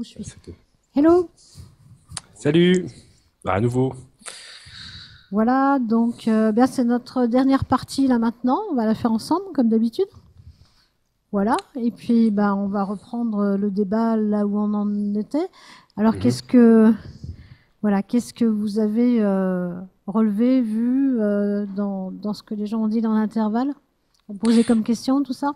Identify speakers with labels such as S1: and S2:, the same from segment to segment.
S1: suis. Hello.
S2: Salut, bah, à nouveau.
S1: Voilà, donc bien c'est notre dernière partie là maintenant. On va la faire ensemble comme d'habitude. Voilà, et puis bah, on va reprendre le débat là où on en était. Alors
S2: Mhm.
S1: qu'est-ce que vous avez relevé, vu dans ce que les gens ont dit dans l'intervalle? Posé comme question, tout ça?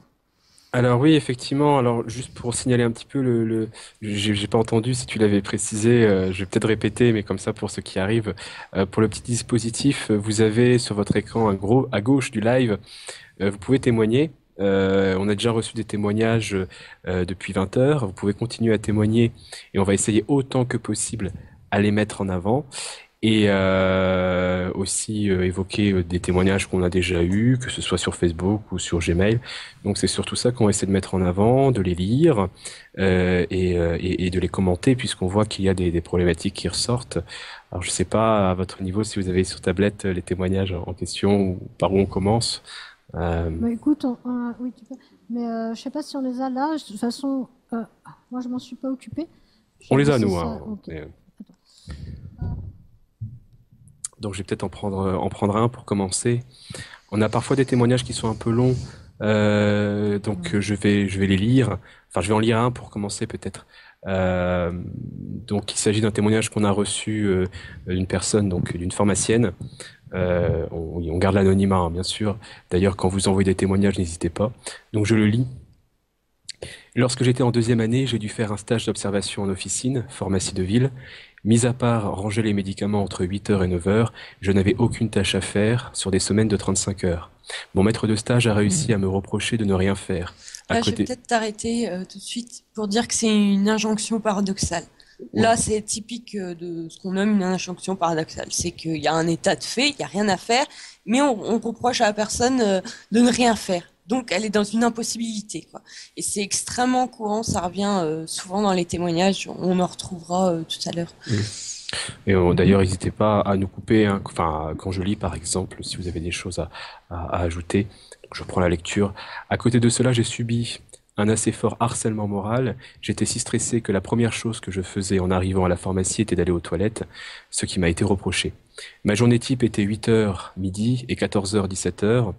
S2: Alors oui, effectivement. Alors juste pour signaler un petit peu j'ai pas entendu si tu l'avais précisé. Je vais peut-être répéter, mais comme ça pour ceux qui arrivent, pour le petit dispositif, vous avez sur votre écran un gros à gauche du live. Vous pouvez témoigner. On a déjà reçu des témoignages depuis 20 heures. Vous pouvez continuer à témoigner et on va essayer autant que possible à les mettre en avant. Et aussi évoquer des témoignages qu'on a déjà eus, que ce soit sur Facebook ou sur Gmail. Donc c'est surtout ça qu'on va essayer de mettre en avant, de les lire et de les commenter, puisqu'on voit qu'il y a des problématiques qui ressortent. Alors je sais pas à votre niveau si vous avez sur tablette les témoignages en question ou par où on commence. Euh,
S1: Bah, écoute, oui, tu peux. Mais je sais pas si on les a là. De toute façon, moi je m'en suis pas occupée.
S2: on
S1: J'ai
S2: les a
S1: laissé
S2: nous,
S1: ça.
S2: hein.
S1: Ok.
S2: Donc je vais peut-être en prendre un pour commencer. On a parfois des témoignages qui sont un peu longs, donc je vais les lire. Enfin, je vais en lire un pour commencer peut-être. Donc, il s'agit d'un témoignage qu'on a reçu d'une personne, donc d'une pharmacienne. Oui, on garde l'anonymat, hein, bien sûr. D'ailleurs, quand vous envoyez des témoignages, n'hésitez pas. Donc, je le lis. Lorsque j'étais en deuxième année, j'ai dû faire un stage d'observation en officine, pharmacie de ville. Mis à part ranger les médicaments entre 8 heures et 9 heures, je n'avais aucune tâche à faire sur des semaines de 35 heures. Mon maître de stage a réussi à me reprocher de ne rien faire. À
S3: Là, je vais
S2: côté,
S3: peut-être t'arrêter tout de suite pour dire que c'est une injonction paradoxale.
S2: oui,
S3: Là, c'est typique de ce qu'on nomme une injonction paradoxale. C'est qu'il y a un état de fait, il n'y a rien à faire, mais on reproche à la personne de ne rien faire. Donc, elle est dans une impossibilité, quoi. Et c'est extrêmement courant, ça revient souvent dans les témoignages, on en retrouvera tout à l'heure.
S2: oui. Et d'ailleurs, n'hésitez pas à nous couper, hein. Enfin, quand je lis, par exemple, si vous avez des choses à ajouter, donc je prends la lecture. À côté de cela, j'ai subi un assez fort harcèlement moral. J'étais si stressé que la première chose que je faisais en arrivant à la pharmacie était d'aller aux toilettes, ce qui m'a été reproché. Ma journée type était 8 heures midi et 14 heures 17 heures.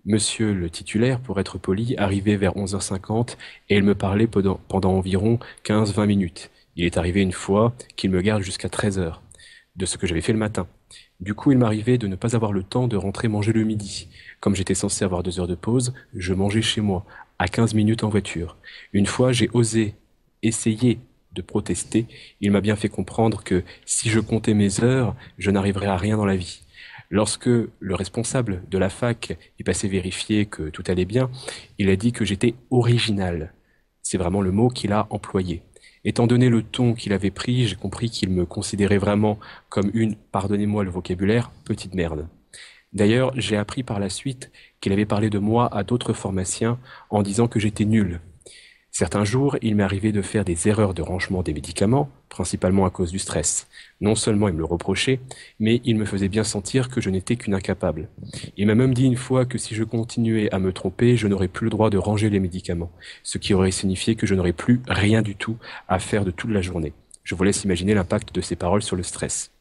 S2: Monsieur le titulaire, pour être poli, arrivait vers 11h50 et il me parlait pendant environ 15-20 minutes. Il est arrivé une fois qu'il me garde jusqu'à 13 heures, de ce que j'avais fait le matin. Du coup, il m'arrivait de ne pas avoir le temps de rentrer manger le midi. Comme j'étais censé avoir 2 heures de pause, je mangeais chez moi, à 15 minutes en voiture. Une fois, j'ai osé essayer de protester. Il m'a bien fait comprendre que si je comptais mes heures, je n'arriverais à rien dans la vie. Lorsque le responsable de la fac est passé vérifier que tout allait bien, il a dit que j'étais original. C'est vraiment le mot qu'il a employé. Étant donné le ton qu'il avait pris, j'ai compris qu'il me considérait vraiment comme une, pardonnez-moi le vocabulaire, petite merde. D'ailleurs, j'ai appris par la suite qu'il avait parlé de moi à d'autres pharmaciens en disant que j'étais nul. Certains jours, il m'est arrivé de faire des erreurs de rangement des médicaments, principalement à cause du stress. Non seulement il me le reprochait, mais il me faisait bien sentir que je n'étais qu'une incapable. Il m'a même dit une fois que si je continuais à me tromper, je n'aurais plus le droit de ranger les médicaments, ce qui aurait signifié que je n'aurais plus rien du tout à faire de toute la journée. Je vous laisse imaginer l'impact de ces paroles sur le stress.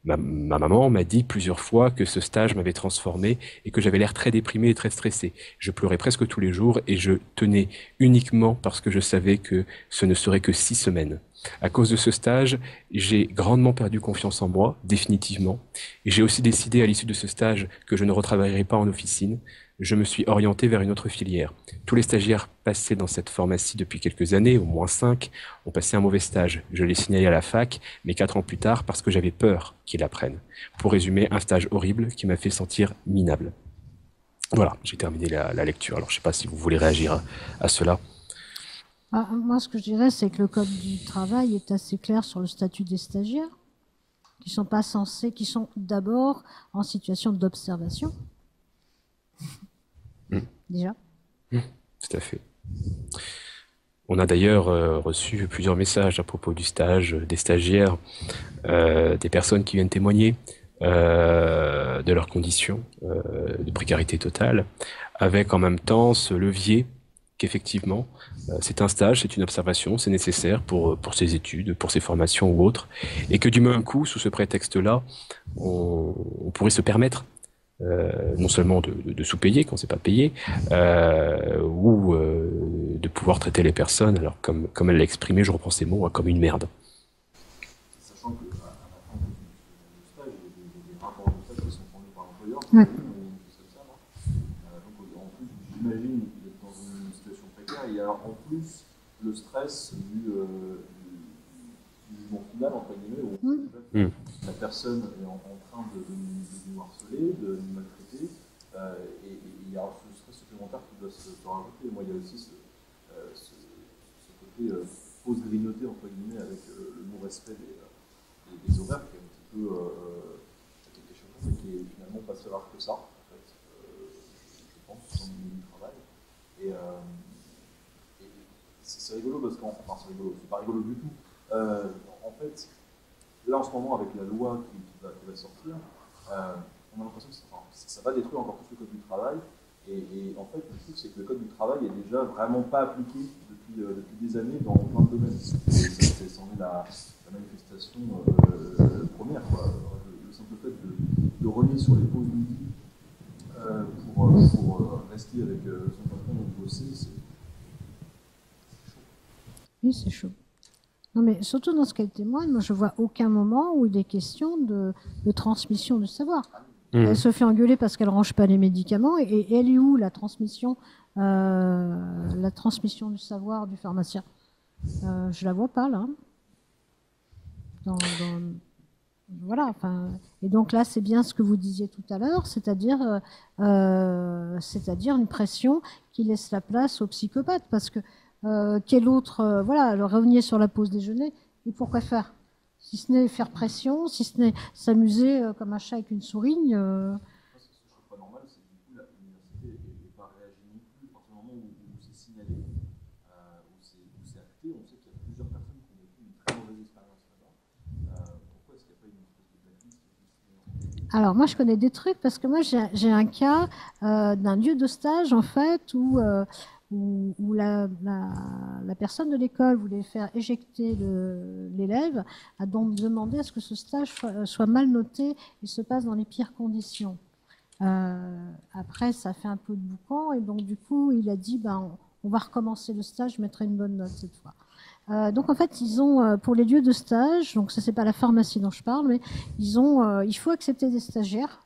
S2: Ma maman m'a dit plusieurs fois que ce stage m'avait transformé et que j'avais l'air très déprimé et très stressé. Je pleurais presque tous les jours et je tenais uniquement parce que je savais que ce ne serait que 6 semaines. À cause de ce stage, j'ai grandement perdu confiance en moi, définitivement. Et j'ai aussi décidé à l'issue de ce stage que je ne retravaillerai pas en officine. Je me suis orienté vers une autre filière. Tous les stagiaires passés dans cette pharmacie depuis quelques années, au moins 5, ont passé un mauvais stage. Je l'ai signalé à la fac, mais 4 ans plus tard, parce que j'avais peur qu'ils l'apprennent. Pour résumer, un stage horrible qui m'a fait sentir minable. Voilà, j'ai terminé la lecture. Alors, je ne sais pas si vous voulez réagir à cela.
S1: Moi, ce que je dirais, c'est que le code du travail est assez clair sur le statut des stagiaires, qui sont pas censés, qui sont d'abord en situation d'observation,
S2: Mm,
S1: déjà.
S2: tout à fait. On a d'ailleurs reçu plusieurs messages à propos du stage, des stagiaires, des personnes qui viennent témoigner de leurs conditions de précarité totale, avec en même temps ce levier qu'effectivement, c'est un stage, c'est une observation, c'est nécessaire pour ses études, pour ses formations ou autres, et que du même coup, sous ce prétexte-là, on pourrait se permettre non seulement de sous-payer quand c'est pas payé, ou de pouvoir traiter les personnes, alors comme elle l'a exprimé, je reprends ces mots, comme une merde.
S4: Sachant qu'à la fin du stage, il y a des rapports de stage qui sont fournis par l'employeur,
S1: Ouais.
S4: c'est ça, non donc en plus, j'imagine que vous êtes dans une situation précaire, et alors en plus, le stress du jugement final, entre guillemets, où la personne est en train de nous harceler, de nous maltraiter, et il y a ce stress supplémentaire qui doit se rajouter. Moi, il y a aussi ce côté fausse grignoter, entre guillemets, avec le non-respect des horaires, qui est un petit peu quelque chose, mais qui est finalement pas si rare que ça, en fait, je pense, dans le milieu du travail. Et c'est rigolo parce enfin, c'est rigolo, c'est pas rigolo du tout. En fait, là en ce moment, avec la loi qui va sortir, on a l'impression que ça va détruire encore plus le code du travail. Et en fait, le truc, c'est que le code du travail est déjà vraiment pas appliqué depuis des années dans plein de domaines. C'en est la manifestation première, quoi. Le simple fait de renier sur les pauses midi pour rester avec son patron ou bosser, c'est chaud.
S1: Oui, c'est chaud. Non, mais surtout dans ce qu'elle témoigne, moi je vois aucun moment où il est question de transmission de savoir. Elle se fait engueuler parce qu'elle range pas les médicaments, et elle est où la transmission du savoir du pharmacien? Je la vois pas là. Voilà. Enfin, et donc là, c'est bien ce que vous disiez tout à l'heure, c'est-à-dire une pression qui laisse la place aux psychopathes, parce que quel autre, voilà, revenir sur la pause déjeuner, et pourquoi faire? Si ce n'est faire pression, si ce n'est s'amuser comme un chat avec une souris.
S4: Ce que je trouve pas normal, c'est que du coup, l'université n'est pas réagi non plus à partir du moment où c'est signalé, où c'est acté. On sait qu'il y a plusieurs personnes qui ont vécu une très mauvaise expérience là-bas. Pourquoi est-ce qu'il n'y a pas une espèce de blacklist?
S1: Alors moi, je connais des trucs parce que moi, j'ai un cas d'un lieu de stage en fait où la personne de l'école voulait faire éjecter l'élève, a donc demandé à ce que ce stage soit mal noté et se passe dans les pires conditions. Après, ça fait un peu de boucan, et donc du coup, il a dit, on va recommencer le stage, je mettrai une bonne note cette fois. Donc en fait, ils ont pour les lieux de stage, donc ça c'est pas la pharmacie dont je parle, mais il faut accepter des stagiaires.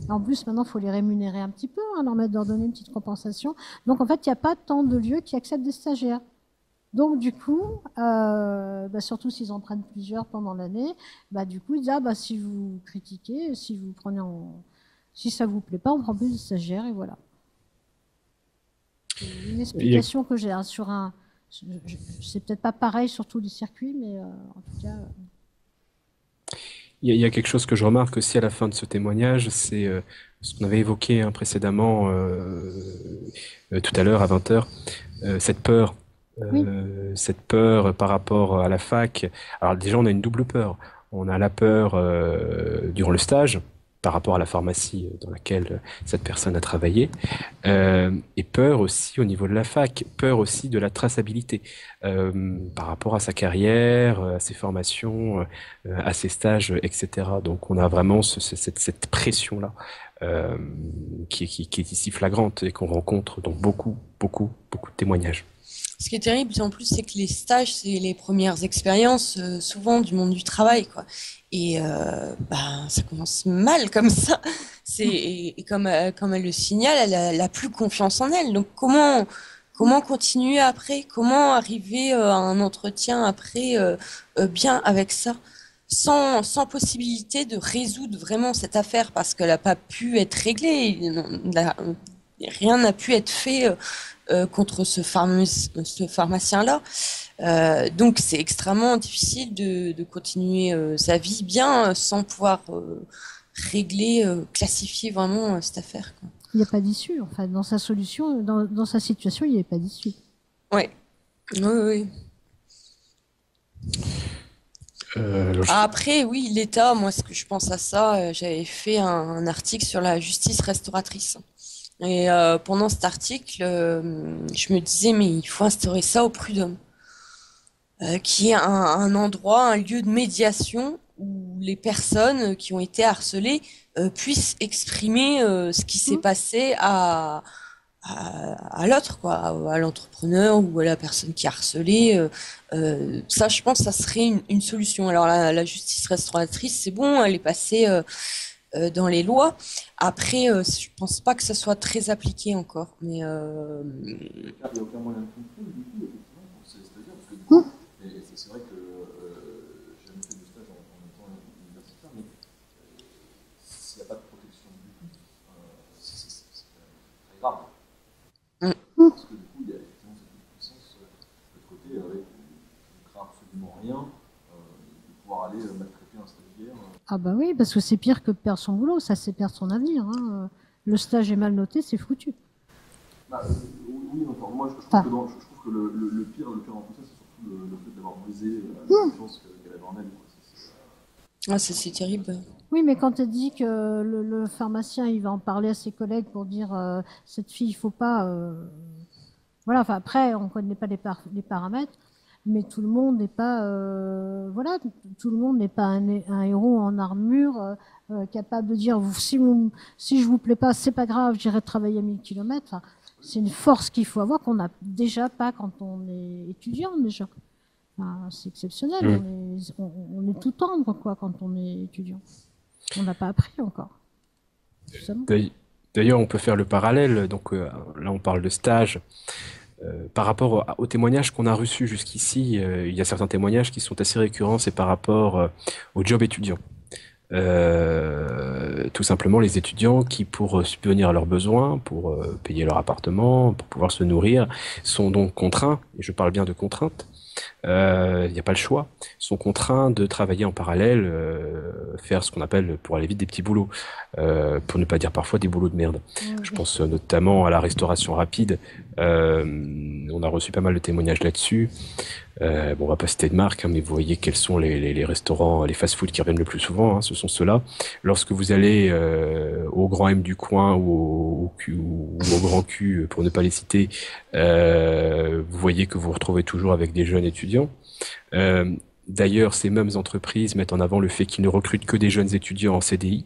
S1: En plus, maintenant, il faut les rémunérer un petit peu, leur donner une petite compensation. Donc, en fait, il n'y a pas tant de lieux qui acceptent des stagiaires. Donc, du coup, surtout s'ils en prennent plusieurs pendant l'année, du coup, ils disent, si vous critiquez, si ça vous plaît pas, on prend plus de stagiaires, et voilà. C'est une explication que j'ai sur un... C'est peut-être pas pareil sur tous les circuits, mais en tout cas...
S2: Il y a quelque chose que je remarque aussi à la fin de ce témoignage, c'est ce qu'on avait évoqué précédemment tout à l'heure à 20h, cette peur.
S1: Oui.
S2: Cette peur par rapport à la fac. Alors déjà, on a une double peur. On a la peur durant le stage, par rapport à la pharmacie dans laquelle cette personne a travaillé, et peur aussi au niveau de la fac, peur aussi de la traçabilité par rapport à sa carrière, à ses formations, à ses stages, etc. Donc on a vraiment cette pression-là qui est ici flagrante et qu'on rencontre dans beaucoup de témoignages.
S3: Ce qui est terrible, en plus, c'est que les stages, c'est les premières expériences, souvent du monde du travail, quoi. Et ça commence mal comme ça. Et comme elle le signale, elle a plus confiance en elle. Donc comment continuer après? Comment arriver à un entretien après bien avec ça, sans possibilité de résoudre vraiment cette affaire, parce qu'elle n'a pas pu être réglée. Rien n'a pu être fait contre ce pharmacien-là. Donc c'est extrêmement difficile de continuer sa vie bien sans pouvoir régler, classifier vraiment cette affaire, quoi.
S1: Il n'y a pas d'issue. Enfin, dans sa solution, dans sa situation, il n'y avait pas d'issue.
S3: Ouais. Oui. Après, oui, l'État, moi, ce que je pense à ça, j'avais fait un article sur la justice restauratrice. Et pendant cet article, je me disais, mais il faut instaurer ça au prud'homme, qui est un endroit, un lieu de médiation où les personnes qui ont été harcelées puissent exprimer ce qui s'est passé à l'autre, quoi, à l'entrepreneur ou à la personne qui a harcelé. Ça, je pense, ça serait une solution. Alors la justice restauratrice, c'est bon, elle est passée dans les lois. Après, je pense pas que ça soit très appliqué encore. Mais
S4: Il n'y a aucun moyen de contrôle, du coup, effectivement, pour ces stagiaires, parce que du coup, et c'est vrai que j'ai jamais fait de stage en étant universitaire, mais s'il n'y a pas de protection du tout, c'est très grave. Parce que du coup, il y a effectivement cette puissance de l'autre côté, avec qui ne craint absolument rien, de pouvoir aller maltraiter un stagiaire.
S1: Ah bah oui, parce que c'est pire que perdre son boulot, ça c'est perdre son avenir. Hein. Le stage est mal noté, c'est foutu.
S4: Bah, oui, enfin, moi je trouve que le pire dans tout ça, c'est surtout le fait d'avoir brisé la confiance qu'elle avait en elle.
S3: ah, c'est terrible.
S1: Oui, mais quand tu dis que le pharmacien il va en parler à ses collègues pour dire cette fille, il faut pas. Voilà, enfin après, on ne connaît pas les paramètres, mais tout le monde n'est pas. Voilà, tout le monde n'est pas un héros en armure capable de dire si je vous plais pas, c'est pas grave, j'irai travailler à 1000 km. Enfin, c'est une force qu'il faut avoir qu'on n'a déjà pas quand on est étudiant déjà. Enfin, c'est exceptionnel, on est tout tendre quoi quand on est étudiant. On n'a pas appris encore.
S2: D'ailleurs, on peut faire le parallèle. Donc là, on parle de stage. Par rapport aux témoignages qu'on a reçus jusqu'ici, il y a certains témoignages qui sont assez récurrents, c'est par rapport au job étudiant. Tout simplement les étudiants qui, pour subvenir à leurs besoins, pour payer leur appartement, pour pouvoir se nourrir, sont donc contraints, et je parle bien de contraintes, il n'y a pas le choix, sont contraints de travailler en parallèle, faire ce qu'on appelle, pour aller vite, des petits boulots, pour ne pas dire parfois des boulots de merde. Je pense notamment à la restauration rapide. On a reçu pas mal de témoignages là-dessus. Bon, on va pas citer de marque, hein, mais vous voyez quels sont les restaurants, les fast-food qui reviennent le plus souvent, hein, ce sont ceux-là. Lorsque vous allez au Grand M du coin ou au Grand Q, pour ne pas les citer, vous voyez que vous vous retrouvez toujours avec des jeunes étudiants. D'ailleurs, ces mêmes entreprises mettent en avant le fait qu'ils ne recrutent que des jeunes étudiants en CDI.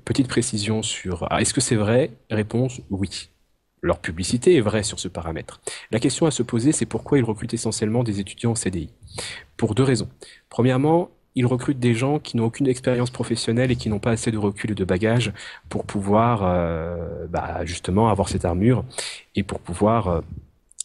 S2: Petite précision sur est-ce que c'est vrai? Réponse oui. Leur publicité est vraie sur ce paramètre. La question à se poser, c'est pourquoi ils recrutent essentiellement des étudiants en CDI. Pour deux raisons. Premièrement, ils recrutent des gens qui n'ont aucune expérience professionnelle et qui n'ont pas assez de recul et de bagages pour pouvoir justement avoir cette armure et pour pouvoir,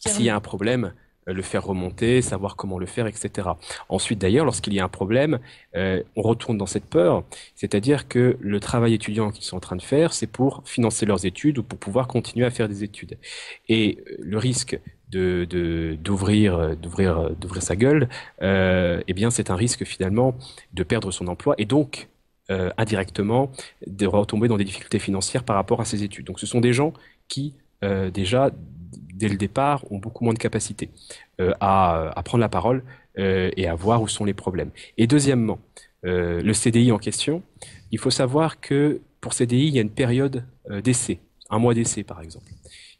S2: s'il y a un problème, le faire remonter, savoir comment le faire, etc. Ensuite, d'ailleurs, lorsqu'il y a un problème, on retourne dans cette peur, c'est-à-dire que le travail étudiant qu'ils sont en train de faire, c'est pour financer leurs études ou pour pouvoir continuer à faire des études. Et le risque d'ouvrir sa gueule, eh bien, c'est un risque finalement de perdre son emploi et donc indirectement de retomber dans des difficultés financières par rapport à ses études. Donc, ce sont des gens qui déjà dès le départ, ont beaucoup moins de capacité à prendre la parole et à voir où sont les problèmes. Et deuxièmement, le CDI en question, il faut savoir que pour CDI, il y a une période d'essai, un mois d'essai par exemple.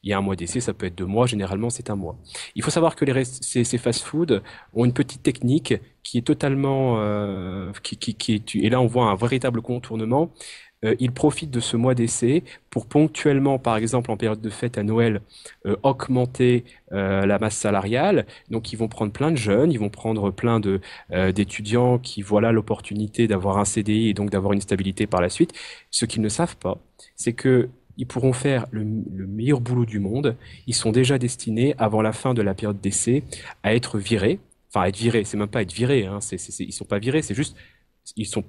S2: Il y a un mois d'essai, ça peut être 2 mois, généralement c'est un mois. Il faut savoir que ces fast-food ont une petite technique qui est totalement... et là on voit un véritable contournement. Ils profitent de ce mois d'essai pour ponctuellement, par exemple en période de fête à Noël, augmenter la masse salariale. Donc ils vont prendre plein de jeunes, ils vont prendre plein d'étudiants qui voilà l'opportunité d'avoir un CDI et donc d'avoir une stabilité par la suite. Ce qu'ils ne savent pas, c'est que ils pourront faire le meilleur boulot du monde. Ils sont déjà destinés, avant la fin de la période d'essai, à être virés. Enfin, être virés, c'est même pas être virés, hein. Ils sont pas virés, c'est juste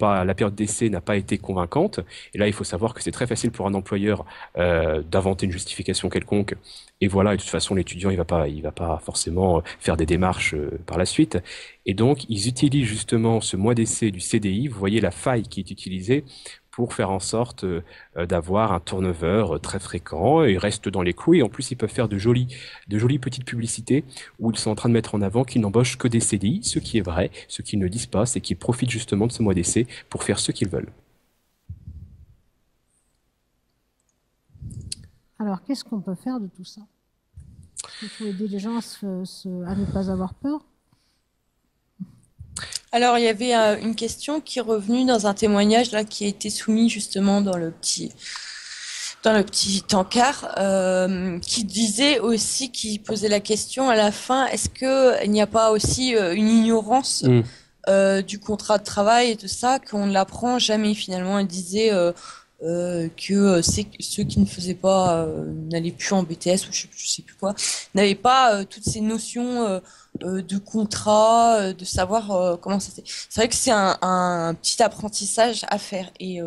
S2: la période d'essai n'a pas été convaincante. Et là, il faut savoir que c'est très facile pour un employeur d'inventer une justification quelconque. Et voilà, et de toute façon, l'étudiant, il va pas forcément faire des démarches par la suite. Et donc, ils utilisent justement ce mois d'essai du CDI. Vous voyez la faille qui est utilisée pour faire en sorte d'avoir un turnover très fréquent. Ils restent dans les clous et en plus, ils peuvent faire de jolies petites publicités où ils sont en train de mettre en avant qu'ils n'embauchent que des CDI, ce qui est vrai. Ce qu'ils ne disent pas, c'est qu'ils profitent justement de ce mois d'essai pour faire ce qu'ils veulent.
S1: Alors, qu'est-ce qu'on peut faire de tout ça? Il faut aider les gens à ne pas avoir peur.
S3: Alors, il y avait une question qui est revenue dans un témoignage là qui a été soumis justement dans le petit encart, qui disait aussi, qui posait la question à la fin, est-ce que il n'y a pas aussi une ignorance du contrat de travail et tout ça, qu'on ne l'apprend jamais finalement? Elle disait que ceux qui ne faisaient pas, n'allaient plus en BTS ou je sais plus quoi, n'avaient pas toutes ces notions de contrat, de savoir comment c'était. C'est vrai que c'est un petit apprentissage à faire et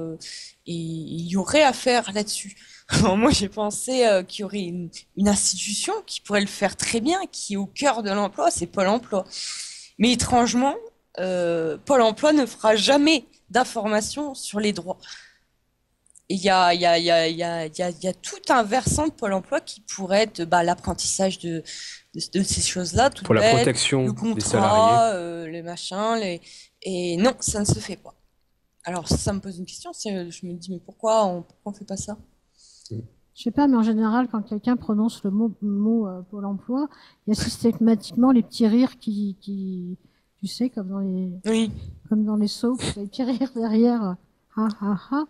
S3: il y aurait à faire là-dessus. Alors moi, j'ai pensé qu'il y aurait une institution qui pourrait le faire très bien, qui est au cœur de l'emploi, c'est Pôle emploi. Mais étrangement, Pôle emploi ne fera jamais d'information sur les droits. Et il y a tout un versant de Pôle emploi qui pourrait être l'apprentissage de ces choses-là, tout
S2: Pour la
S3: bête,
S2: protection
S3: le
S2: des salariés.
S3: contrat, les machins, et non, ça ne se fait pas. Alors ça me pose une question, je me dis mais pourquoi on fait pas ça?
S1: Je sais pas, mais en général, quand quelqu'un prononce le mot Pôle emploi, il y a systématiquement les petits rires qui tu sais, comme dans les soaps, les petits rires derrière. Ha ha ha.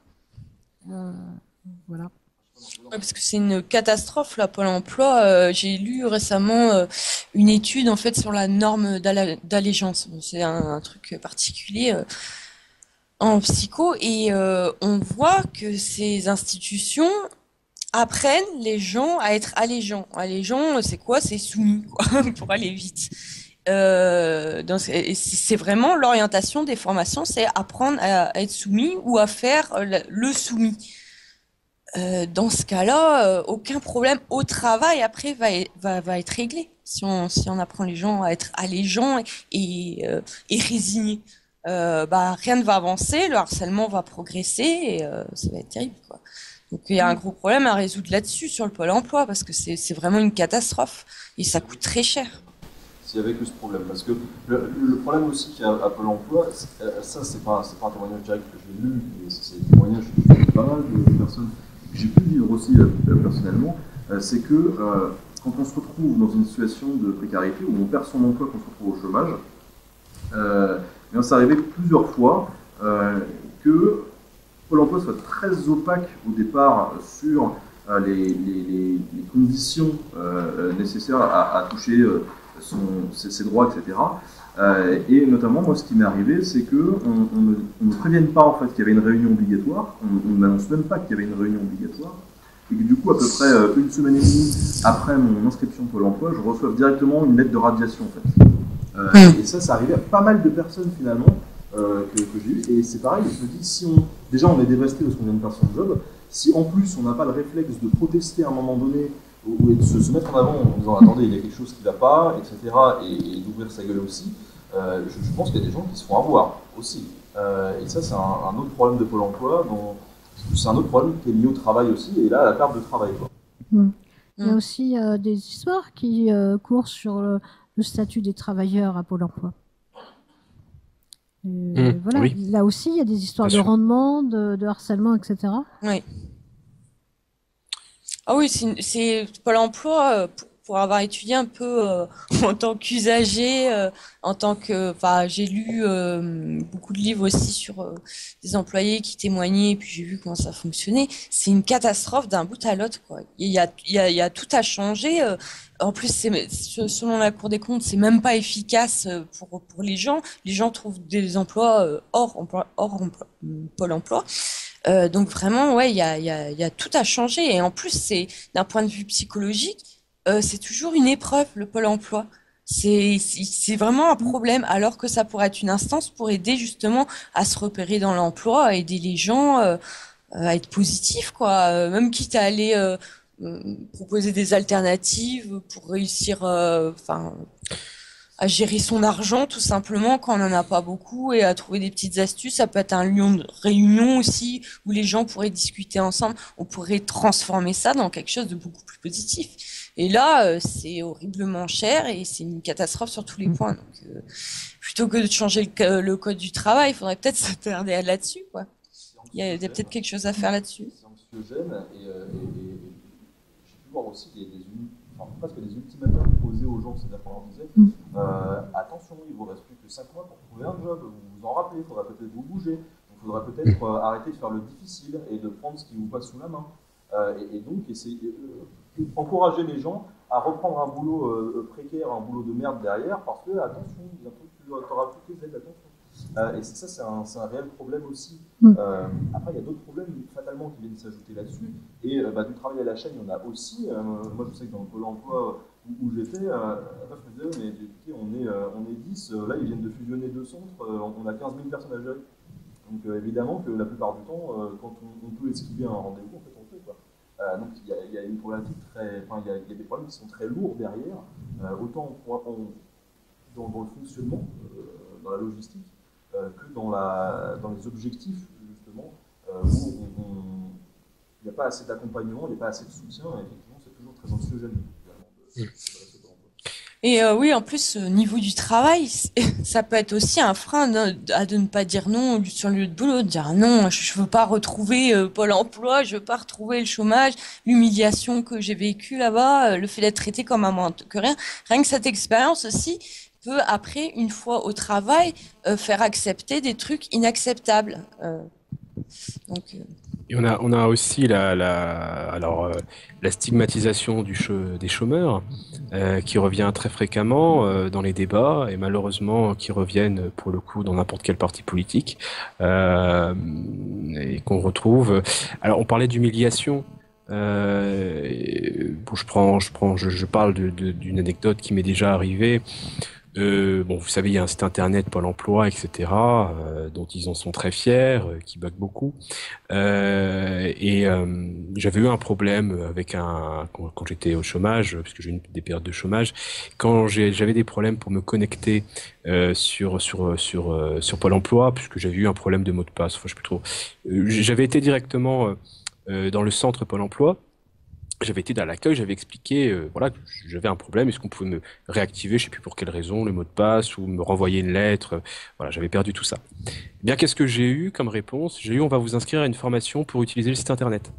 S1: Voilà.
S3: Ouais, parce que c'est une catastrophe là, Pôle emploi. J'ai lu récemment une étude en fait sur la norme d'allégeance. Bon, c'est un truc particulier en psycho et on voit que ces institutions apprennent les gens à être allégeants. Allégeants, c'est quoi? C'est soumis, quoi, pour aller vite. C'est vraiment l'orientation des formations, c'est apprendre à être soumis ou à faire le soumis. Dans ce cas-là, aucun problème au travail après va être réglé si on apprend les gens à être allégeants et résignés. Rien ne va avancer, le harcèlement va progresser et ça va être terrible, quoi. Donc il y a un gros problème à résoudre là-dessus sur le Pôle emploi parce que c'est vraiment une catastrophe et ça coûte très cher.
S4: S'il y avait que ce problème, parce que le problème aussi qu'il y a à Pôle emploi, ça c'est pas un témoignage direct que j'ai lu, mais c'est un témoignage de pas mal de personnes que j'ai pu vivre aussi personnellement, c'est que quand on se retrouve dans une situation de précarité où on perd son emploi, qu'on se retrouve au chômage, c'est arrivé plusieurs fois que Pôle emploi soit très opaque au départ sur les conditions nécessaires à toucher ses droits, etc. Et notamment, moi, ce qui m'est arrivé, c'est qu'on ne prévienne pas en fait qu'il y avait une réunion obligatoire, on n'annonce même pas qu'il y avait une réunion obligatoire, et que du coup, à peu près une semaine et demie après mon inscription Pôle emploi, je reçois directement une lettre de radiation en fait. Et ça arrivait à pas mal de personnes finalement. Que j'ai eu, et c'est pareil, je me dis, si déjà on est dévasté parce qu'on vient de perdre son job, si en plus on n'a pas le réflexe de protester à un moment donné, ou de se mettre en avant en disant attendez, il y a quelque chose qui ne va pas, etc., et d'ouvrir sa gueule aussi, je pense qu'il y a des gens qui se font avoir aussi. Et ça, c'est un autre problème de Pôle emploi, c'est un autre problème qui est lié au travail aussi, et là, à la perte de travail, quoi.
S1: Il y a aussi des histoires qui courent sur le statut des travailleurs à Pôle emploi. Voilà. Oui. Là aussi, il y a des histoires de rendement, de harcèlement, etc.
S3: Oui. Ah oui, c'est Pôle emploi, pour avoir étudié un peu en tant qu'usager, j'ai lu beaucoup de livres aussi sur des employés qui témoignaient, et puis j'ai vu comment ça fonctionnait. C'est une catastrophe d'un bout à l'autre, quoi. Il y a tout à changer. En plus, selon la Cour des comptes, c'est même pas efficace pour les gens. Les gens trouvent des emplois hors Pôle emploi. Donc vraiment, ouais, il y a tout à changer. Et en plus, c'est d'un point de vue psychologique, c'est toujours une épreuve, le Pôle emploi. C'est vraiment un problème, alors que ça pourrait être une instance pour aider justement à se repérer dans l'emploi, à aider les gens à être positifs, quoi. Même quitte à aller proposer des alternatives pour réussir, à gérer son argent tout simplement quand on n'en a pas beaucoup et à trouver des petites astuces. Ça peut être un lieu de réunion aussi où les gens pourraient discuter ensemble. On pourrait transformer ça dans quelque chose de beaucoup plus positif. Et là, c'est horriblement cher et c'est une catastrophe sur tous les points. Donc, plutôt que de changer le code du travail, il faudrait peut-être s'attarder là-dessus, quoi. Il y a peut-être quelque chose à faire là-dessus.
S4: C'est anxiogène et aussi presque des ultimatums posés aux gens, c'est-à-dire qu'on leur disait attention, il vous reste plus que 5 mois pour trouver un job, vous vous en rappelez, il faudra peut-être vous bouger, il faudra peut-être arrêter de faire le difficile et de prendre ce qui vous passe sous la main. Et donc, encourager les gens à reprendre un boulot précaire, un boulot de merde derrière, parce que, attention, bientôt tu auras toutes les aides, attention. Et c'est un réel problème aussi. Après, il y a d'autres problèmes, fatalement, qui viennent s'ajouter là-dessus. Et du travail à la chaîne, il y en a aussi. Moi, je sais que dans le Pôle emploi où j'étais, je me disais, mais écoutez, on est 10, là, ils viennent de fusionner 2 centres, on a 15 000 personnes à gérer. Donc, évidemment que la plupart du temps, quand on peut esquiver un rendez-vous, en fait, on le fait, quoi. Donc il y a une problématique il y a des problèmes qui sont très lourds derrière, autant dans le fonctionnement, dans la logistique, que dans les objectifs, justement, où il n'y a pas assez d'accompagnement, il n'y a pas assez de soutien, et effectivement c'est toujours très anxiogène.
S3: Et oui, en plus, au niveau du travail, ça peut être aussi un frein de ne pas dire non sur le lieu de boulot, de dire non, je veux pas retrouver Pôle emploi, je veux pas retrouver le chômage, l'humiliation que j'ai vécue là-bas, le fait d'être traité comme un moins que rien. Rien que cette expérience aussi peut, après, une fois au travail, faire accepter des trucs inacceptables. Donc...
S2: Et on a aussi la stigmatisation des chômeurs qui revient très fréquemment dans les débats et malheureusement qui reviennent pour le coup dans n'importe quel parti politique et qu'on retrouve. Alors on parlait d'humiliation. Je parle d'une anecdote qui m'est déjà arrivée. Vous savez, il y a un site internet Pôle emploi, etc., dont ils en sont très fiers, qui bug beaucoup. J'avais eu un problème quand j'étais au chômage, parce que j'ai eu des périodes de chômage, quand j'avais des problèmes pour me connecter sur Pôle emploi, puisque j'avais eu un problème de mot de passe. Enfin, je sais plus trop. J'avais été directement dans le centre Pôle emploi. J'avais été à l'accueil, j'avais expliqué que j'avais un problème, est-ce qu'on pouvait me réactiver, je sais plus pour quelle raison, le mot de passe ou me renvoyer une lettre. Voilà, j'avais perdu tout ça. Eh bien, qu'est-ce que j'ai eu comme réponse? J'ai eu on va vous inscrire à une formation pour utiliser le site internet.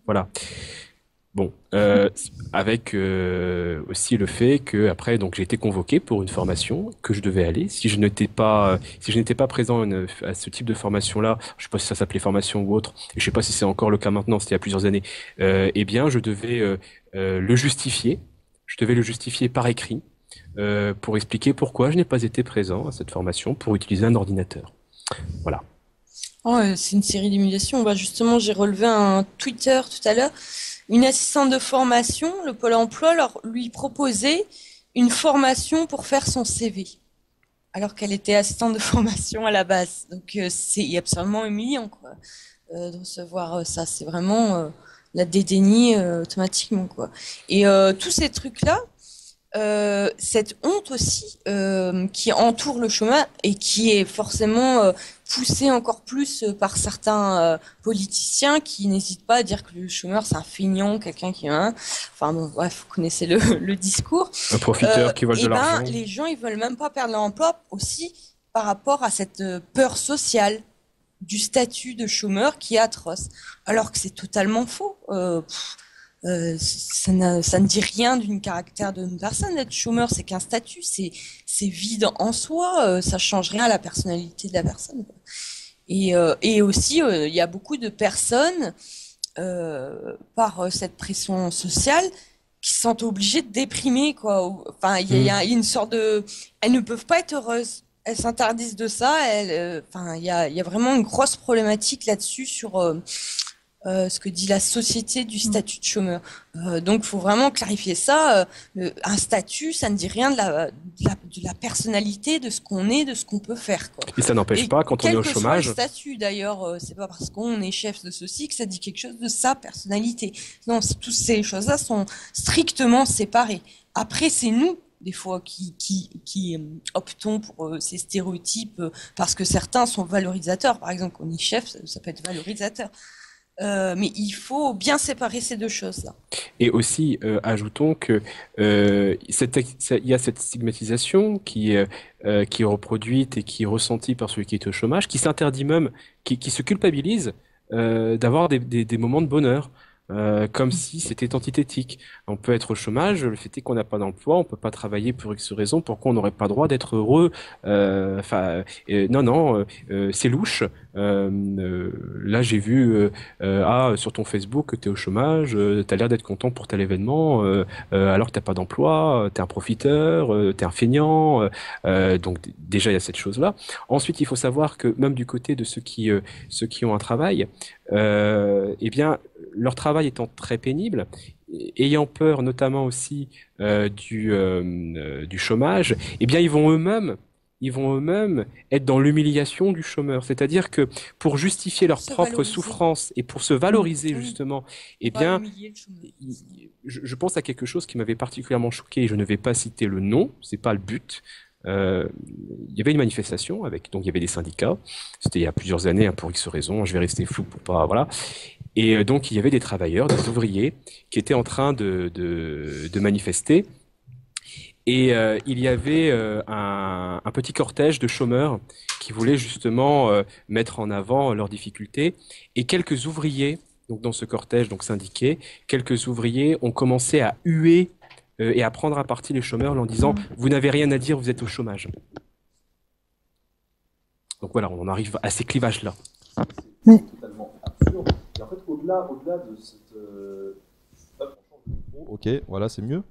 S2: Voilà. Bon, avec aussi le fait que après donc j'ai été convoqué pour une formation que je devais aller. Si je n'étais pas présent à ce type de formation-là, je sais pas si ça s'appelait formation ou autre, et je sais pas si c'est encore le cas maintenant, c'était il y a plusieurs années. Eh bien, je devais le justifier. Je devais le justifier par écrit pour expliquer pourquoi je n'ai pas été présent à cette formation pour utiliser un ordinateur. Voilà.
S3: Oh, c'est une série d'humiliations. Justement, j'ai relevé un Twitter tout à l'heure. Une assistante de formation, le Pôle emploi, lui proposait une formation pour faire son CV, alors qu'elle était assistante de formation à la base. Donc, c'est absolument humiliant, quoi, de recevoir ça. C'est vraiment la dédaigner automatiquement, quoi. Et tous ces trucs-là, cette honte aussi qui entoure le chômage et qui est forcément poussée encore plus par certains politiciens qui n'hésitent pas à dire que le chômeur c'est un feignant, quelqu'un qui enfin bon bref, vous connaissez le discours.
S2: Un profiteur qui vole de l'argent.
S3: Les gens ils veulent même pas perdre leur emploi aussi par rapport à cette peur sociale du statut de chômeur qui est atroce, alors que c'est totalement faux. Ça ne dit rien d'une caractère d'une personne. D'être chômeur, c'est qu'un statut, c'est vide en soi, ça change rien à la personnalité de la personne, quoi. Et aussi, il y a beaucoup de personnes, par cette pression sociale, qui se sentent obligées de déprimer, quoi. Enfin, il y a une sorte de... Elles ne peuvent pas être heureuses. Elles s'interdisent de ça. Il y a vraiment une grosse problématique là-dessus sur... ce que dit la société du statut de chômeur. Donc, il faut vraiment clarifier ça. Un statut, ça ne dit rien de la personnalité, de ce qu'on est, de ce qu'on peut faire, quoi.
S2: Et ça n'empêche pas, quand on est au chômage... Quel que
S3: soit le statut, d'ailleurs, c'est pas parce qu'on est chef de ceci que ça dit quelque chose de sa personnalité. Non, toutes ces choses-là sont strictement séparées. Après, c'est nous, des fois, qui optons pour ces stéréotypes parce que certains sont valorisateurs. Par exemple, quand on est chef, ça peut être valorisateur. Mais il faut bien séparer ces deux choses-là.
S2: Et aussi, ajoutons que il y a cette stigmatisation qui est reproduite et qui est ressentie par celui qui est au chômage, qui s'interdit même, qui se culpabilise d'avoir des moments de bonheur. comme si c'était antithétique. On peut être au chômage, le fait est qu'on n'a pas d'emploi, on peut pas travailler pour X raison, pourquoi on n'aurait pas le droit d'être heureux? Non, non, c'est louche. Là, j'ai vu sur ton Facebook, t'es au chômage, t'as l'air d'être content pour tel événement, alors que t'as pas d'emploi, t'es un profiteur, t'es un feignant. Donc déjà, il y a cette chose-là. Ensuite, il faut savoir que même du côté de ceux qui ont un travail, eh bien, leur travail étant très pénible, ayant peur notamment aussi du chômage, eh bien, ils vont eux-mêmes être dans l'humiliation du chômeur. C'est-à-dire que pour justifier leur
S3: Se
S2: propre
S3: valoriser.
S2: souffrance et pour se valoriser
S3: Oui.
S2: justement, eh
S3: Pas
S2: bien,
S3: humilier le chômeur.
S2: je pense à quelque chose qui m'avait particulièrement choqué, et je ne vais pas citer le nom, c'est pas le but. Euh, il y avait une manifestation donc il y avait des syndicats. C'était il y a plusieurs années, hein, pour X raisons. Je vais rester flou pour pas, voilà. Et donc il y avait des travailleurs, des ouvriers, qui étaient en train de manifester. Et il y avait un petit cortège de chômeurs qui voulaient justement mettre en avant leurs difficultés. Et quelques ouvriers, donc dans ce cortège donc syndiqué, quelques ouvriers ont commencé à huer et à prendre à partie les chômeurs en leur disant vous n'avez rien à dire, vous êtes au chômage. Donc voilà, on en arrive à ces clivages-là.
S1: Mais-
S4: C'est totalement absurde. Et en fait, au-delà de cette. Hop, on change de micro.
S5: Ok, voilà, c'est mieux.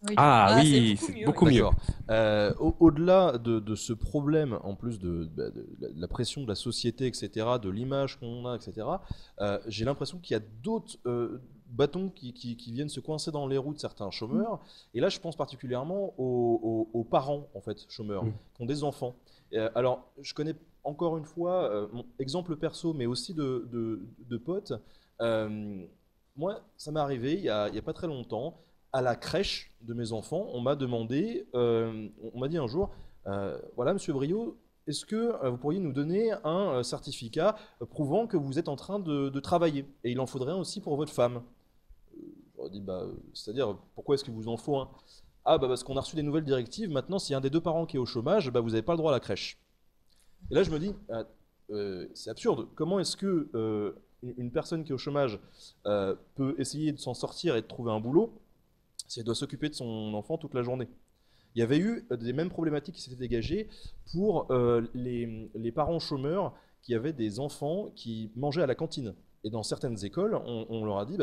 S3: Oui.
S2: Ah
S3: c'est
S2: oui,
S3: beaucoup
S2: c'est
S3: mieux,
S2: beaucoup
S3: oui.
S2: mieux.
S5: D'accord. Au-delà de ce problème, en plus de la pression de la société, etc., de l'image qu'on a, etc., j'ai l'impression qu'il y a d'autres bâtons qui viennent se coincer dans les roues de certains chômeurs. Et là, je pense particulièrement aux parents, en fait, chômeurs, qui ont des enfants. Alors, je connais encore une fois mon exemple perso, mais aussi de potes. Moi, ça m'est arrivé il y a pas très longtemps à la crèche de mes enfants, on m'a demandé, on m'a dit un jour, voilà, Monsieur Brio, est-ce que vous pourriez nous donner un certificat prouvant que vous êtes en train de travailler? Et il en faudrait un aussi pour votre femme. J'aurais dit, c'est-à-dire, pourquoi est-ce que vous en faut un? Ah, parce qu'on a reçu des nouvelles directives, maintenant, s'il y a un des deux parents qui est au chômage, vous n'avez pas le droit à la crèche. Et là, je me dis, c'est absurde. Comment est-ce que une personne qui est au chômage peut essayer de s'en sortir et de trouver un boulot si elle doit s'occuper de son enfant toute la journée? Il y avait eu des mêmes problématiques qui s'étaient dégagées pour les parents chômeurs qui avaient des enfants qui mangeaient à la cantine. Et dans certaines écoles, on leur a dit,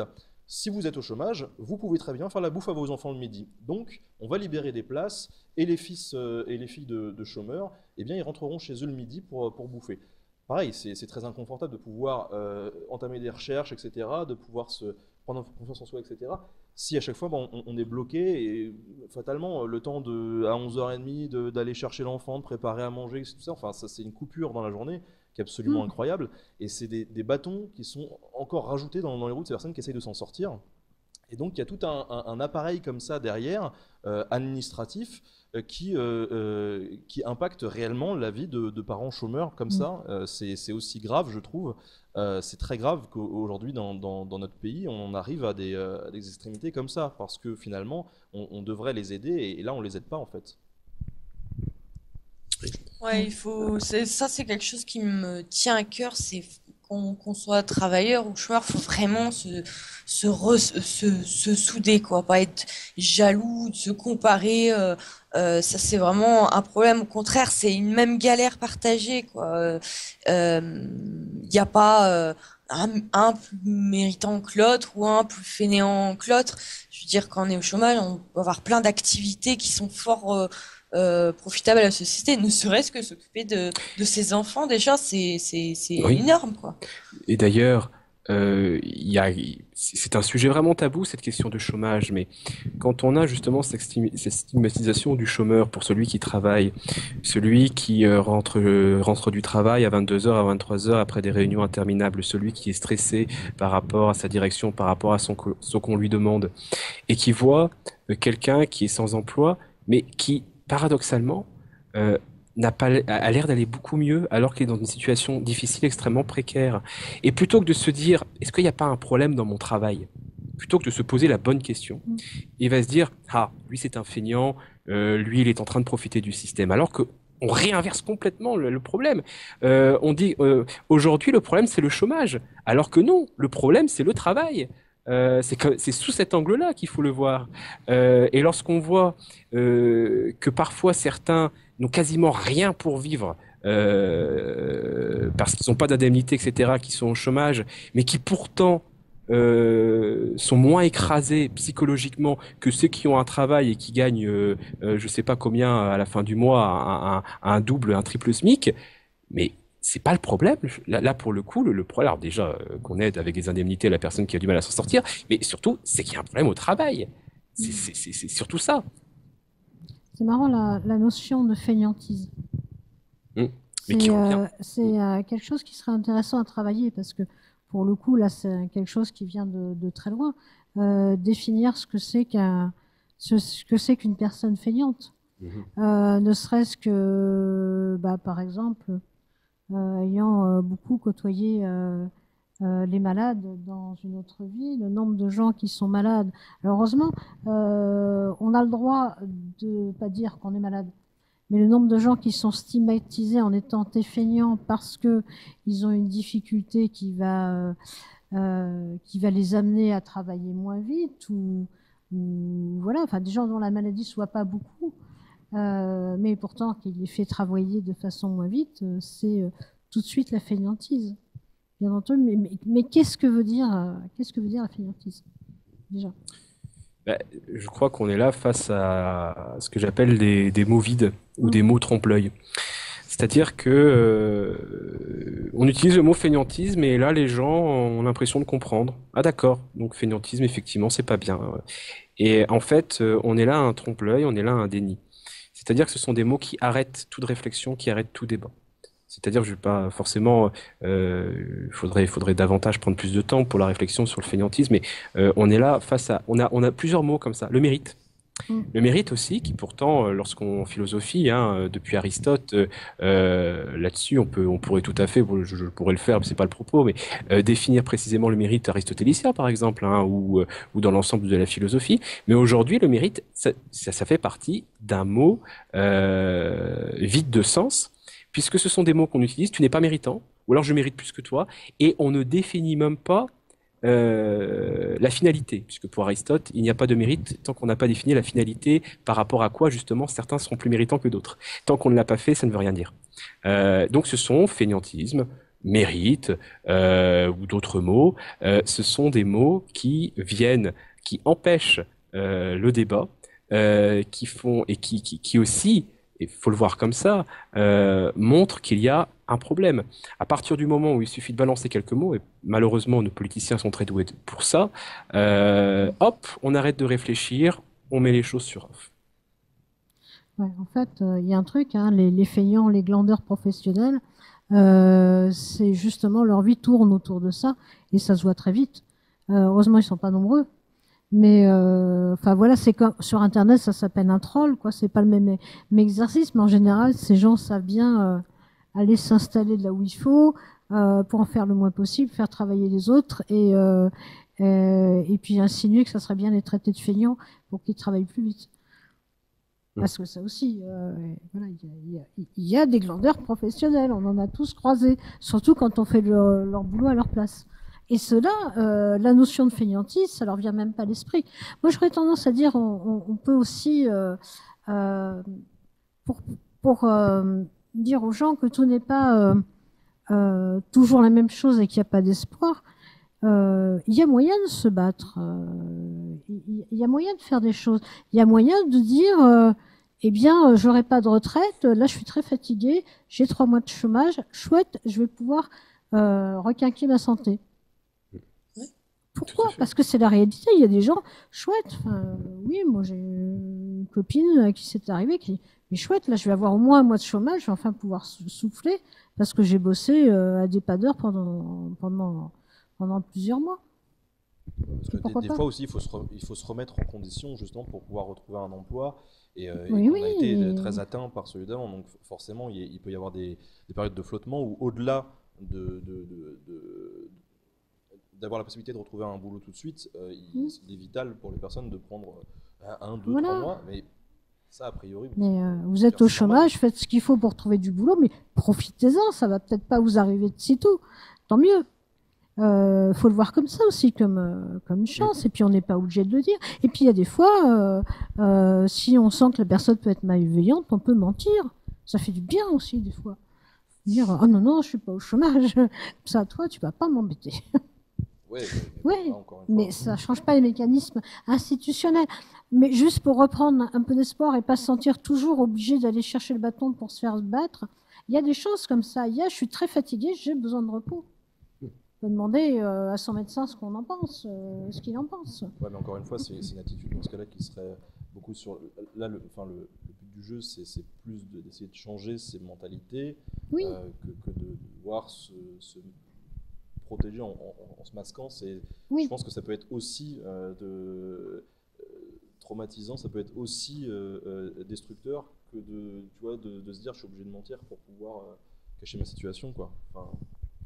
S5: si vous êtes au chômage, vous pouvez très bien faire la bouffe à vos enfants le midi. Donc, on va libérer des places et les fils et les filles de chômeurs, eh bien, ils rentreront chez eux le midi pour bouffer. Pareil, c'est très inconfortable de pouvoir entamer des recherches, etc., de pouvoir se prendre confiance en soi, etc. Si à chaque fois on est bloqué et fatalement le temps à 11h30 d'aller chercher l'enfant, de préparer à manger, tout ça, enfin ça c'est une coupure dans la journée qui est absolument incroyable et c'est des bâtons qui sont encore rajoutés dans les roues de ces personnes qui essayent de s'en sortir. Et donc il y a tout un appareil comme ça derrière, administratif, qui impacte réellement la vie de parents chômeurs comme ça. C'est aussi grave, je trouve. C'est très grave qu'aujourd'hui, dans notre pays, on arrive à des extrémités comme ça, parce que finalement, on devrait les aider, et là, on les aide pas, en fait.
S3: Ouais, ça, c'est quelque chose qui me tient à cœur, c'est qu'on soit travailleur ou chômeur, faut vraiment se souder, quoi, pas être jaloux, de se comparer, ça c'est vraiment un problème. Au contraire, c'est une même galère partagée, quoi. Y a pas un plus méritant que l'autre ou un plus fainéant que l'autre. Je veux dire, quand on est au chômage, on peut avoir plein d'activités qui sont fort profitable à la société, ne serait-ce que s'occuper de ses enfants, déjà, c'est
S2: Oui.
S3: énorme, quoi.
S2: Et d'ailleurs, c'est un sujet vraiment tabou, cette question de chômage, mais quand on a justement cette stigmatisation du chômeur pour celui qui travaille, celui qui rentre du travail à 22h, à 23h après des réunions interminables, celui qui est stressé par rapport à sa direction, par rapport à ce qu'on lui demande, et qui voit quelqu'un qui est sans emploi, mais qui, paradoxalement, a l'air d'aller beaucoup mieux alors qu'il est dans une situation difficile, extrêmement précaire. Et plutôt que de se dire, est-ce qu'il n'y a pas un problème dans mon travail? Plutôt que de se poser la bonne question, il va se dire, ah, lui c'est un feignant, lui il est en train de profiter du système. Alors que on réinverse complètement le problème. On dit, aujourd'hui le problème c'est le chômage. Alors que non, le problème c'est le travail. C'est sous cet angle-là qu'il faut le voir. Et lorsqu'on voit que parfois certains n'ont quasiment rien pour vivre, parce qu'ils n'ont pas d'indemnité, etc., qui sont au chômage, mais qui pourtant sont moins écrasés psychologiquement que ceux qui ont un travail et qui gagnent, je sais pas combien à la fin du mois, un double, un triple SMIC, mais c'est pas le problème. Là, pour le coup, le problème, alors déjà qu'on aide avec des indemnités la personne qui a du mal à s'en sortir, mais surtout, c'est qu'il y a un problème au travail. C'est surtout ça.
S1: C'est marrant la notion de fainéantise.
S2: Mais qui revient.
S1: C'est quelque chose qui serait intéressant à travailler parce que pour le coup, là, c'est quelque chose qui vient de très loin. Définir ce que c'est qu'une personne feignante. Ne serait-ce que, par exemple, ayant beaucoup côtoyé les malades dans une autre vie, le nombre de gens qui sont malades. Alors, heureusement, on a le droit de pas dire qu'on est malade. Mais le nombre de gens qui sont stigmatisés en étant feignants parce que ils ont une difficulté qui va les amener à travailler moins vite ou voilà, enfin des gens dont la maladie soit pas beaucoup, mais pourtant qui les fait travailler de façon moins vite, c'est tout de suite la fainéantise. Bien entendu, mais qu'est-ce que veut dire la fainéantise déjà?
S2: Je crois qu'on est là face à ce que j'appelle des mots vides ou des mots trompe-l'œil. C'est-à-dire que on utilise le mot fainéantisme et là les gens ont l'impression de comprendre. Ah d'accord, donc fainéantisme effectivement c'est pas bien. Et en fait on est là à un trompe-l'œil, on est là à un déni. C'est-à-dire que ce sont des mots qui arrêtent toute réflexion, qui arrêtent tout débat. C'est-à-dire, je vais pas forcément, faudrait davantage prendre plus de temps pour la réflexion sur le fainéantisme, mais on est là face à, on a plusieurs mots comme ça. Le mérite. Le mérite aussi, qui pourtant, lorsqu'on philosophie, depuis Aristote, là-dessus, on pourrait tout à fait, je pourrais le faire, mais c'est pas le propos, mais définir précisément le mérite aristotélicien, par exemple, ou dans l'ensemble de la philosophie. Mais aujourd'hui, le mérite, ça fait partie d'un mot vide de sens. Puisque ce sont des mots qu'on utilise, tu n'es pas méritant, ou alors je mérite plus que toi, et on ne définit même pas la finalité, puisque pour Aristote, il n'y a pas de mérite tant qu'on n'a pas défini la finalité par rapport à quoi justement certains seront plus méritants que d'autres. Tant qu'on ne l'a pas fait, ça ne veut rien dire. Donc ce sont fainéantisme, mérite, ou d'autres mots, ce sont des mots qui empêchent le débat, qui font et qui aussi, il faut le voir comme ça, montre qu'il y a un problème. À partir du moment où il suffit de balancer quelques mots, et malheureusement nos politiciens sont très doués pour ça, hop, on arrête de réfléchir, on met les choses sur off.
S1: Ouais, en fait, il y a un truc, les feignants, les glandeurs professionnels, c'est justement leur vie tourne autour de ça, et ça se voit très vite. Heureusement, ils sont pas nombreux. Mais enfin voilà, c'est comme sur Internet, ça s'appelle un troll, quoi. C'est pas le même exercice, mais en général, ces gens savent bien aller s'installer là où il faut pour en faire le moins possible, faire travailler les autres et puis insinuer que ça serait bien les traiter de feignants pour qu'ils travaillent plus vite. Parce que ça aussi, voilà, il y a des glandeurs professionnels, on en a tous croisé, surtout quand on fait leur boulot à leur place. Et cela, la notion de fainéantise, ça leur vient même pas à l'esprit. Moi, j'aurais tendance à dire, on peut aussi, pour dire aux gens que tout n'est pas toujours la même chose et qu'il n'y a pas d'espoir, il y a moyen de se battre, il y a moyen de faire des choses, il y a moyen de dire, eh bien, j'aurai pas de retraite, là je suis très fatiguée, j'ai 3 mois de chômage, chouette, je vais pouvoir requinquer ma santé. Pourquoi? Parce que c'est la réalité. Il y a des gens chouettes. Enfin, oui, moi j'ai une copine à qui c'est arrivé qui dit mais chouette, là je vais avoir au moins 1 mois de chômage, je vais enfin pouvoir souffler parce que j'ai bossé à des pas d'heures pendant plusieurs mois.
S5: Parce que des fois aussi, il faut se remettre en condition justement pour pouvoir retrouver un emploi. Et
S1: oui,
S5: on a été très atteint par celui d'avant, donc forcément il peut y avoir des périodes de flottement où au-delà d'avoir la possibilité de retrouver un boulot tout de suite, il est vital pour les personnes de prendre 1, 2, 3 mois, mais ça a priori...
S1: Mais vous êtes au chômage, faites ce qu'il faut pour trouver du boulot, mais profitez-en, ça va peut-être pas vous arriver de sitôt, tant mieux. Faut le voir comme ça aussi, comme une chance. Et puis on n'est pas obligé de le dire. Et puis il y a des fois, si on sent que la personne peut être malveillante, on peut mentir. Ça fait du bien aussi des fois. Dire oh non, je suis pas au chômage. Ça, toi, tu vas pas m'embêter.
S5: Ouais,
S1: Ouais,
S5: encore une
S1: mais
S5: fois.
S1: ça change pas les mécanismes institutionnels. Mais juste pour reprendre un peu d'espoir et pas se sentir toujours obligé d'aller chercher le bâton pour se faire battre, il y a des choses comme ça. Il y a, je suis très fatiguée, j'ai besoin de repos. On peut demander à son médecin ce qu'on en pense, ce qu'il en pense.
S5: Ouais, mais encore une fois, c'est une attitude dans ce cas-là qui serait beaucoup sur. Là, le but du jeu, c'est plus d'essayer de changer ses mentalités
S1: Oui.
S5: que de devoir se protéger en se masquant.
S1: Oui.
S5: Je pense que ça peut être aussi traumatisant, ça peut être aussi destructeur que de se dire je suis obligé de mentir pour pouvoir cacher ma situation, quoi. Enfin,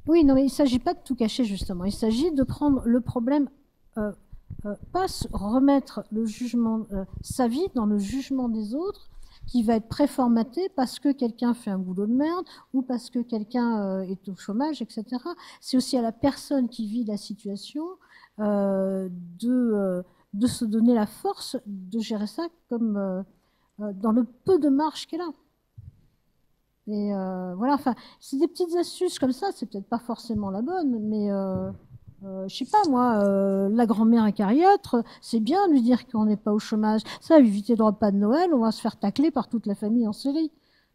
S1: Oui, non, mais il ne s'agit pas de tout cacher, justement. Il s'agit de prendre le problème, pas remettre le jugement, sa vie dans le jugement des autres, qui va être préformaté parce que quelqu'un fait un boulot de merde ou parce que quelqu'un est au chômage, etc. C'est aussi à la personne qui vit la situation de se donner la force de gérer ça comme dans le peu de marge qu'elle a. Et voilà, enfin, c'est des petites astuces comme ça, c'est peut-être pas forcément la bonne, mais je sais pas moi, la grand-mère acariâtre, c'est bien de lui dire qu'on n'est pas au chômage. Ça, éviter le repas de Noël, on va se faire tacler par toute la famille en série.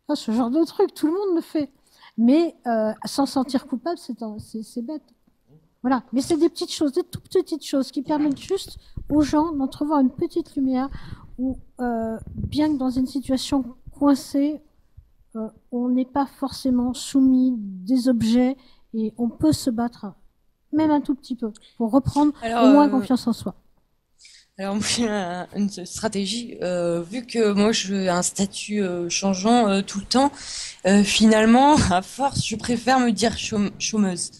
S1: Enfin, ce genre de truc, tout le monde le fait. Mais sans se sentir coupable, c'est bête. Voilà, mais c'est des petites choses, des toutes petites choses qui permettent juste aux gens d'entrevoir une petite lumière où, bien que dans une situation coincée, on n'est pas forcément soumis des objets et on peut se battre, même un tout petit peu, pour reprendre au moins confiance en soi.
S3: Alors, moi, j'ai une stratégie, vu que moi, j'ai un statut changeant tout le temps, finalement, à force, je préfère me dire chômeuse.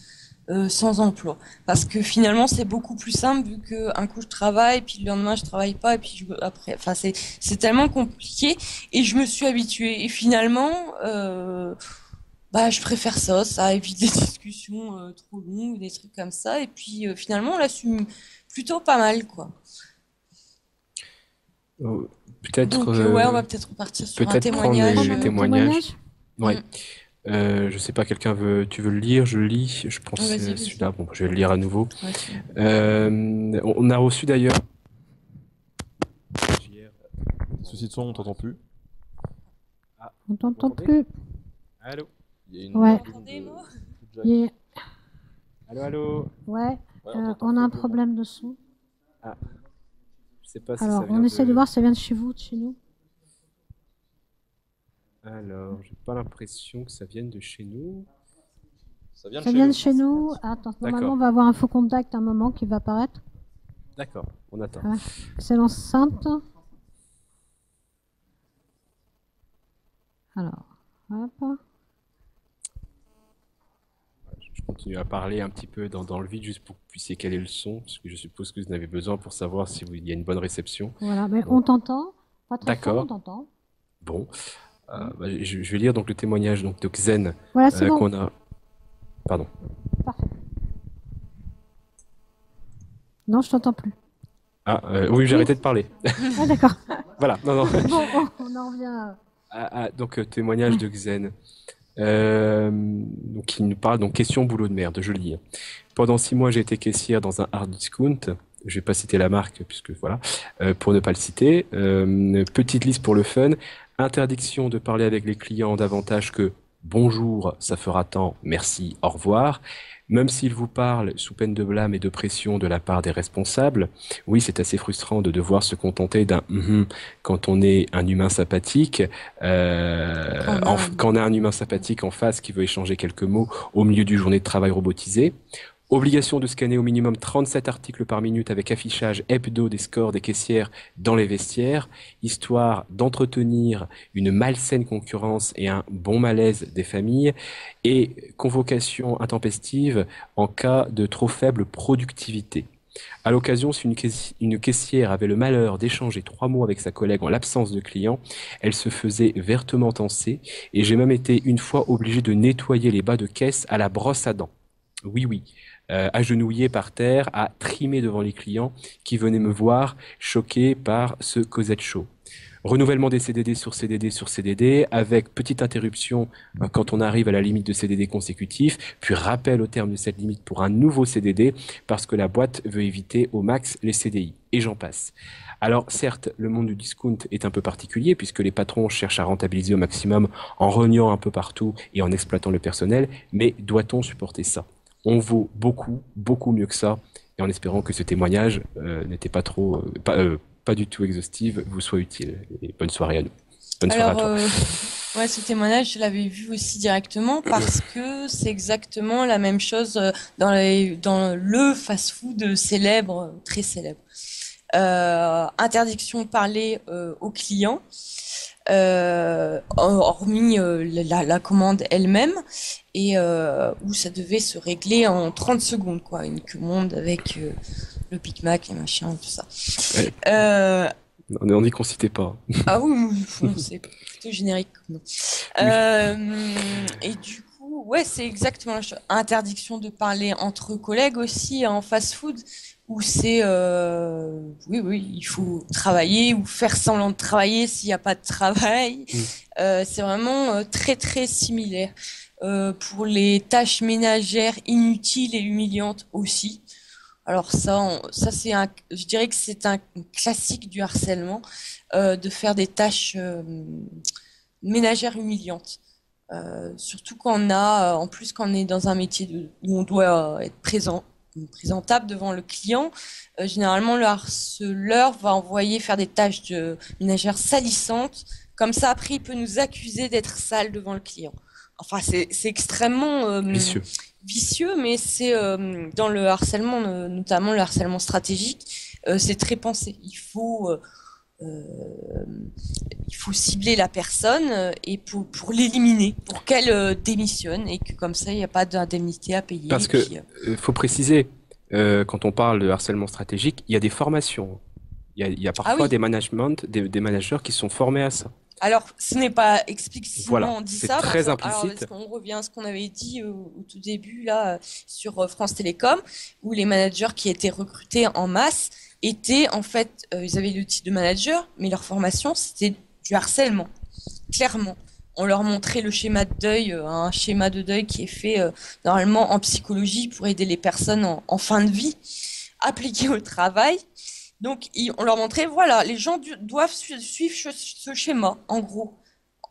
S3: Sans emploi, parce que finalement c'est beaucoup plus simple vu que un coup je travaille puis le lendemain je travaille pas et puis après, enfin c'est tellement compliqué et je me suis habituée et finalement je préfère ça évite des discussions trop longues, des trucs comme ça et puis finalement on l'assume plutôt pas mal quoi.
S2: Peut-être.
S3: Donc ouais, on va peut-être repartir sur un
S2: peut-être prendre
S3: témoignage.
S2: les témoignages. Ouais.
S3: Mm.
S2: Je sais pas, tu veux le lire? Je le lis. Je pense
S3: Vas-y,
S2: que
S3: vas-y.
S2: celui-là. Bon, je vais le lire à nouveau.
S3: Ouais,
S2: On a reçu d'ailleurs.
S5: souci de son, on t'entend plus.
S1: On t'entend plus.
S2: Allô?
S5: Il y a une
S1: Ouais.
S5: volume de jack.
S1: Et,
S2: Allô?
S1: ouais,
S5: Ouais, on t'entend
S1: on a un
S5: faiblement.
S1: problème de son.
S2: Je sais pas si
S1: Alors,
S2: ça vient
S1: on essaie de
S2: de
S1: voir si ça vient de chez vous, de chez nous.
S2: Alors, j'ai pas l'impression que ça vienne de chez nous.
S5: Ça vient de
S1: Ça
S5: chez
S1: vient de
S5: nous.
S1: chez nous. Attends, normalement,
S2: D'accord.
S1: on va avoir un faux contact un moment qui va apparaître.
S2: D'accord, on attend.
S1: Ouais. C'est l'enceinte. Alors, hop.
S2: Je continue à parler un petit peu dans le vide juste pour que vous puissiez caler le son, parce que je suppose que vous en avez besoin pour savoir il y a une bonne réception.
S1: Voilà, mais
S2: Bon.
S1: on t'entend. Pas très fort,
S2: D'accord.
S1: on t'entend.
S2: Bon, je vais lire donc le témoignage donc, de Xen
S1: Voilà, c'est bon.
S2: qu'on a. Pardon.
S1: Parfait. Non, je t'entends plus.
S2: Ah, oui, j'ai arrêté de parler.
S1: Ah, d'accord.
S2: Voilà, non.
S1: Bon, on en revient.
S2: Donc, témoignage de Xen. Donc, il nous parle, donc, question boulot de merde, je lis. Pendant 6 mois, j'ai été caissière dans un hard discount. Je vais pas citer la marque, puisque voilà, pour ne pas le citer. Petite liste pour le fun. Interdiction de parler avec les clients davantage que bonjour, ça fera tant, merci, au revoir. Même s'ils vous parlent sous peine de blâme et de pression de la part des responsables. Oui, c'est assez frustrant de devoir se contenter d'un quand on est un humain sympathique, quand on a un humain sympathique en face qui veut échanger quelques mots au milieu d'une journée de travail robotisée. Obligation de scanner au minimum 37 articles par minute avec affichage hebdo des scores des caissières dans les vestiaires, histoire d'entretenir une malsaine concurrence et un bon malaise des familles, et convocation intempestive en cas de trop faible productivité. À l'occasion, si une caissière avait le malheur d'échanger 3 mots avec sa collègue en l'absence de client, elle se faisait vertement tancer, et j'ai même été une fois obligé de nettoyer les bas de caisse à la brosse à dents. Oui, oui. agenouillé par terre, à trimer devant les clients qui venaient me voir, choqués par ce Cosette Show. Renouvellement des CDD sur CDD sur CDD, avec petite interruption quand on arrive à la limite de CDD consécutif, puis rappel au terme de cette limite pour un nouveau CDD, parce que la boîte veut éviter au max les CDI. Et j'en passe. Alors certes, le monde du discount est un peu particulier, puisque les patrons cherchent à rentabiliser au maximum en rognant un peu partout et en exploitant le personnel, mais doit-on supporter ça? On vaut beaucoup, beaucoup mieux que ça, et en espérant que ce témoignage n'était pas trop... pas du tout exhaustive, vous soit utile. Et bonne soirée à nous. Bonne soirée à toi.
S3: Ouais, ce témoignage, je l'avais vu aussi directement parce que c'est exactement la même chose dans le fast-food célèbre, très célèbre. Interdiction de parler aux clients, hormis la commande elle-même, et où ça devait se régler en 30 secondes, quoi. Une commande avec le Big Mac et machin, tout ça.
S2: On dit qu'on citait pas.
S3: Ah oui, c'est plutôt générique. Non. Et du coup, ouais, c'est exactement la chose. Interdiction de parler entre collègues aussi en fast-food, où c'est, oui, il faut travailler ou faire semblant de travailler s'il n'y a pas de travail. C'est vraiment très, très similaire. Pour les tâches ménagères inutiles et humiliantes aussi. Alors ça c'est je dirais que c'est un classique du harcèlement, de faire des tâches ménagères humiliantes. Surtout quand en plus quand on est dans un métier où on doit être présentable devant le client. Généralement, le harceleur va envoyer faire des tâches ménagères salissantes. Comme ça, après, il peut nous accuser d'être sale devant le client. Enfin, c'est extrêmement vicieux, mais c'est dans le harcèlement, notamment le harcèlement stratégique, c'est très pensé. Il faut cibler la personne et pour l'éliminer, pour qu'elle démissionne et que comme ça, il n'y a pas d'indemnité à payer.
S2: Parce que faut préciser, quand on parle de harcèlement stratégique, il y a des formations. Il y a parfois des managers qui sont formés à ça.
S3: Alors, ce n'est pas explicitement dit ça.
S2: C'est très implicite.
S3: Alors, on revient à ce qu'on avait dit au tout début là sur France Télécom, où les managers qui étaient recrutés en masse étaient en fait, ils avaient le titre de manager, mais leur formation c'était du harcèlement, clairement. On leur montrait le schéma de deuil, un schéma de deuil qui est fait normalement en psychologie pour aider les personnes en fin de vie, appliqué au travail. Donc, on leur montrait, voilà, les gens doivent suivre ce schéma, en gros.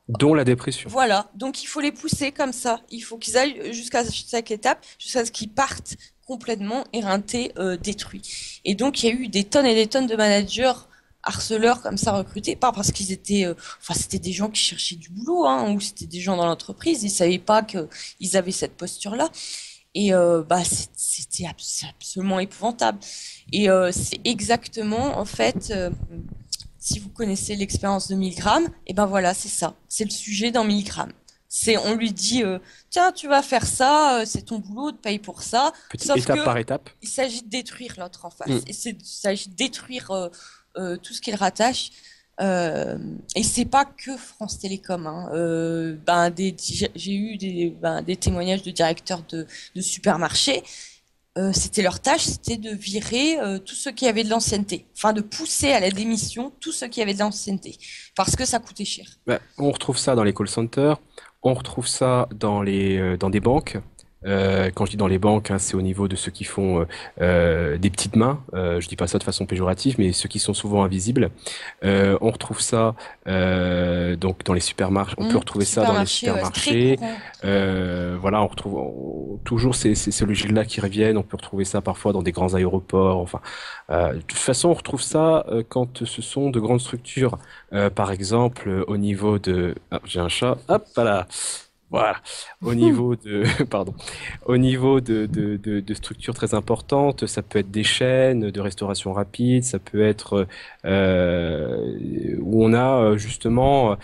S2: Dont la dépression.
S3: Voilà, donc il faut les pousser comme ça. Il faut qu'ils aillent jusqu'à chaque étape, jusqu'à ce qu'ils partent complètement éreintés, détruits. Et donc, il y a eu des tonnes et des tonnes de managers harceleurs comme ça recrutés, pas parce qu'ils étaient... c'était des gens qui cherchaient du boulot, hein, ou c'était des gens dans l'entreprise, ils savaient pas qu'ils avaient cette posture-là. Et c'était absolument épouvantable. Et c'est exactement, en fait, si vous connaissez l'expérience de 1000 grammes, et ben voilà, c'est ça. C'est le sujet dans 1000 grammes. On lui dit, tiens, tu vas faire ça, c'est ton boulot, te paye pour ça.
S2: Petite étape par étape.
S3: Il s'agit de détruire l'autre en face. Et il s'agit de détruire tout ce qu'il rattache. Et c'est pas que France Télécom, hein. J'ai eu des témoignages de directeurs de supermarchés. C'était leur tâche, c'était de virer tous ceux qui avaient de l'ancienneté, enfin de pousser à la démission tous ceux qui avaient de l'ancienneté, parce que ça coûtait cher.
S2: On retrouve ça dans les call centers, on retrouve ça dans des banques. Quand je dis dans les banques, c'est au niveau de ceux qui font des petites mains. Je dis pas ça de façon péjorative, mais ceux qui sont souvent invisibles. On retrouve ça donc dans les supermarchés. On peut retrouver ça dans les supermarchés. Voilà, on retrouve toujours ces logiques-là qui reviennent. On peut retrouver ça parfois dans des grands aéroports. Enfin, de toute façon, on retrouve ça quand ce sont de grandes structures. Par exemple, au niveau de... Ah, j'ai un chat. Hop, voilà. Voilà. Au niveau de structures très importantes, ça peut être des chaînes de restauration rapide, ça peut être où on a justement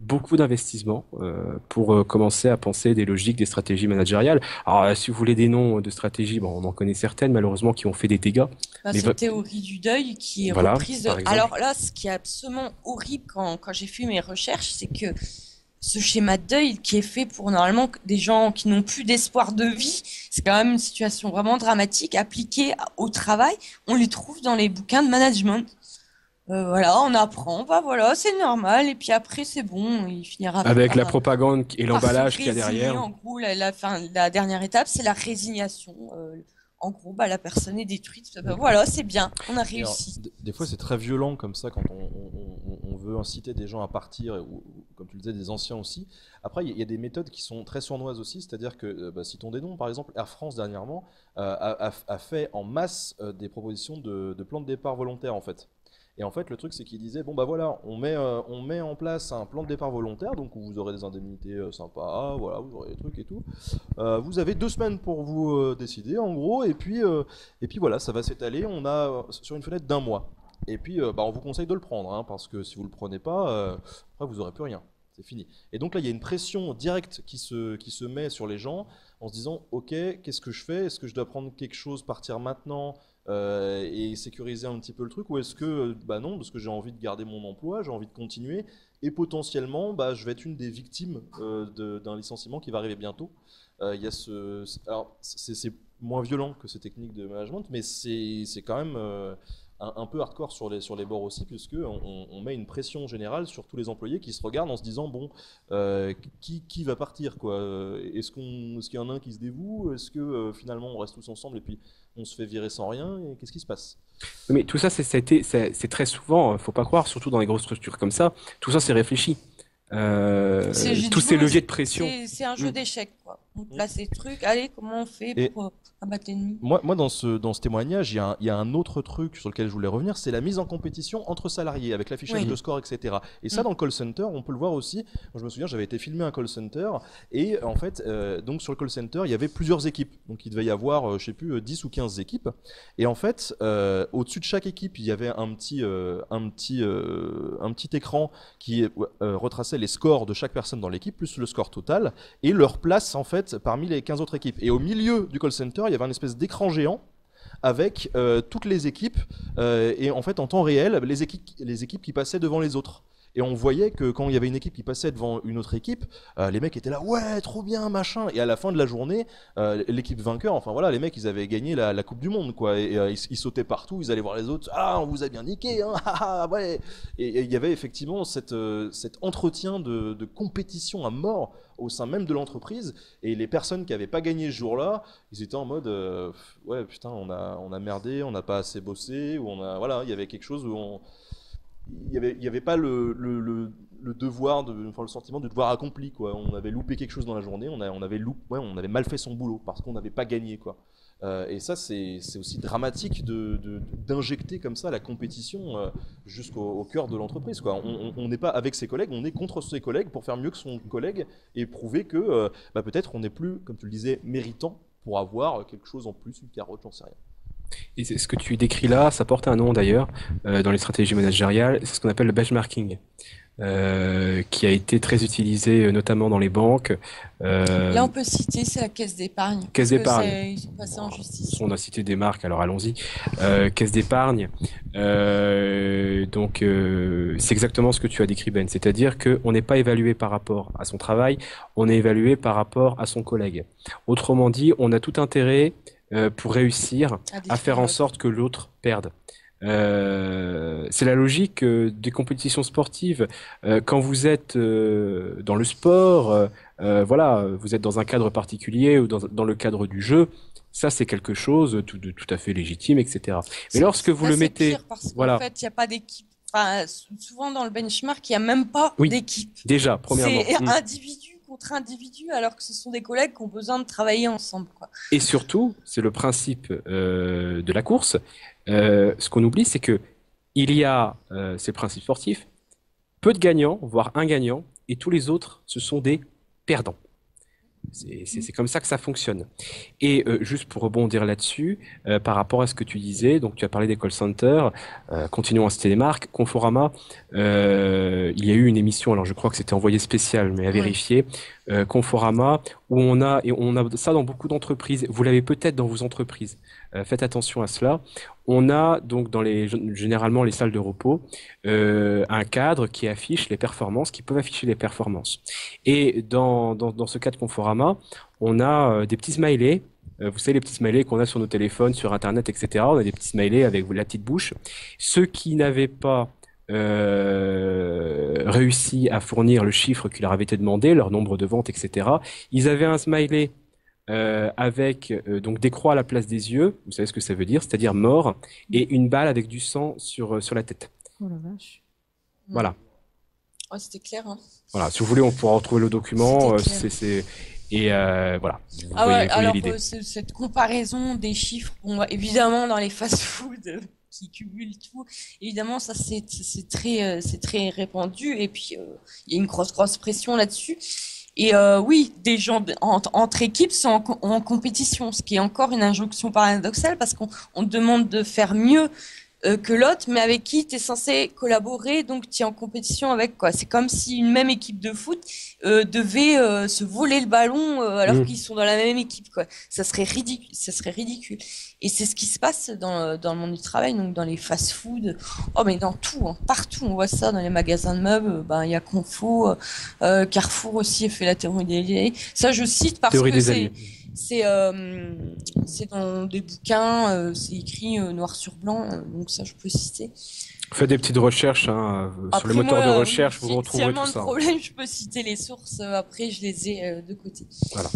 S2: beaucoup d'investissements pour commencer à penser des logiques, des stratégies managériales. Alors, si vous voulez des noms de stratégies, on en connaît certaines, malheureusement, qui ont fait des dégâts.
S3: Cette théorie du deuil qui est reprise. Alors là, ce qui est absolument horrible quand j'ai fait mes recherches, c'est que ce schéma de deuil qui est fait pour normalement des gens qui n'ont plus d'espoir de vie. C'est quand même une situation vraiment dramatique. Appliquée au travail, on les trouve dans les bouquins de management. Voilà, on apprend, bah voilà, c'est normal, et puis après c'est bon, il finira
S2: Avec
S3: par,
S2: la propagande et
S3: par se
S2: l'emballage qu'il y a
S3: résigner.
S2: derrière.
S3: En gros, la dernière étape, c'est la résignation. En gros, bah, la personne est détruite. Bah, voilà, c'est bien, on a
S5: Et alors,
S3: réussi.
S5: des fois, c'est très violent comme ça quand on veut inciter des gens à partir, ou comme tu le disais, des anciens aussi. Après, il y a des méthodes qui sont très sournoises aussi, c'est-à-dire que, citons des noms, par exemple, Air France dernièrement a fait en masse des propositions de plans de départ volontaires en fait. Et en fait, le truc, c'est qu'il disait, bon bah voilà, on met en place un plan de départ volontaire, donc où vous aurez des indemnités sympas, voilà, vous aurez des trucs et tout. Vous avez 2 semaines pour vous décider, en gros, et puis voilà, ça va s'étaler, on a sur une fenêtre d'1 mois. Et puis, on vous conseille de le prendre, hein, parce que si vous le prenez pas, après vous aurez plus rien. C'est fini. Et donc là, il y a une pression directe qui se met sur les gens en se disant, ok, qu'est-ce que je fais? Est-ce que je dois prendre quelque chose, partir maintenant et sécuriser un petit peu le truc, ou est-ce que non, parce que j'ai envie de garder mon emploi, j'ai envie de continuer, et potentiellement je vais être une des victimes d'un licenciement qui va arriver bientôt. Il y a alors c'est moins violent que ces techniques de management, mais c'est quand même un peu hardcore sur les bords aussi, puisque on met une pression générale sur tous les employés qui se regardent en se disant bon, qui va partir quoi, est-ce qu'il y en a un qui se dévoue, est-ce que finalement on reste tous ensemble et puis on se fait virer sans rien, et qu'est-ce qui se passe?
S2: Mais tout ça, c'est très souvent, faut pas croire, surtout dans les grosses structures comme ça, tout ça c'est réfléchi. Tous ces leviers de pression.
S3: C'est un jeu d'échecs, quoi. On place les trucs, allez, comment on fait pour abattre l'ennemi?
S5: Moi, dans ce témoignage, il y a un autre truc sur lequel je voulais revenir, c'est la mise en compétition entre salariés, avec l'affichage de score, etc. Et ça, dans le call center, on peut le voir aussi. Moi, je me souviens, j'avais été filmé un call center, et en fait, donc sur le call center, il y avait plusieurs équipes. Donc il devait y avoir, je sais plus, 10 ou 15 équipes. Et en fait, au-dessus de chaque équipe, il y avait un petit écran qui retraçait les scores de chaque personne dans l'équipe, plus le score total, et leur place, en fait, parmi les 15 autres équipes. Et au milieu du call center, il y avait un espèce d'écran géant avec toutes les équipes et en fait en temps réel les équipes qui passaient devant les autres. Et on voyait que quand il y avait une équipe qui passait devant une autre équipe, les mecs étaient là, ouais, trop bien, machin. Et à la fin de la journée, l'équipe vainqueur, enfin voilà, les mecs, ils avaient gagné la Coupe du Monde, quoi. Et ils sautaient partout, ils allaient voir les autres, ah, on vous a bien niqué, hein, ah, ouais. Et il y avait effectivement cet entretien de compétition à mort au sein même de l'entreprise. Et les personnes qui n'avaient pas gagné ce jour-là, ils étaient en mode, ouais, putain, on a merdé, on n'a pas assez bossé, ou voilà, il y avait quelque chose où il y avait pas le devoir, enfin le sentiment de devoir accompli, quoi. On avait loupé quelque chose dans la journée, on avait mal fait son boulot parce qu'on n'avait pas gagné, quoi. Et ça, c'est aussi dramatique d'injecter comme ça la compétition jusqu'au cœur de l'entreprise, quoi. On n'est pas avec ses collègues, on est contre ses collègues pour faire mieux que son collègue et prouver que peut-être on n'est plus, comme tu le disais, méritant pour avoir quelque chose en plus, une carotte, j'en sais rien.
S2: Et ce que tu décris là, ça porte un nom d'ailleurs dans les stratégies managériales, c'est ce qu'on appelle le benchmarking, qui a été très utilisé notamment dans les banques.
S3: Là, on peut citer, c'est la caisse d'épargne.
S2: Caisse d'épargne.
S3: Ils sont passés en justice.
S2: On a cité des marques, alors allons-y. Caisse d'épargne. Donc, c'est exactement ce que tu as décrit, Ben. C'est-à-dire qu'on n'est pas évalué par rapport à son travail, on est évalué par rapport à son collègue. Autrement dit, on a tout intérêt pour réussir à faire en sorte que l'autre perde. C'est la logique des compétitions sportives. Quand vous êtes dans le sport, voilà, vous êtes dans un cadre particulier ou dans le cadre du jeu, ça c'est quelque chose de tout à fait légitime, etc. Mais lorsque vous le mettez,
S3: pire parce qu'en
S2: voilà,
S3: fait, il n'y a pas d'équipe. Enfin, souvent dans le benchmark, il n'y a même pas d'équipe.
S2: déjà, premièrement.
S3: C'est individu contre individu, alors que ce sont des collègues qui ont besoin de travailler ensemble, quoi.
S2: Et surtout, c'est le principe de la course. Ce qu'on oublie, c'est que il y a ces principes sportifs, peu de gagnants, voire un gagnant, et tous les autres, ce sont des perdants. C'est comme ça que ça fonctionne. Et juste pour rebondir là-dessus, par rapport à ce que tu disais, donc tu as parlé des call centers, continuons à citer les marques, Conforama, il y a eu une émission, alors je crois que c'était Envoyé spécial, mais à vérifier, Conforama, où on a, et on a ça dans beaucoup d'entreprises, vous l'avez peut-être dans vos entreprises, faites attention à cela. On a donc généralement les salles de repos, un cadre qui affiche les performances, qui peuvent afficher les performances. Et dans ce cadre Conforama, on a des petits smileys. Vous savez, les petits smileys qu'on a sur nos téléphones, sur Internet, etc. On a des petits smileys avec la petite bouche. Ceux qui n'avaient pas réussi à fournir le chiffre qui leur avait été demandé, leur nombre de ventes, etc., ils avaient un smiley avec donc des croix à la place des yeux. Vous savez ce que ça veut dire, c'est-à-dire mort, et une balle avec du sang sur la tête.
S1: Oh la vache.
S2: Voilà.
S3: Oh, c'était clair, hein.
S2: Voilà. Si vous voulez, on pourra retrouver le document. Et voilà, vous
S3: Ah
S2: voyez,
S3: ouais,
S2: vous voyez
S3: alors
S2: l'idée.
S3: cette comparaison des chiffres, bon, évidemment dans les fast-food qui cumulent tout, évidemment ça c'est très répandu et puis il y a une grosse pression là-dessus. Et oui, des gens entre équipes sont en compétition, ce qui est encore une injonction paradoxale parce qu'on te demande de faire mieux que l'autre, mais avec qui tu es censé collaborer, donc tu es en compétition avec quoi. C'est comme si une même équipe de foot devait se voler le ballon alors qu'ils sont dans la même équipe, quoi. Ça serait ridicule. Et c'est ce qui se passe dans le monde du travail, donc dans les fast-food. Oh, mais dans tout, hein, partout, on voit ça dans les magasins de meubles. Ben, il y a Confu, Carrefour aussi a fait la théorie des alliés. Ça, je cite parce
S2: Théorie
S3: que
S2: des alliés.
S3: c'est dans des bouquins, c'est écrit noir sur blanc, donc ça je peux citer.
S2: Faites des petites recherches sur
S3: Après,
S2: le moteur
S3: moi,
S2: de recherche, vous retrouverez
S3: s'il y a
S2: tout ça.
S3: de problème, je peux citer les sources, après je les ai de côté.
S2: Voilà.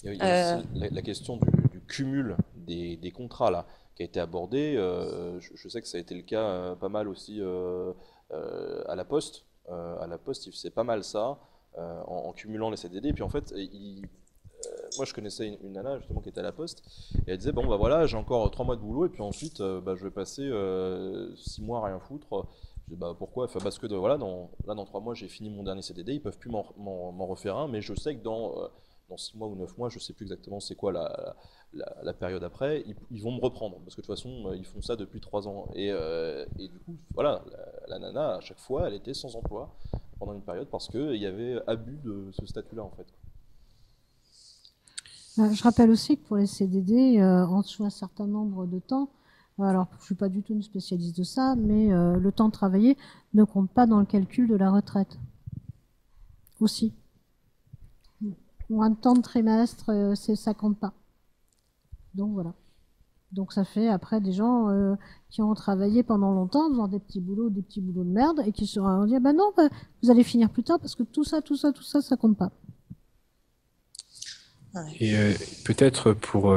S5: Il y a aussi la question du cumul des contrats là, qui a été abordé. Je sais que ça a été le cas pas mal aussi à la Poste. À la Poste, ils faisaient pas mal ça, en cumulant les CDD. Et puis en fait, moi je connaissais une nana justement qui était à la Poste, et elle disait bon bah voilà, j'ai encore 3 mois de boulot, et puis ensuite je vais passer 6 mois à rien foutre. Je dis, bah pourquoi? Enfin, parce que voilà, dans 3 mois j'ai fini mon dernier CDD, ils peuvent plus m'en refaire un, mais je sais que dans 6 mois ou 9 mois, je sais plus exactement c'est quoi la période après, ils vont me reprendre, parce que de toute façon ils font ça depuis 3 ans. Et du coup, voilà, la nana à chaque fois elle était sans emploi pendant une période parce qu'il y avait abus de ce statut-là en fait.
S1: Je rappelle aussi que pour les CDD, en dessous d'un certain nombre de temps, alors je suis pas du tout une spécialiste de ça, mais le temps travaillé ne compte pas dans le calcul de la retraite. Aussi. Moins de temps de trimestre, ça compte pas. Donc voilà. Donc ça fait après des gens qui ont travaillé pendant longtemps, faisant des petits boulots de merde, et qui se sont dit, bah non, vous allez finir plus tard parce que tout ça, ça compte pas.
S2: Et peut-être pour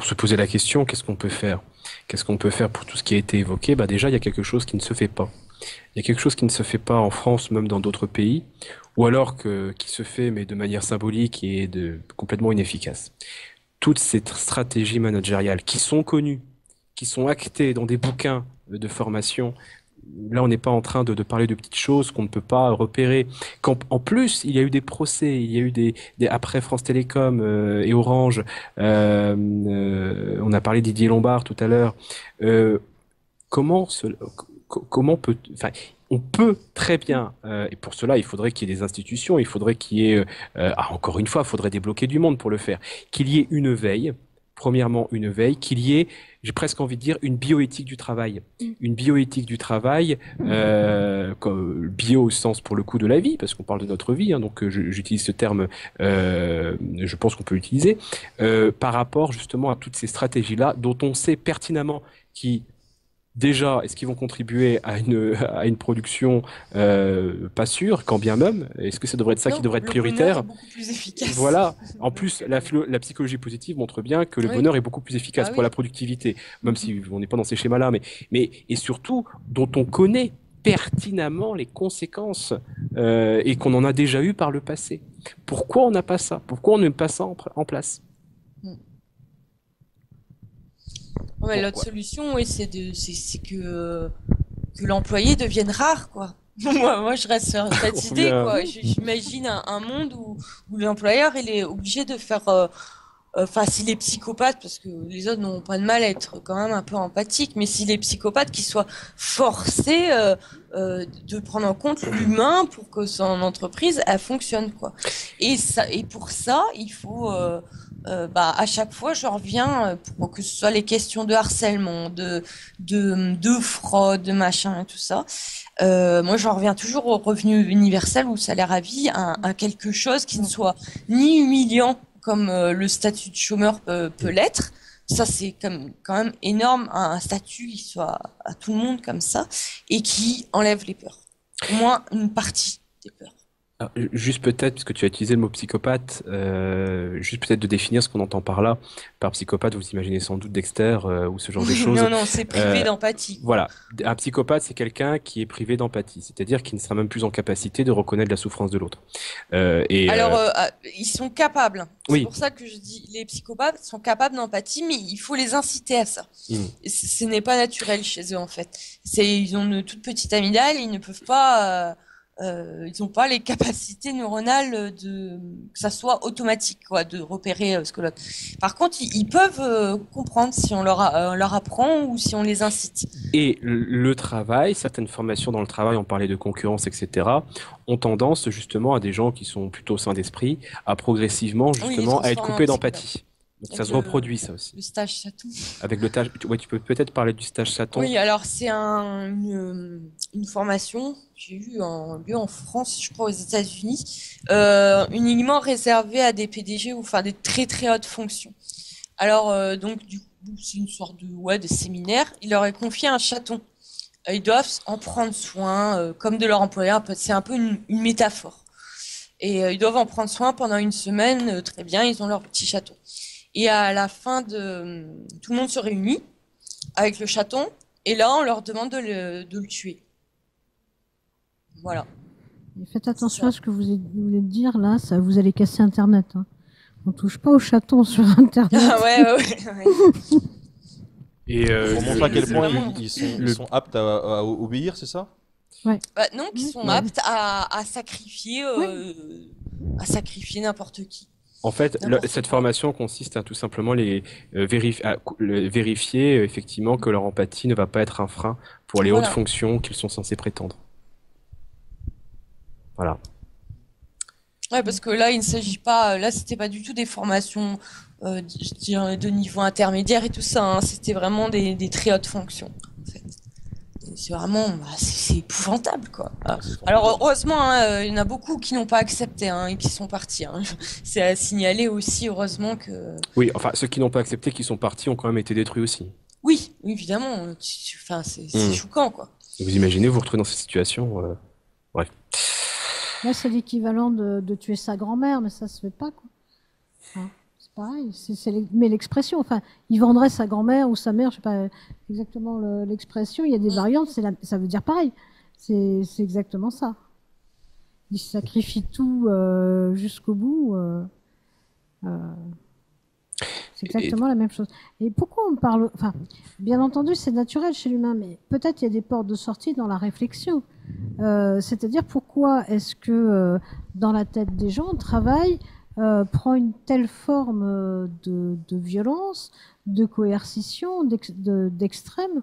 S2: se poser la question, qu'est-ce qu'on peut faire? Qu'est-ce qu'on peut faire pour tout ce qui a été évoqué? Bah déjà, il y a quelque chose qui ne se fait pas. Il y a quelque chose qui ne se fait pas en France, même dans d'autres pays, ou alors qui se fait, mais de manière symbolique et complètement inefficace. Toutes ces stratégies managériales qui sont connues, qui sont actées dans des bouquins de formation. Là, on n'est pas en train de parler de petites choses qu'on ne peut pas repérer. En plus, il y a eu des procès, il y a eu après France Télécom et Orange. On a parlé Didier Lombard tout à l'heure. Comment peut, enfin, on peut très bien, et pour cela, il faudrait qu'il y ait des institutions, il faudrait qu'il y ait, encore une fois, il faudrait débloquer du monde pour le faire, qu'il y ait une veille. Premièrement, une veille, qu'il y ait, j'ai presque envie de dire, une bioéthique du travail. Une bioéthique du travail, bio au sens pour le coup de la vie, parce qu'on parle de notre vie, hein, donc j'utilise ce terme, je pense qu'on peut l'utiliser, par rapport justement à toutes ces stratégies-là, dont on sait pertinemment déjà, est-ce qu'ils vont contribuer à une production pas sûre, quand bien même? Est-ce que ça devrait être ça qui devrait être prioritaire?
S3: Le bonheur est beaucoup plus efficace.
S2: Voilà. En plus, la psychologie positive montre bien que le bonheur est beaucoup plus efficace pour la productivité, même si on n'est pas dans ces schémas-là, mais et surtout dont on connaît pertinemment les conséquences et qu'on en a déjà eu par le passé. Pourquoi on n'a pas ça? Pourquoi on ne met pas ça en place?
S3: Ouais, l'autre solution, oui, c'est que l'employé devienne rare, quoi. Moi, je reste sur cette idée, quoi. J'imagine un monde où l'employeur, il est obligé de faire enfin, si les psychopathes, parce que les autres n'ont pas de mal à être quand même un peu empathiques, mais si les psychopathes qui soient forcés de prendre en compte l'humain pour que son entreprise elle fonctionne quoi. Et pour ça, il faut à chaque fois, je reviens pour que ce soit les questions de harcèlement, de fraude, de machin et tout ça. Moi, j'en reviens toujours au revenu universel ou salaire à vie, à quelque chose qui ne soit ni humiliant comme le statut de chômeur peut l'être. Ça, c'est quand même énorme, un statut qui soit à tout le monde comme ça et qui enlève les peurs. Au moins une partie des peurs.
S2: Alors, juste peut-être, puisque tu as utilisé le mot psychopathe, juste peut-être de définir ce qu'on entend par là. Par psychopathe, vous imaginez sans doute Dexter ou ce genre de choses.
S3: Non, c'est privé d'empathie.
S2: Voilà, un psychopathe, c'est quelqu'un qui est privé d'empathie, c'est-à-dire qui ne sera même plus en capacité de reconnaître la souffrance de l'autre.
S3: Alors, ils sont capables.
S2: Oui.
S3: C'est pour ça que je dis les psychopathes sont capables d'empathie, mais il faut les inciter à ça. Ce n'est pas naturel chez eux en fait. Ils ont une toute petite amygdale, ils ne peuvent pas. Ils n'ont pas les capacités neuronales que ça soit automatique, quoi, de repérer ce que l'autre. Par contre, ils peuvent comprendre si on leur apprend ou si on les incite.
S2: Et le travail, certaines formations dans le travail, on parlait de concurrence, etc., ont tendance justement à des gens qui sont plutôt sains d'esprit à progressivement justement à être coupés d'empathie. Donc ça se reproduit ça aussi.
S3: Le stage chaton.
S2: Avec le stage, ouais, tu peux peut-être parler du stage chaton.
S3: Oui, alors c'est une formation que j'ai eue en France, je crois aux États-Unis, uniquement réservée à des PDG ou enfin des très très hautes fonctions. Alors donc du coup c'est une sorte de séminaire. Il leur est confié un chaton. Ils doivent en prendre soin comme de leur employeur. C'est un peu une métaphore. Et ils doivent en prendre soin pendant une semaine. Très bien, ils ont leur petit chaton. Et à la fin tout le monde se réunit avec le chaton, et là, on leur demande de le tuer. Voilà.
S1: Et faites attention à ce que vous voulez dire, là, ça, vous allez casser Internet. Hein. On touche pas aux chatons sur Internet.
S3: ouais.
S2: Et
S5: pour montrer à quel point ils sont aptes à obéir, c'est ça?
S1: Ouais.
S3: Non, qu'ils sont aptes à sacrifier, à sacrifier n'importe qui.
S2: En fait, cette formation consiste à tout simplement vérifier effectivement que leur empathie ne va pas être un frein pour les hautes fonctions qu'ils sont censés prétendre. Voilà.
S3: Ouais, parce que là, il ne s'agit pas. Là, c'était pas du tout des formations, je dirais, de niveau intermédiaire et tout ça. Hein. C'était vraiment des très hautes fonctions. En fait. C'est vraiment, c'est épouvantable, quoi. Alors heureusement, hein, il y en a beaucoup qui n'ont pas accepté et qui sont partis. Hein. C'est à signaler aussi, heureusement que.
S2: Oui, enfin ceux qui n'ont pas accepté, qui sont partis, ont quand même été détruits aussi.
S3: Oui, évidemment. Enfin, c'est choquant, quoi.
S2: Vous imaginez vous retrouvez dans cette situation, bref.
S1: Là, c'est l'équivalent de tuer sa grand-mère, mais ça se fait pas, quoi. Hein, c'est pareil. Mais l'expression, enfin, il vendrait sa grand-mère ou sa mère, je sais pas exactement l'expression. Il y a des variantes, ça veut dire pareil. C'est exactement ça. Il sacrifie tout jusqu'au bout. C'est exactement la même chose. Et pourquoi on parle... Enfin, bien entendu, c'est naturel chez l'humain, mais peut-être il y a des portes de sortie dans la réflexion. C'est-à-dire pourquoi est-ce que dans la tête des gens, le travail prend une telle forme de violence, de coercition, d'extrême.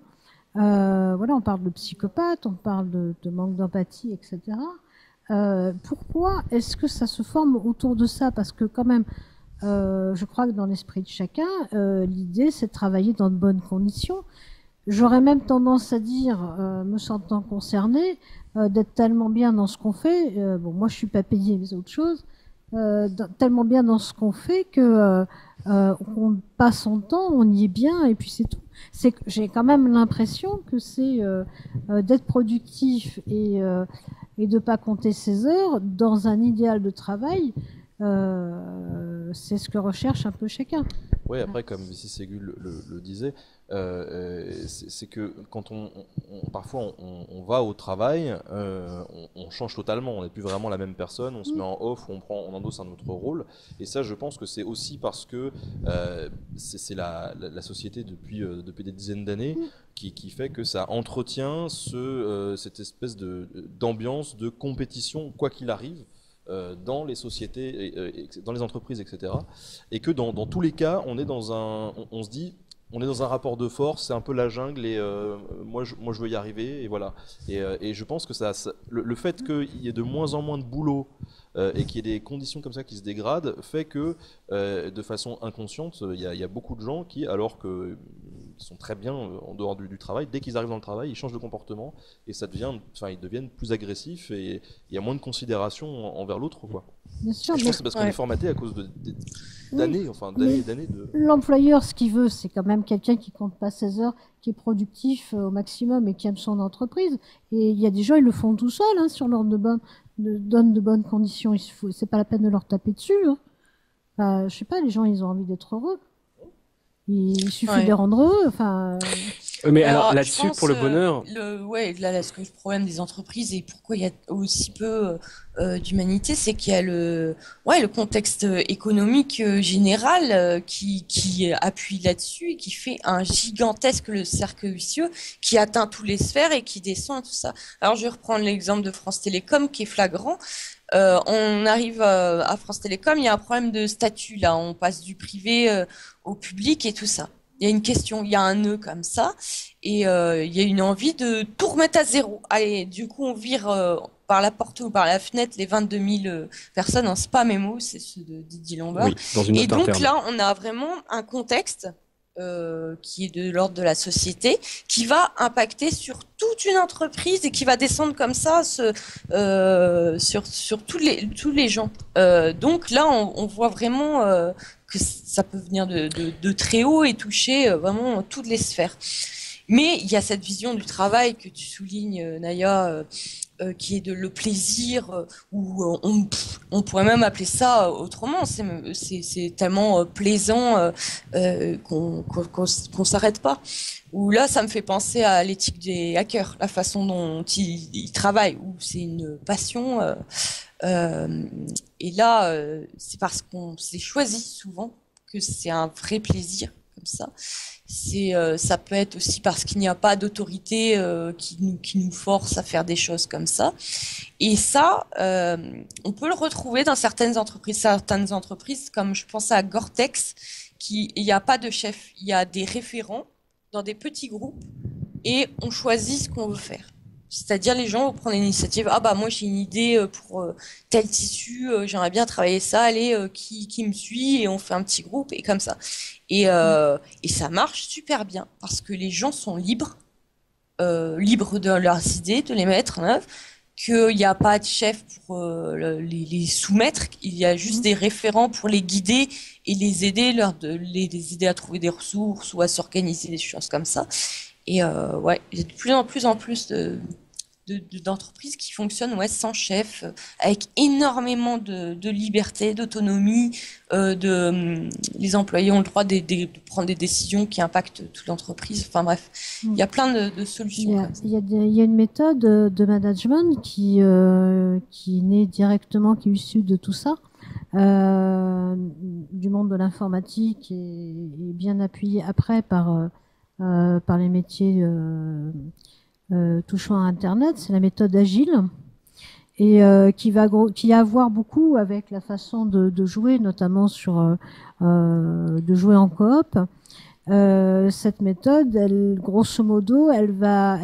S1: Voilà, on parle de psychopathe, on parle de manque d'empathie, etc. Pourquoi est-ce que ça se forme autour de ça? Parce que quand même, je crois que dans l'esprit de chacun, l'idée c'est de travailler dans de bonnes conditions. J'aurais même tendance à dire, me sentant concernée, d'être tellement bien dans ce qu'on fait. Bon, moi je suis pas payée, mais c'est autre chose. Tellement bien dans ce qu'on fait que on passe son temps, on y est bien et puis c'est tout. C'est que j'ai quand même l'impression que c'est d'être productif et de pas compter ses heures dans un idéal de travail. C'est ce que recherche un peu chacun.
S5: Oui, après, comme Mrs. Ségul le disait, c'est que quand parfois on va au travail, on change totalement, on n'est plus vraiment la même personne, on se met en off, on endosse un autre rôle. Et ça, je pense que c'est aussi parce que c'est la société depuis des dizaines d'années qui fait que ça entretient cette espèce d'ambiance de compétition, quoi qu'il arrive. dans les sociétés, dans les entreprises, etc. Et que dans tous les cas, on est on se dit, on est dans un rapport de force, c'est un peu la jungle et moi je veux y arriver et voilà. Et je pense que le fait qu'il y ait de moins en moins de boulot et qu'il y ait des conditions comme ça qui se dégradent fait que de façon inconsciente, il y a beaucoup de gens qui, alors qu'ils sont très bien en dehors du travail, dès qu'ils arrivent dans le travail, ils changent de comportement et ils deviennent plus agressifs et il y a moins de considération envers l'autre, quoi.
S1: Bien sûr,
S5: Je pense que c'est parce qu'on est formaté à cause d'années, et d'années de...
S1: L'employeur, ce qu'il veut, c'est quand même quelqu'un qui compte pas 16 heures, qui est productif au maximum et qui aime son entreprise. Et il y a des gens, ils le font tout seuls, hein, sur l'ordre donne de bonnes conditions. C'est pas la peine de leur taper dessus. Hein. Enfin, je sais pas, les gens, ils ont envie d'être heureux. Il suffit de les rendre heureux. Enfin.
S2: Mais alors là-dessus, pour le bonheur.
S3: Là, ce que le problème des entreprises et pourquoi il y a aussi peu d'humanité, c'est qu'il y a le contexte économique général qui appuie là-dessus et qui fait un gigantesque le cercle vicieux qui atteint toutes les sphères et qui descend tout ça. Alors, je vais reprendre l'exemple de France Télécom qui est flagrant. On arrive à France Télécom, il y a un problème de statut là, on passe du privé au public et tout ça. Il y a une question, il y a un nœud comme ça, et il y a une envie de tout remettre à zéro. Allez, du coup, on vire par la porte ou par la fenêtre les 22 000 personnes en spam MMO, c'est ceux de Didier Lombard.
S2: Oui, dans une note
S3: et donc
S2: interne.
S3: là, on a vraiment un contexte qui est de l'ordre de la société, qui va impacter sur toute une entreprise et qui va descendre comme ça sur tous les gens. Donc là, on voit vraiment que ça peut venir de très haut et toucher vraiment toutes les sphères. Mais il y a cette vision du travail que tu soulignes, Naya, qui est le plaisir, ou on pourrait même appeler ça autrement. C'est tellement plaisant qu'on s'arrête pas. Ou là, ça me fait penser à l'éthique des hackers, la façon dont ils travaillent, où c'est une passion. Et là, c'est parce qu'on s'est choisi souvent que c'est un vrai plaisir comme ça. Ça peut être aussi parce qu'il n'y a pas d'autorité qui nous force à faire des choses comme ça. Et ça, on peut le retrouver dans certaines entreprises comme je pense à Gore-Tex, il n'y a pas de chef, il y a des référents dans des petits groupes et on choisit ce qu'on veut faire. C'est-à-dire les gens vont prendre l'initiative. Ah bah moi j'ai une idée pour tel tissu, j'aimerais bien travailler ça. Allez, qui me suit et on fait un petit groupe et comme ça. Et ça marche super bien parce que les gens sont libres de leurs idées, de les mettre en œuvre. Qu'il n'y a pas de chef pour les soumettre. Il y a juste des référents pour les guider et les aider, les aider à trouver des ressources ou à s'organiser, des choses comme ça. Et il y a de plus en plus d'entreprises qui fonctionnent sans chef, avec énormément de liberté, d'autonomie. Les employés ont le droit de prendre des décisions qui impactent toute l'entreprise. Enfin bref, il y a plein de solutions.
S1: Il y a une méthode de management qui est née directement, qui est issue de tout ça. Du monde de l'informatique et bien appuyée après par les métiers touchant à Internet, c'est la méthode agile et qui a à voir beaucoup avec la façon de jouer, notamment de jouer en coop. Cette méthode, grosso modo, elle va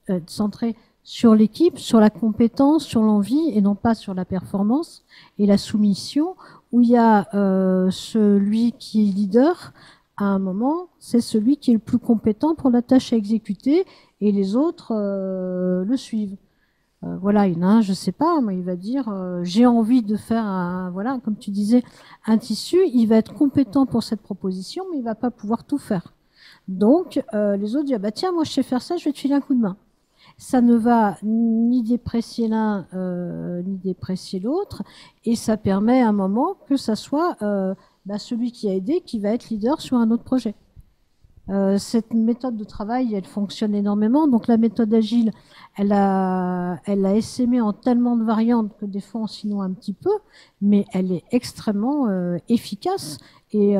S1: être centrée sur l'équipe, sur la compétence, sur l'envie et non pas sur la performance et la soumission, où il y a celui qui est leader. À un moment, c'est celui qui est le plus compétent pour la tâche à exécuter et les autres le suivent. Voilà, il y en a un, je sais pas, mais il va dire j'ai envie de faire comme tu disais, un tissu. Il va être compétent pour cette proposition, mais il va pas pouvoir tout faire. Donc les autres disent tiens, moi je sais faire ça, je vais te filer un coup de main. Ça ne va ni déprécier l'un ni déprécier l'autre, et ça permet à un moment que ça soit celui qui a aidé qui va être leader sur un autre projet. Cette méthode de travail, elle fonctionne énormément. Donc la méthode agile, elle a essaimé en tellement de variantes que des fois on s'y noie un petit peu, mais elle est extrêmement efficace et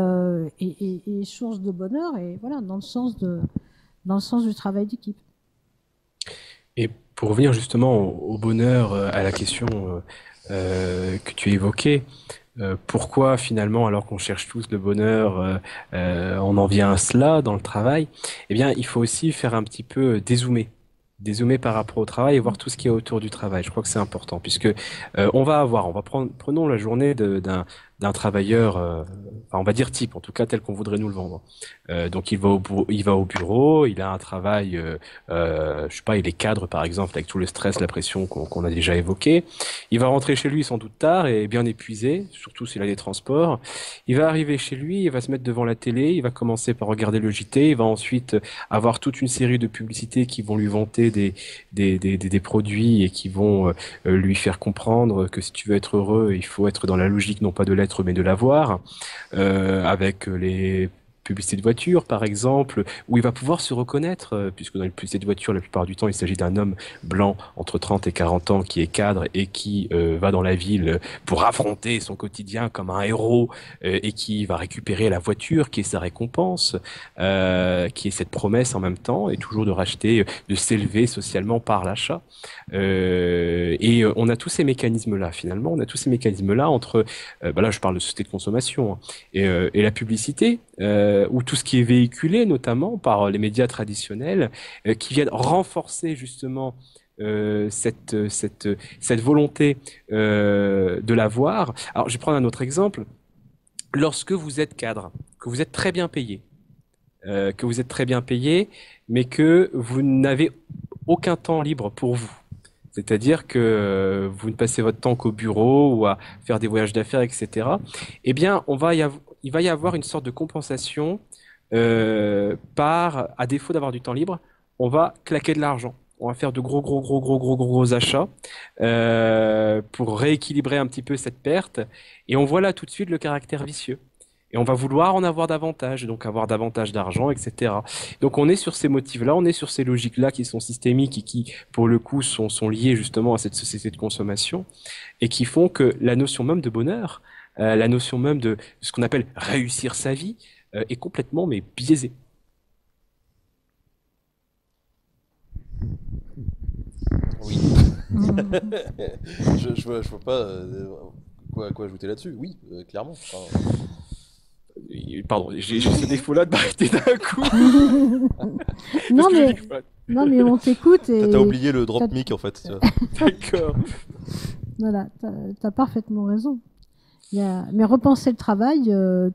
S1: source de bonheur et voilà dans le sens du travail d'équipe.
S2: Et pour revenir justement au bonheur, à la question que tu évoquais. Pourquoi finalement, alors qu'on cherche tous le bonheur, on en vient à cela dans le travail? Eh bien, il faut aussi faire un petit peu dézoomer par rapport au travail et voir tout ce qui est autour du travail. Je crois que c'est important puisque prenons la journée d'un travailleur, enfin, on va dire type, en tout cas tel qu'on voudrait nous le vendre. Donc il va au bureau, il a un travail, je sais pas, il est cadre par exemple avec tout le stress, la pression qu'on a déjà évoqué. Il va rentrer chez lui sans doute tard et bien épuisé, surtout s'il a des transports. Il va arriver chez lui, il va se mettre devant la télé, il va commencer par regarder le JT, il va ensuite avoir toute une série de publicités qui vont lui vanter des produits et qui vont lui faire comprendre que si tu veux être heureux, il faut être dans la logique non pas de l'être mais de l'avoir, avec les publicités de voiture par exemple, où il va pouvoir se reconnaître, puisque dans les publicités de voiture, la plupart du temps, il s'agit d'un homme blanc entre 30 et 40 ans qui est cadre et qui va dans la ville pour affronter son quotidien comme un héros et qui va récupérer la voiture qui est sa récompense, qui est cette promesse en même temps et toujours de racheter, de s'élever socialement par l'achat. On a tous ces mécanismes-là finalement, on a tous ces mécanismes-là entre, là je parle de société de consommation, hein, et la publicité, ou tout ce qui est véhiculé notamment par les médias traditionnels, qui viennent renforcer justement cette volonté de l'avoir. Alors je vais prendre un autre exemple. Lorsque vous êtes cadre, que vous êtes très bien payé, mais que vous n'avez aucun temps libre pour vous. C'est-à-dire que vous ne passez votre temps qu'au bureau ou à faire des voyages d'affaires, etc. Eh bien, il va y avoir une sorte de compensation à défaut d'avoir du temps libre, on va claquer de l'argent. On va faire de gros achats pour rééquilibrer un petit peu cette perte. Et on voit là tout de suite le caractère vicieux. Et on va vouloir en avoir davantage, donc avoir davantage d'argent, etc. Donc on est sur ces motifs-là, on est sur ces logiques-là qui sont systémiques et qui, pour le coup, sont liées justement à cette société de consommation et qui font que la notion même de bonheur, la notion même de ce qu'on appelle réussir sa vie, est complètement mais biaisée.
S5: Oui. Je vois pas quoi ajouter là-dessus. Oui, clairement. Enfin,
S2: Pardon, j'ai ce défaut-là de m'arrêter d'un coup.
S1: Non, mais on t'écoute et...
S5: T'as oublié le drop mic en fait.
S2: D'accord.
S1: Voilà, t'as parfaitement raison. Mais repenser le travail,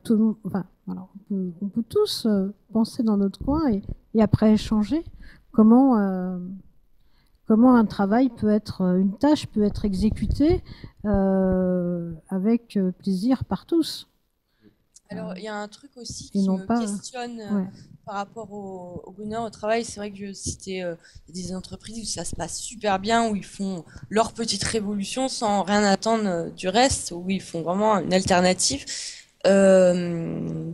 S1: tout le monde... Enfin, voilà, on peut tous penser dans notre coin et après échanger comment un travail peut être, une tâche peut être exécutée avec plaisir par tous.
S3: Alors, il y a un truc aussi qui me questionne par rapport au bonheur au travail. C'est vrai que je citais des entreprises où ça se passe super bien, où ils font leur petite révolution sans rien attendre du reste, où ils font vraiment une alternative. Que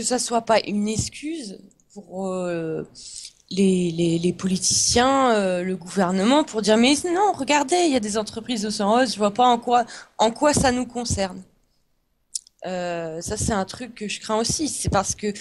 S3: ça soit pas une excuse pour les politiciens, le gouvernement, pour dire mais non, regardez, il y a des entreprises au rose, je vois pas en quoi ça nous concerne. Ça c'est un truc que je crains aussi, c'est parce que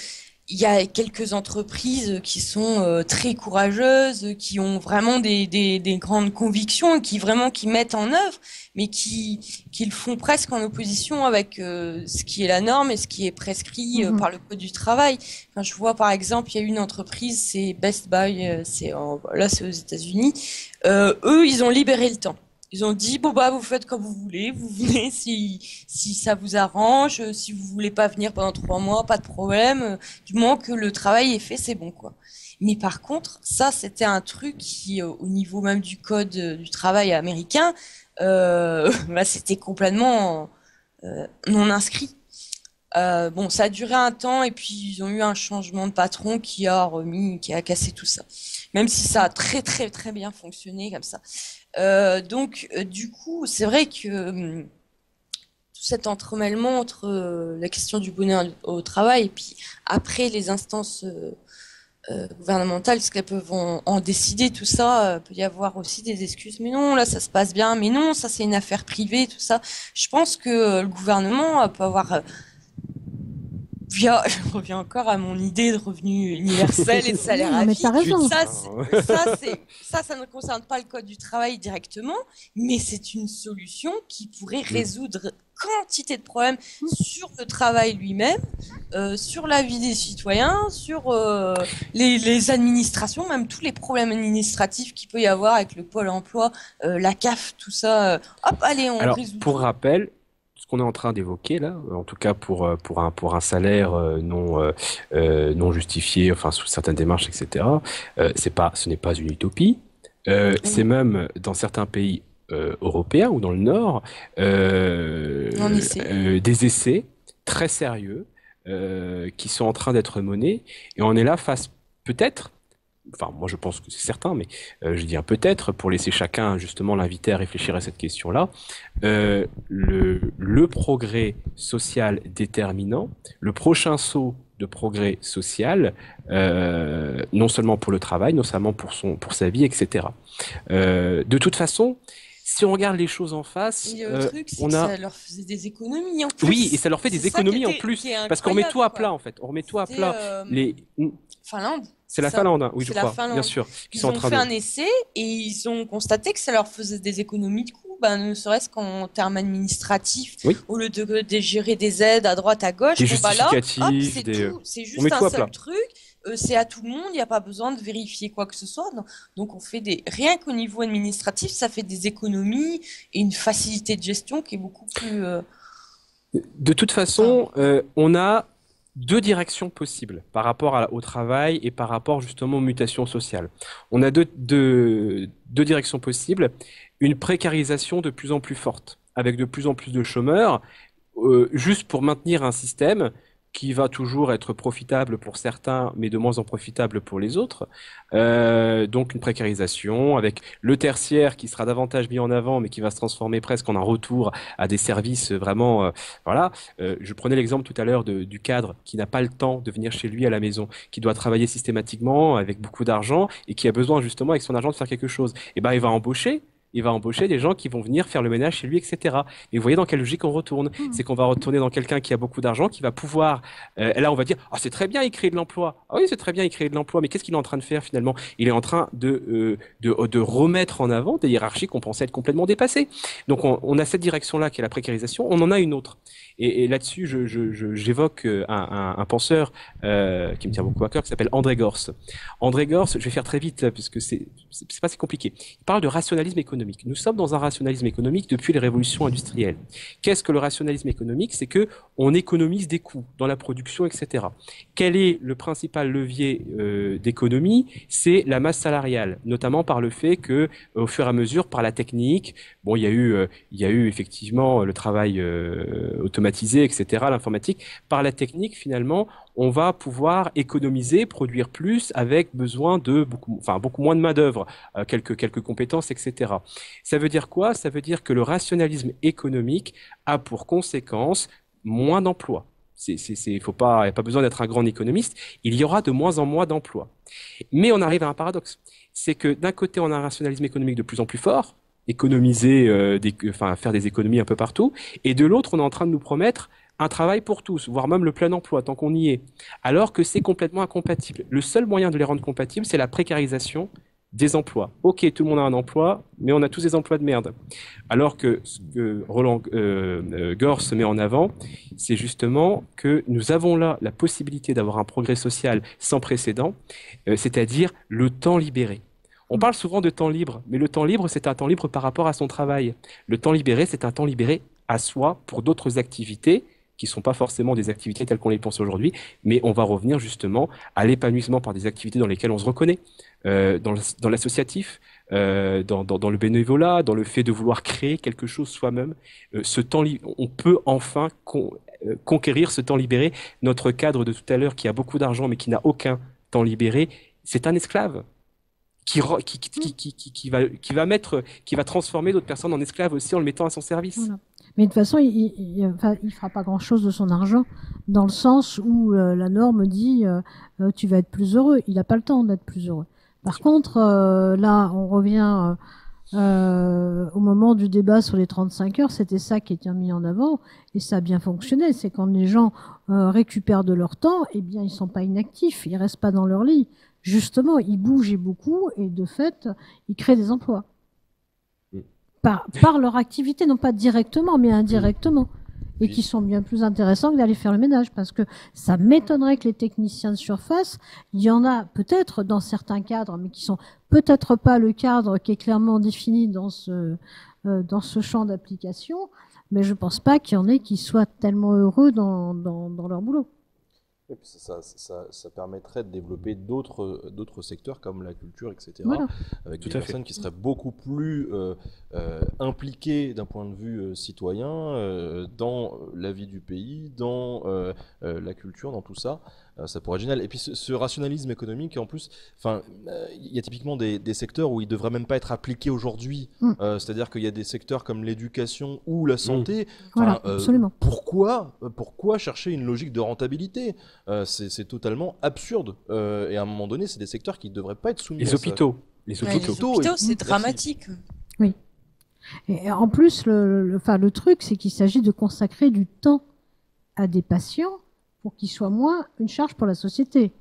S3: il y a quelques entreprises qui sont très courageuses, qui ont vraiment des grandes convictions, qui mettent en œuvre, mais qui le font presque en opposition avec ce qui est la norme et ce qui est prescrit par le code du travail. Enfin, je vois par exemple, il y a une entreprise, c'est Best Buy, c'est aux États-Unis. Eux, ils ont libéré le temps. Ils ont dit bon bah vous faites comme vous voulez, vous venez si ça vous arrange, si vous voulez pas venir pendant 3 mois, pas de problème, du moment que le travail est fait, c'est bon quoi. Mais par contre, ça c'était un truc qui au niveau même du code du travail américain, bah, c'était complètement non inscrit. Bon, ça a duré un temps et puis ils ont eu un changement de patron qui a cassé tout ça. Même si ça a très très très bien fonctionné comme ça. Donc, du coup, c'est vrai que tout cet entremêlement entre la question du bonheur au travail et puis après les instances gouvernementales, ce qu'elles peuvent en décider, tout ça, peut y avoir aussi des excuses. Mais non, là, ça se passe bien. Mais non, ça, c'est une affaire privée, tout ça. Je pense que le gouvernement peut avoir je reviens encore à mon idée de revenu universel et de salaire à
S1: mais
S3: vie.
S1: t'as raison.
S3: Ça ne concerne pas le code du travail directement, mais c'est une solution qui pourrait résoudre quantité de problèmes sur le travail lui-même, sur la vie des citoyens, sur les administrations, même tous les problèmes administratifs qu'il peut y avoir avec le Pôle emploi, la CAF, tout ça. Hop, allez, on
S2: Alors,
S3: résout.
S2: pour rappel, ce qu'on est en train d'évoquer là, en tout cas pour un salaire non justifié, enfin sous certaines démarches, etc. Ce n'est pas une utopie. C'est même dans certains pays européens ou dans le Nord des essais très sérieux qui sont en train d'être menés, et on est là face peut-être. Enfin, moi je pense que c'est certain, mais je dis un peut-être pour laisser chacun justement l'inviter à réfléchir à cette question-là. Le progrès social déterminant, le prochain saut de progrès social, non seulement pour le travail, non seulement pour sa vie, etc. De toute façon, si on regarde les choses en face,
S3: le truc, c'est que ça leur faisait des économies en plus.
S2: Oui, et ça leur fait des économies en plus, parce qu'on remet tout à plat en fait. On remet tout à plat.
S3: Finlande.
S2: C'est la Finlande, hein. Oui, je crois,
S3: Finlande.
S2: bien sûr.
S3: Ils ont fait un essai et ils ont constaté que ça leur faisait des économies de coûts, ne serait-ce qu'en termes administratifs, au lieu de gérer des aides à droite, à gauche.
S2: Des justificatifs,
S3: c'est juste un seul truc. C'est à tout le monde, il n'y a pas besoin de vérifier quoi que ce soit. Donc on fait rien qu'au niveau administratif, ça fait des économies et une facilité de gestion qui est beaucoup plus...
S2: De toute façon, on a deux directions possibles par rapport au travail et par rapport justement aux mutations sociales. On a deux directions possibles. Une précarisation de plus en plus forte, avec de plus en plus de chômeurs, juste pour maintenir un système qui va toujours être profitable pour certains, mais de moins en profitable pour les autres. Donc une précarisation avec le tertiaire qui sera davantage mis en avant, mais qui va se transformer presque en un retour à des services vraiment... voilà. Je prenais l'exemple tout à l'heure du cadre qui n'a pas le temps de venir chez lui à la maison, qui doit travailler systématiquement avec beaucoup d'argent et qui a besoin justement avec son argent de faire quelque chose. Et ben il va embaucher des gens qui vont venir faire le ménage chez lui, etc. Et vous voyez dans quelle logique on retourne. C'est qu'on va retourner dans quelqu'un qui a beaucoup d'argent, qui va pouvoir... là, on va dire, c'est très bien, il crée de l'emploi. Ah oui, c'est très bien, il crée de l'emploi, mais qu'est-ce qu'il est en train de faire finalement? Il est en train de remettre en avant des hiérarchies qu'on pensait être complètement dépassées. Donc, on a cette direction-là qui est la précarisation. On en a une autre. Et là-dessus, j'évoque un penseur qui me tient beaucoup à cœur, qui s'appelle André Gorz. André Gorz, je vais faire très vite, puisque c'est pas si compliqué. Il parle de rationalisme économique. Nous sommes dans un rationalisme économique depuis les révolutions industrielles. Qu'est-ce que le rationalisme économique? C'est que on économise des coûts dans la production, etc. Quel est le principal levier d'économie? C'est la masse salariale, notamment par le fait que, au fur et à mesure, par la technique, bon, il y a eu effectivement le travail automatisé, etc., l'informatique. Par la technique, finalement, on va pouvoir économiser, produire plus avec besoin de beaucoup moins de main-d'œuvre, quelques compétences, etc. Ça veut dire quoi? Ça veut dire que le rationalisme économique a pour conséquence moins d'emplois. Il n'y a pas besoin d'être un grand économiste. Il y aura de moins en moins d'emplois. Mais on arrive à un paradoxe. C'est que d'un côté, on a un rationalisme économique de plus en plus fort, faire des économies un peu partout, et de l'autre, on est en train de nous promettre un travail pour tous, voire même le plein emploi, tant qu'on y est. Alors que c'est complètement incompatible. Le seul moyen de les rendre compatibles, c'est la précarisation des emplois. Ok, tout le monde a un emploi, mais on a tous des emplois de merde. Alors que ce que Roland Gorz met en avant, c'est justement que nous avons là la possibilité d'avoir un progrès social sans précédent, c'est-à-dire le temps libéré. On parle souvent de temps libre, mais le temps libre, c'est un temps libre par rapport à son travail. Le temps libéré, c'est un temps libéré à soi pour d'autres activités qui ne sont pas forcément des activités telles qu'on les pense aujourd'hui, mais on va revenir justement à l'épanouissement par des activités dans lesquelles on se reconnaît, dans l'associatif, dans le bénévolat, dans le fait de vouloir créer quelque chose soi-même. On peut enfin conquérir ce temps libéré. Notre cadre de tout à l'heure, qui a beaucoup d'argent mais qui n'a aucun temps libéré, c'est un esclave qui va transformer d'autres personnes en esclaves aussi en le mettant à son service.
S1: Voilà. Mais de toute façon, il fera pas grand-chose de son argent, dans le sens où la norme dit tu vas être plus heureux. Il n'a pas le temps d'être plus heureux. Par contre, là, on revient Au moment du débat sur les 35 heures, c'était ça qui était mis en avant et ça a bien fonctionné. C'est quand les gens récupèrent de leur temps, eh bien ils sont pas inactifs, ils restent pas dans leur lit. Justement, ils bougent et beaucoup et de fait, ils créent des emplois. Par leur activité, non pas directement, mais indirectement. Et qui sont bien plus intéressants que d'aller faire le ménage. Parce que ça m'étonnerait que les techniciens de surface, il y en a peut-être dans certains cadres, mais qui sont peut-être pas le cadre qui est clairement défini dans ce champ d'application. Mais je pense pas qu'il y en ait qui soient tellement heureux dans leur boulot.
S5: Et puis ça permettrait de développer d'autres secteurs comme la culture, etc.
S1: Voilà.
S5: Avec des personnes qui seraient beaucoup plus impliquées d'un point de vue citoyen dans la vie du pays, dans la culture, dans tout ça. Ça pourrait être génial. Et puis ce rationalisme économique, en plus, il y a typiquement des secteurs où il ne devrait même pas être appliqué aujourd'hui. C'est-à-dire qu'il y a des secteurs comme l'éducation ou la santé.
S1: Voilà, absolument.
S5: Pourquoi chercher une logique de rentabilité ? C'est totalement absurde. Et à un moment donné, c'est des secteurs qui ne devraient pas être soumis à ça.
S2: Les hôpitaux,
S3: c'est dramatique.
S1: Oui. Et en plus, le truc, c'est qu'il s'agit de consacrer du à des patients pour qu'ils soient moins une charge pour la société.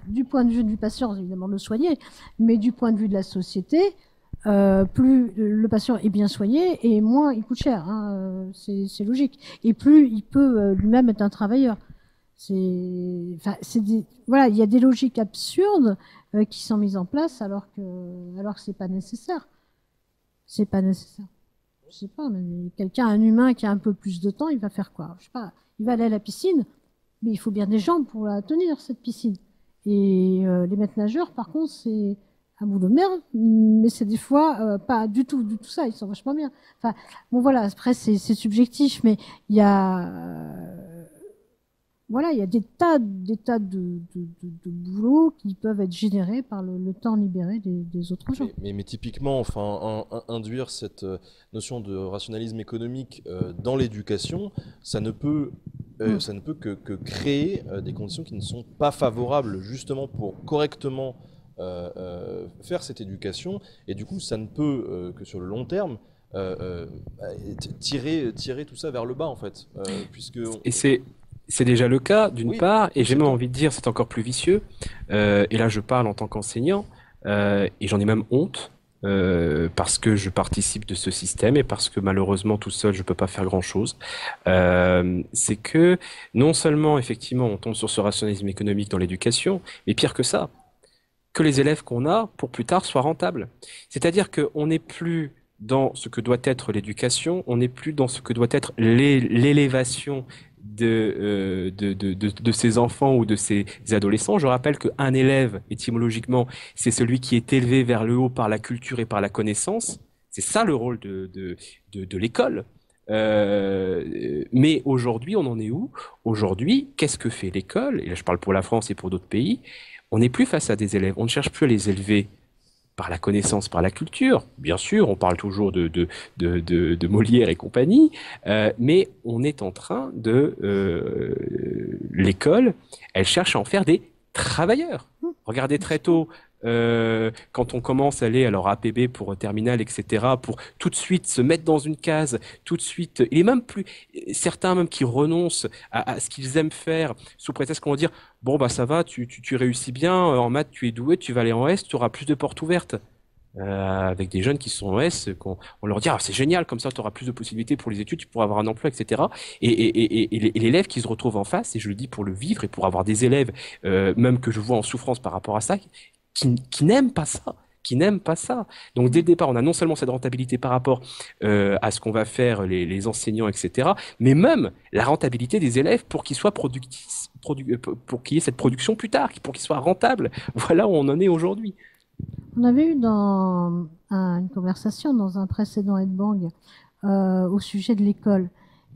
S1: Du point de vue du patient, évidemment, le soigner, mais du point de vue de la société, plus le patient est bien soigné et moins il coûte cher. C'est logique. Et plus il peut lui-même être un travailleur. Il y a des logiques absurdes qui sont mises en place alors que c'est pas nécessaire. C'est pas nécessaire. Je sais pas, mais un humain qui a un peu plus de temps, il va faire quoi? Je sais pas. Il va aller à la piscine, mais il faut bien des jambes pour la tenir, cette piscine. Et les maîtres nageurs, par contre, c'est un boulot de merde, mais c'est des fois pas du tout ça, ils sont vachement bien. Bon voilà, après c'est subjectif, mais il y a il y a des tas de boulots qui peuvent être générés par le temps libéré des autres gens.
S5: Mais typiquement, induire cette notion de rationalisme économique dans l'éducation, ça ne peut que créer des conditions qui ne sont pas favorables justement pour correctement faire cette éducation. Et du coup, ça ne peut que sur le long terme tirer tout ça vers le bas en fait,
S2: C'est déjà le cas, d'une part, et j'ai même envie de dire, c'est encore plus vicieux. Et là, je parle en tant qu'enseignant, et j'en ai même honte, parce que je participe de ce système et parce que malheureusement, tout seul, je peux pas faire grand-chose. C'est que non seulement, effectivement, on tombe sur ce rationalisme économique dans l'éducation, mais pire que ça, que les élèves qu'on a, pour plus tard, soient rentables. C'est-à-dire qu'on n'est plus dans ce que doit être l'éducation, on n'est plus dans ce que doit être l'élévation de ces enfants ou de ces adolescents. Je rappelle qu'un élève, étymologiquement, c'est celui qui est élevé vers le haut par la culture et par la connaissance. C'est ça le rôle de l'école. Mais aujourd'hui, on en est où? Aujourd'hui, qu'est-ce que fait l'école? Et là, je parle pour la France et pour d'autres pays. On n'est plus face à des élèves. On ne cherche plus à les élever par la connaissance, par la culture. Bien sûr, on parle toujours de Molière et compagnie, mais on est en train l'école, elle cherche à en faire des travailleurs. Regardez très tôt, quand on commence à aller à leur APB pour terminale, etc., pour tout de suite se mettre dans une case, tout de suite, il est même plus, certains même qui renoncent à ce qu'ils aiment faire, sous prétexte qu'on va dire, bon bah ça va, tu réussis bien, en maths tu es doué, tu vas aller en S, tu auras plus de portes ouvertes. Avec des jeunes qui sont en S, on leur dit c'est génial, comme ça tu auras plus de possibilités pour les études, tu pourras avoir un emploi, etc. Et l'élève qui se retrouve en face, et je le dis pour le vivre et pour avoir des élèves, même que je vois en souffrance par rapport à ça, qui n'aiment pas ça. Donc dès le départ, on a non seulement cette rentabilité par rapport à ce qu'on va faire les enseignants, etc., mais même la rentabilité des élèves pour qu'ils soient productifs, pour qu'il y ait cette production plus tard, pour qu'ils soient rentables. Voilà où on en est aujourd'hui.
S1: On avait eu dans une conversation dans un précédent Headbang au sujet de l'école.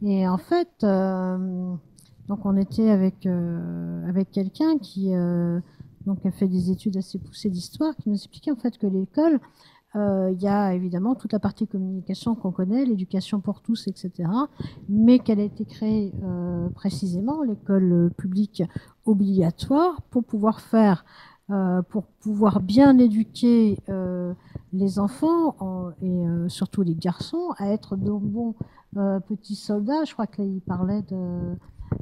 S1: Et en fait, donc on était avec quelqu'un qui donc a fait des études assez poussées d'histoire, qui nous expliquait en fait que l'école, il y a évidemment toute la partie communication qu'on connaît, l'éducation pour tous, etc., mais qu'elle a été créée précisément, l'école publique obligatoire, pour pouvoir bien éduquer les enfants, surtout les garçons, à être de bons petits soldats. Je crois qu'il parlait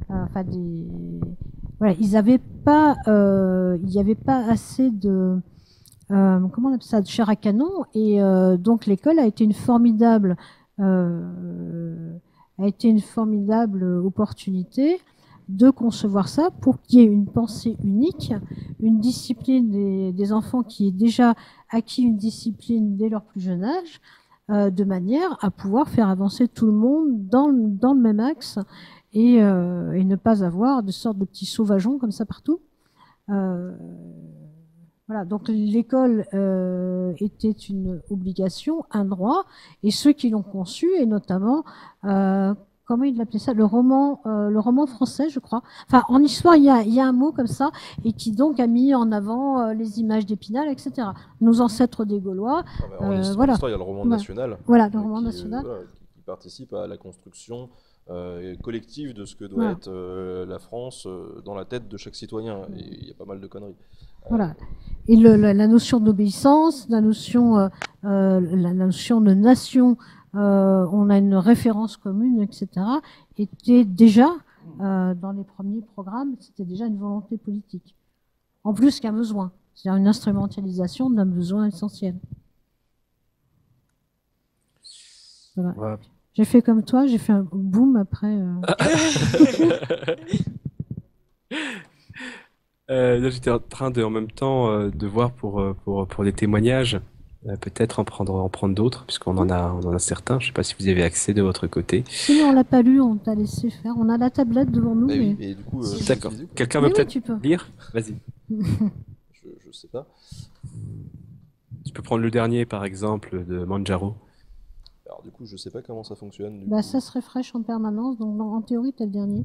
S1: enfin voilà, il n'y avait pas assez de comment on appelle ça, de chair à canon, et donc l'école a été une formidable opportunité de concevoir ça pour qu'il y ait une pensée unique, une discipline des enfants qui ait déjà acquis une discipline dès leur plus jeune âge, de manière à pouvoir faire avancer tout le monde dans le même axe et ne pas avoir de sortes de petits sauvageons comme ça partout. Voilà, donc l'école était une obligation, un droit, et ceux qui l'ont conçu, et notamment comment il appelait ça, le roman français, je crois. Enfin, en histoire, il y a un mot comme ça, et qui donc a mis en avant les images d'Épinal, etc. Nos ancêtres des Gaulois.
S5: En histoire, il y a le roman national.
S1: Voilà, le roman national.
S5: Qui participe à la construction collective de ce que doit être la France dans la tête de chaque citoyen. Et il y a pas mal de conneries.
S1: Voilà. Et la notion d'obéissance, la notion de nation, on a une référence commune, etc., était déjà, dans les premiers programmes, c'était déjà une volonté politique. En plus qu'un besoin. C'est-à-dire une instrumentalisation d'un besoin essentiel. Voilà. Ouais. J'ai fait comme toi, j'ai fait un boom après.
S2: J'étais en train en même temps de voir pour des témoignages, peut-être en prendre d'autres, puisqu'on en a certains. Je ne sais pas si vous avez accès de votre côté.
S1: Si on l'a pas lu, on t'a laissé faire. On a la tablette devant nous.
S5: Oui, et du coup,
S2: d'accord. Quelqu'un veut peut-être lire? Vas-y.
S5: Je sais pas.
S2: Tu peux prendre le dernier, par exemple, de Manjaro.
S5: Alors du coup, je sais pas comment ça fonctionne.
S1: Ça se refresh en permanence, donc en théorie, t'as le dernier.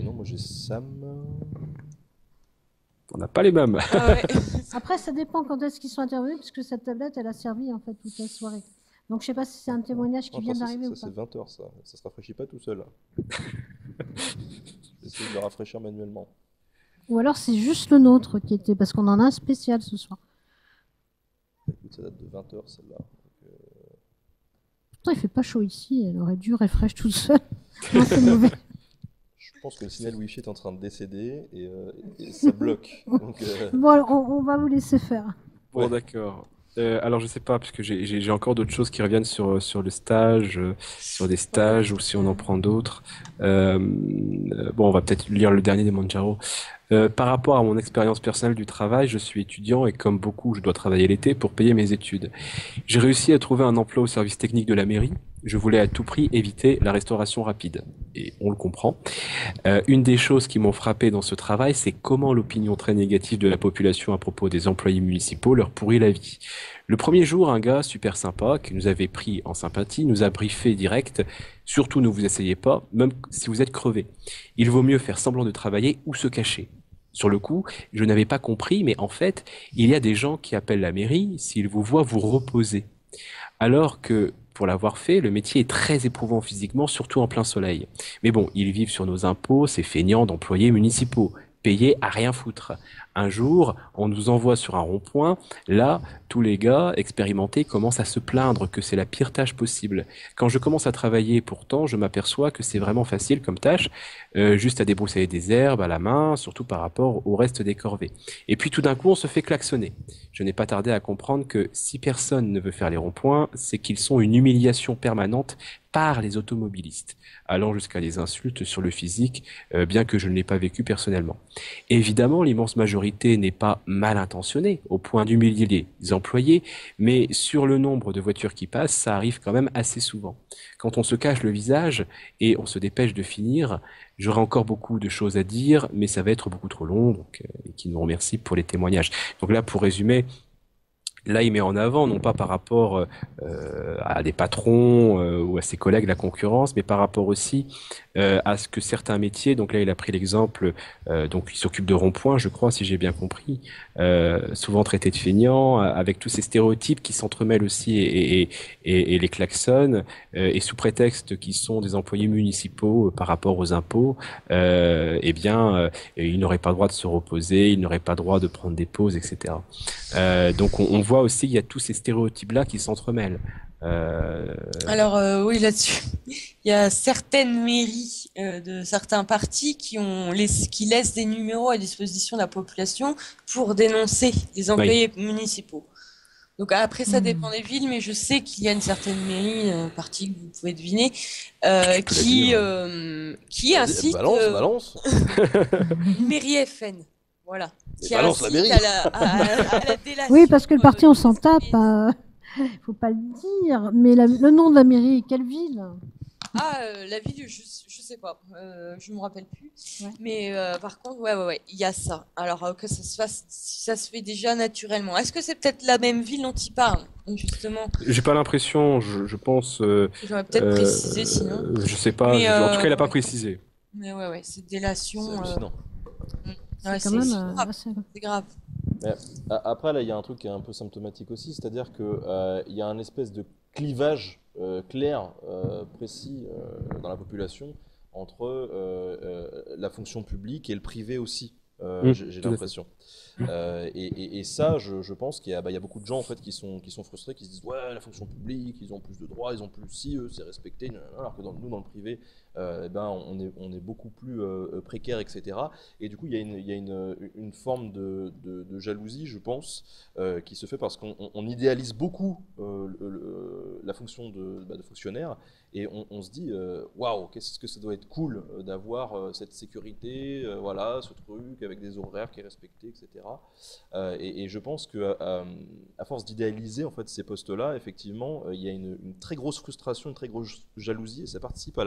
S5: Non, moi j'ai Sam.
S2: On n'a pas les mêmes.
S3: Ah ouais.
S1: Après, ça dépend quand est-ce qu'ils sont intervenus, puisque cette tablette, elle a servi en fait toute la soirée. Donc je sais pas si c'est un témoignage qui vient d'arriver ou pas.
S5: C'est 20h ça. Ça se rafraîchit pas tout seul. J'essaie de le rafraîchir manuellement.
S1: Ou alors c'est juste le nôtre qui était, parce qu'on en a un spécial ce soir.
S5: Écoute, ça date de 20h celle-là.
S1: Pourtant, il fait pas chaud ici, elle aurait dû refresh toute seule. Non, c'est mauvais.
S5: Je pense que le signal Wi-Fi est en train de décéder et ça bloque. Donc,
S1: Bon, alors, on va vous laisser faire.
S2: Bon, d'accord. Alors, je sais pas, parce que j'ai encore d'autres choses qui reviennent sur le stage, sur des stages, ou si on en prend d'autres. Bon, on va peut-être lire le dernier des Manjaro. Par rapport à mon expérience personnelle du travail, je suis étudiant et comme beaucoup, je dois travailler l'été pour payer mes études. J'ai réussi à trouver un emploi au service technique de la mairie. Je voulais à tout prix éviter la restauration rapide. Et on le comprend. Une des choses qui m'ont frappé dans ce travail, c'est comment l'opinion très négative de la population à propos des employés municipaux leur pourrit la vie. Le premier jour, un gars super sympa, qui nous avait pris en sympathie, nous a briefé direct. Surtout ne vous essayez pas, même si vous êtes crevé. Il vaut mieux faire semblant de travailler ou se cacher. Sur le coup, je n'avais pas compris, mais en fait, il y a des gens qui appellent la mairie s'ils vous voient vous reposer. Alors que, pour l'avoir fait, le métier est très éprouvant physiquement, surtout en plein soleil. Mais bon, ils vivent sur nos impôts, ces feignants d'employés municipaux, payés à rien foutre. Un jour, on nous envoie sur un rond-point. Là, tous les gars expérimentés commencent à se plaindre que c'est la pire tâche possible. Quand je commence à travailler, pourtant, je m'aperçois que c'est vraiment facile comme tâche, juste à débroussailler des herbes à la main, surtout par rapport au reste des corvées. Et puis tout d'un coup, on se fait klaxonner. Je n'ai pas tardé à comprendre que si personne ne veut faire les ronds-points, c'est qu'ils sont une humiliation permanente par les automobilistes, allant jusqu'à les insultes sur le physique, bien que je ne l'ai pas vécu personnellement. Évidemment, l'immense majorité n'est pas mal intentionnée, au point d'humilier les employés, mais sur le nombre de voitures qui passent, ça arrive quand même assez souvent. Quand on se cache le visage et on se dépêche de finir, j'aurai encore beaucoup de choses à dire, mais ça va être beaucoup trop long, donc qui nous remercie pour les témoignages. Donc là, pour résumer, là, il met en avant, non pas par rapport à des patrons ou à ses collègues, la concurrence, mais par rapport aussi à ce que certains métiers, donc là il a pris l'exemple, donc il s'occupe de ronds-points, je crois, si j'ai bien compris, souvent traités de feignants, avec tous ces stéréotypes qui s'entremêlent aussi et les klaxonnent, et sous prétexte qu'ils sont des employés municipaux par rapport aux impôts, eh bien, ils n'auraient pas le droit de se reposer, ils n'auraient pas le droit de prendre des pauses, etc. Donc on voit aussi qu'il y a tous ces stéréotypes-là qui s'entremêlent.
S3: Alors oui, là-dessus, il y a certaines mairies de certains partis qui laissent des numéros à disposition de la population pour dénoncer les employés municipaux. Donc après, ça dépend des villes, mais je sais qu'il y a une certaine mairie, partie que vous pouvez deviner, qui incite
S5: Balance.
S3: une mairie FN, voilà, qui
S5: balance la
S3: incite
S5: mairie.
S1: à
S3: la délation.
S1: Oui, parce que le parti, on s'en tape. Faut pas le dire. Mais le nom de la mairie, quelle ville?
S3: La ville, je sais pas, je me rappelle plus.
S1: Ouais.
S3: Mais par contre, ouais, il y a ça. Alors que ça se fasse, si ça se fait déjà naturellement. Est-ce que c'est peut-être la même ville dont il parle, justement?
S2: J'ai pas l'impression, je pense.
S3: J'aurais peut-être précisé sinon.
S2: Je sais pas.
S3: Mais,
S2: en tout cas, il a pas précisé.
S3: Mais ouais, c'est délation.
S5: C'est hallucinant.
S3: Ouais,
S1: C'est quand même
S3: grave.
S1: assez...
S3: C'est grave.
S5: Après, là, il y a un truc qui est un peu symptomatique aussi, c'est-à-dire que il y a un espèce de clivage clair, précis dans la population entre la fonction publique et le privé aussi. J'ai l'impression. Et ça, je pense qu'il y a beaucoup de gens en fait qui sont frustrés, qui se disent ouais, la fonction publique, ils ont plus de droits, ils ont plus si eux, c'est respecté, alors que nous dans le privé, on est beaucoup plus précaire, etc. Et du coup, il y a une forme de jalousie, je pense, qui se fait parce qu'on idéalise beaucoup la fonction de fonctionnaire. Et on se dit, waouh, qu'est-ce que ça doit être cool d'avoir cette sécurité, voilà, ce truc avec des horaires qui est respecté, etc. Et je pense que à force d'idéaliser en fait ces postes-là, effectivement, il y a une très grosse frustration, une très grosse jalousie, et ça participe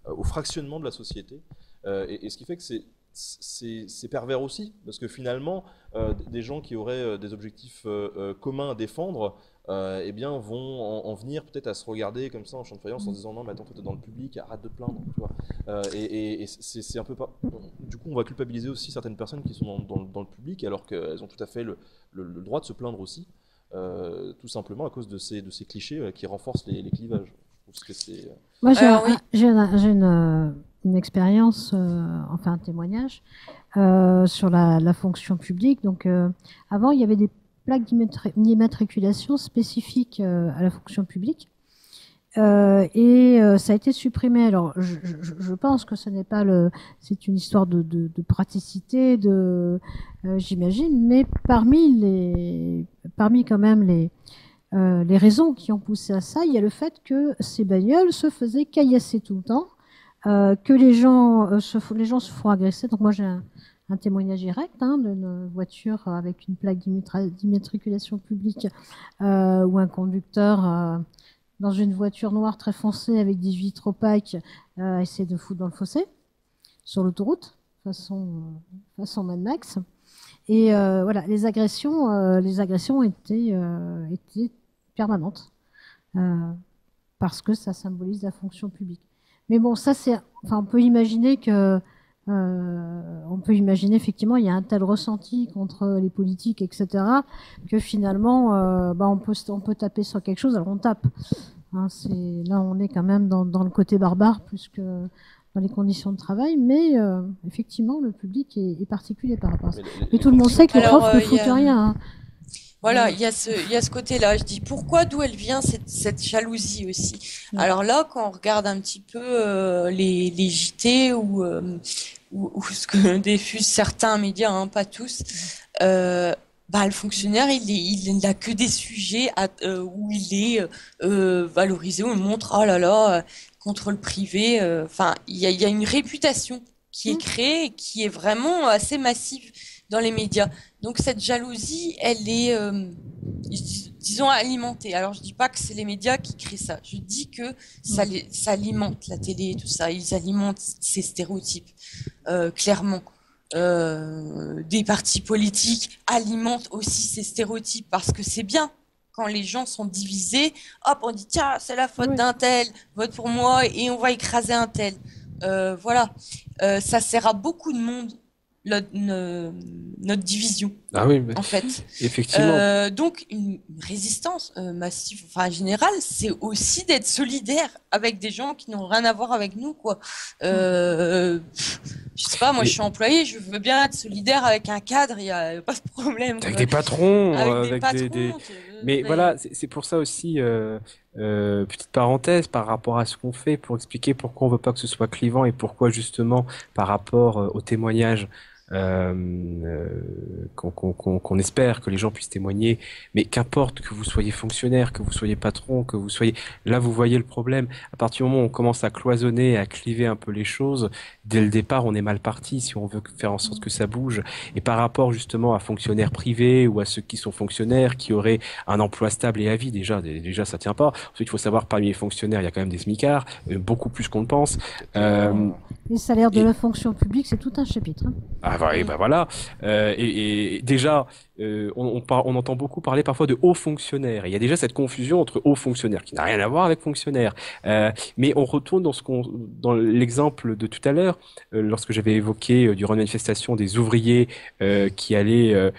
S5: au fractionnement de la société. Et ce qui fait que c'est pervers aussi, parce que finalement, des gens qui auraient des objectifs communs à défendre, eh bien, vont en venir peut-être à se regarder comme ça en champ de faïence en se disant non, mais attends, toi t'es dans le public, arrête de te plaindre, tu vois. Et c'est un peu pas. Du coup, on va culpabiliser aussi certaines personnes qui sont dans le public, alors qu'elles ont tout à fait le droit de se plaindre aussi, tout simplement à cause de ces clichés qui renforcent les clivages. Je trouve que c'est.
S1: Moi, j'ai une expérience, enfin un témoignage sur la fonction publique. Donc, avant, il y avait des plaques d'immatriculation spécifiques à la fonction publique. Et ça a été supprimé. Alors, je pense que ce n'est pas c'est une histoire de praticité, j'imagine, mais parmi quand même les raisons qui ont poussé à ça, il y a le fait que ces bagnoles se faisaient caillasser tout le temps, que les gens se font agresser. Donc moi j'ai un témoignage direct d'une voiture avec une plaque d'immatriculation publique où un conducteur dans une voiture noire très foncée avec des vitres opaques essaie de foutre dans le fossé sur l'autoroute façon Mad Max. Et voilà, les agressions étaient permanentes parce que ça symbolise la fonction publique. Mais bon, ça on peut imaginer effectivement il y a un tel ressenti contre les politiques, etc., que finalement on peut taper sur quelque chose, alors on tape. Là on est quand même dans le côté barbare plus que dans les conditions de travail, mais effectivement le public est particulier par rapport à ça. Et tout le monde sait que les profs ne foutent rien.
S3: Voilà, il y a ce côté-là. Je dis d'où elle vient cette jalousie aussi. Ouais. Alors là, quand on regarde un petit peu les JT ou ce que diffusent certains médias, pas tous, le fonctionnaire, il n'a que des sujets où il est valorisé, où il montre oh là là contre le privé. Enfin, il y a une réputation qui est créée et qui est vraiment assez massive dans les médias. Donc cette jalousie, elle est, disons, alimentée. Alors je dis pas que c'est les médias qui créent ça. Je dis que ça alimente la télé et tout ça. Ils alimentent ces stéréotypes, clairement. Des partis politiques alimentent aussi ces stéréotypes parce que c'est bien quand les gens sont divisés, hop, on dit tiens, c'est la faute d'un tel, vote pour moi et on va écraser un tel. Voilà, ça sert à beaucoup de monde notre division.
S2: Ah oui,
S3: en fait.
S2: effectivement.
S3: Donc une résistance massive, enfin générale, c'est aussi d'être solidaire avec des gens qui n'ont rien à voir avec nous, quoi. Je sais pas, moi je suis employé, je veux bien être solidaire avec un cadre, il y a pas de problème.
S2: Avec des patrons,
S3: Avec des
S2: avec
S3: patrons.
S2: Mais voilà, c'est pour ça aussi, petite parenthèse par rapport à ce qu'on fait, pour expliquer pourquoi on veut pas que ce soit clivant et pourquoi justement par rapport au témoignage qu'on espère que les gens puissent témoigner, mais qu'importe que vous soyez fonctionnaire, que vous soyez patron, que vous soyez... Là, vous voyez le problème. À partir du moment où on commence à cloisonner, à cliver un peu les choses, dès le départ, on est mal parti si on veut faire en sorte que ça bouge. Et par rapport justement à fonctionnaires privés ou à ceux qui sont fonctionnaires, qui auraient un emploi stable et à vie, déjà ça tient pas. Ensuite, il faut savoir, parmi les fonctionnaires, il y a quand même des smicards, beaucoup plus qu'on le pense.
S1: Les salaires de la fonction publique, c'est tout un chapitre.
S2: Ah bah, et bah voilà. Et déjà, on entend beaucoup parler parfois de hauts fonctionnaires. Et il y a déjà cette confusion entre hauts fonctionnaires qui n'a rien à voir avec fonctionnaires. Mais on retourne dans l'exemple de tout à l'heure, lorsque j'avais évoqué durant une manifestation des ouvriers qui allaient,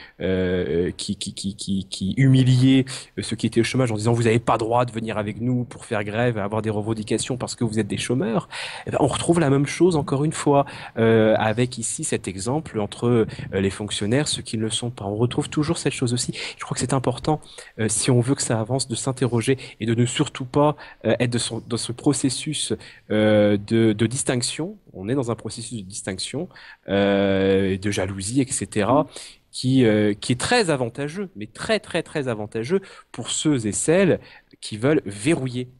S2: qui humiliaient ceux qui étaient au chômage en disant vous n'avez pas droit de venir avec nous pour faire grève, avoir des revendications parce que vous êtes des chômeurs. Eh ben, on retrouve la même chose encore une fois avec ici cet exemple entre les fonctionnaires, ceux qui ne le sont pas. On retrouve toujours cette chose aussi. Je crois que c'est important, si on veut que ça avance, de s'interroger et de ne surtout pas être dans ce processus de distinction. On est dans un processus de distinction, de jalousie, etc., qui est très avantageux, mais très très très avantageux pour ceux et celles qui veulent verrouiller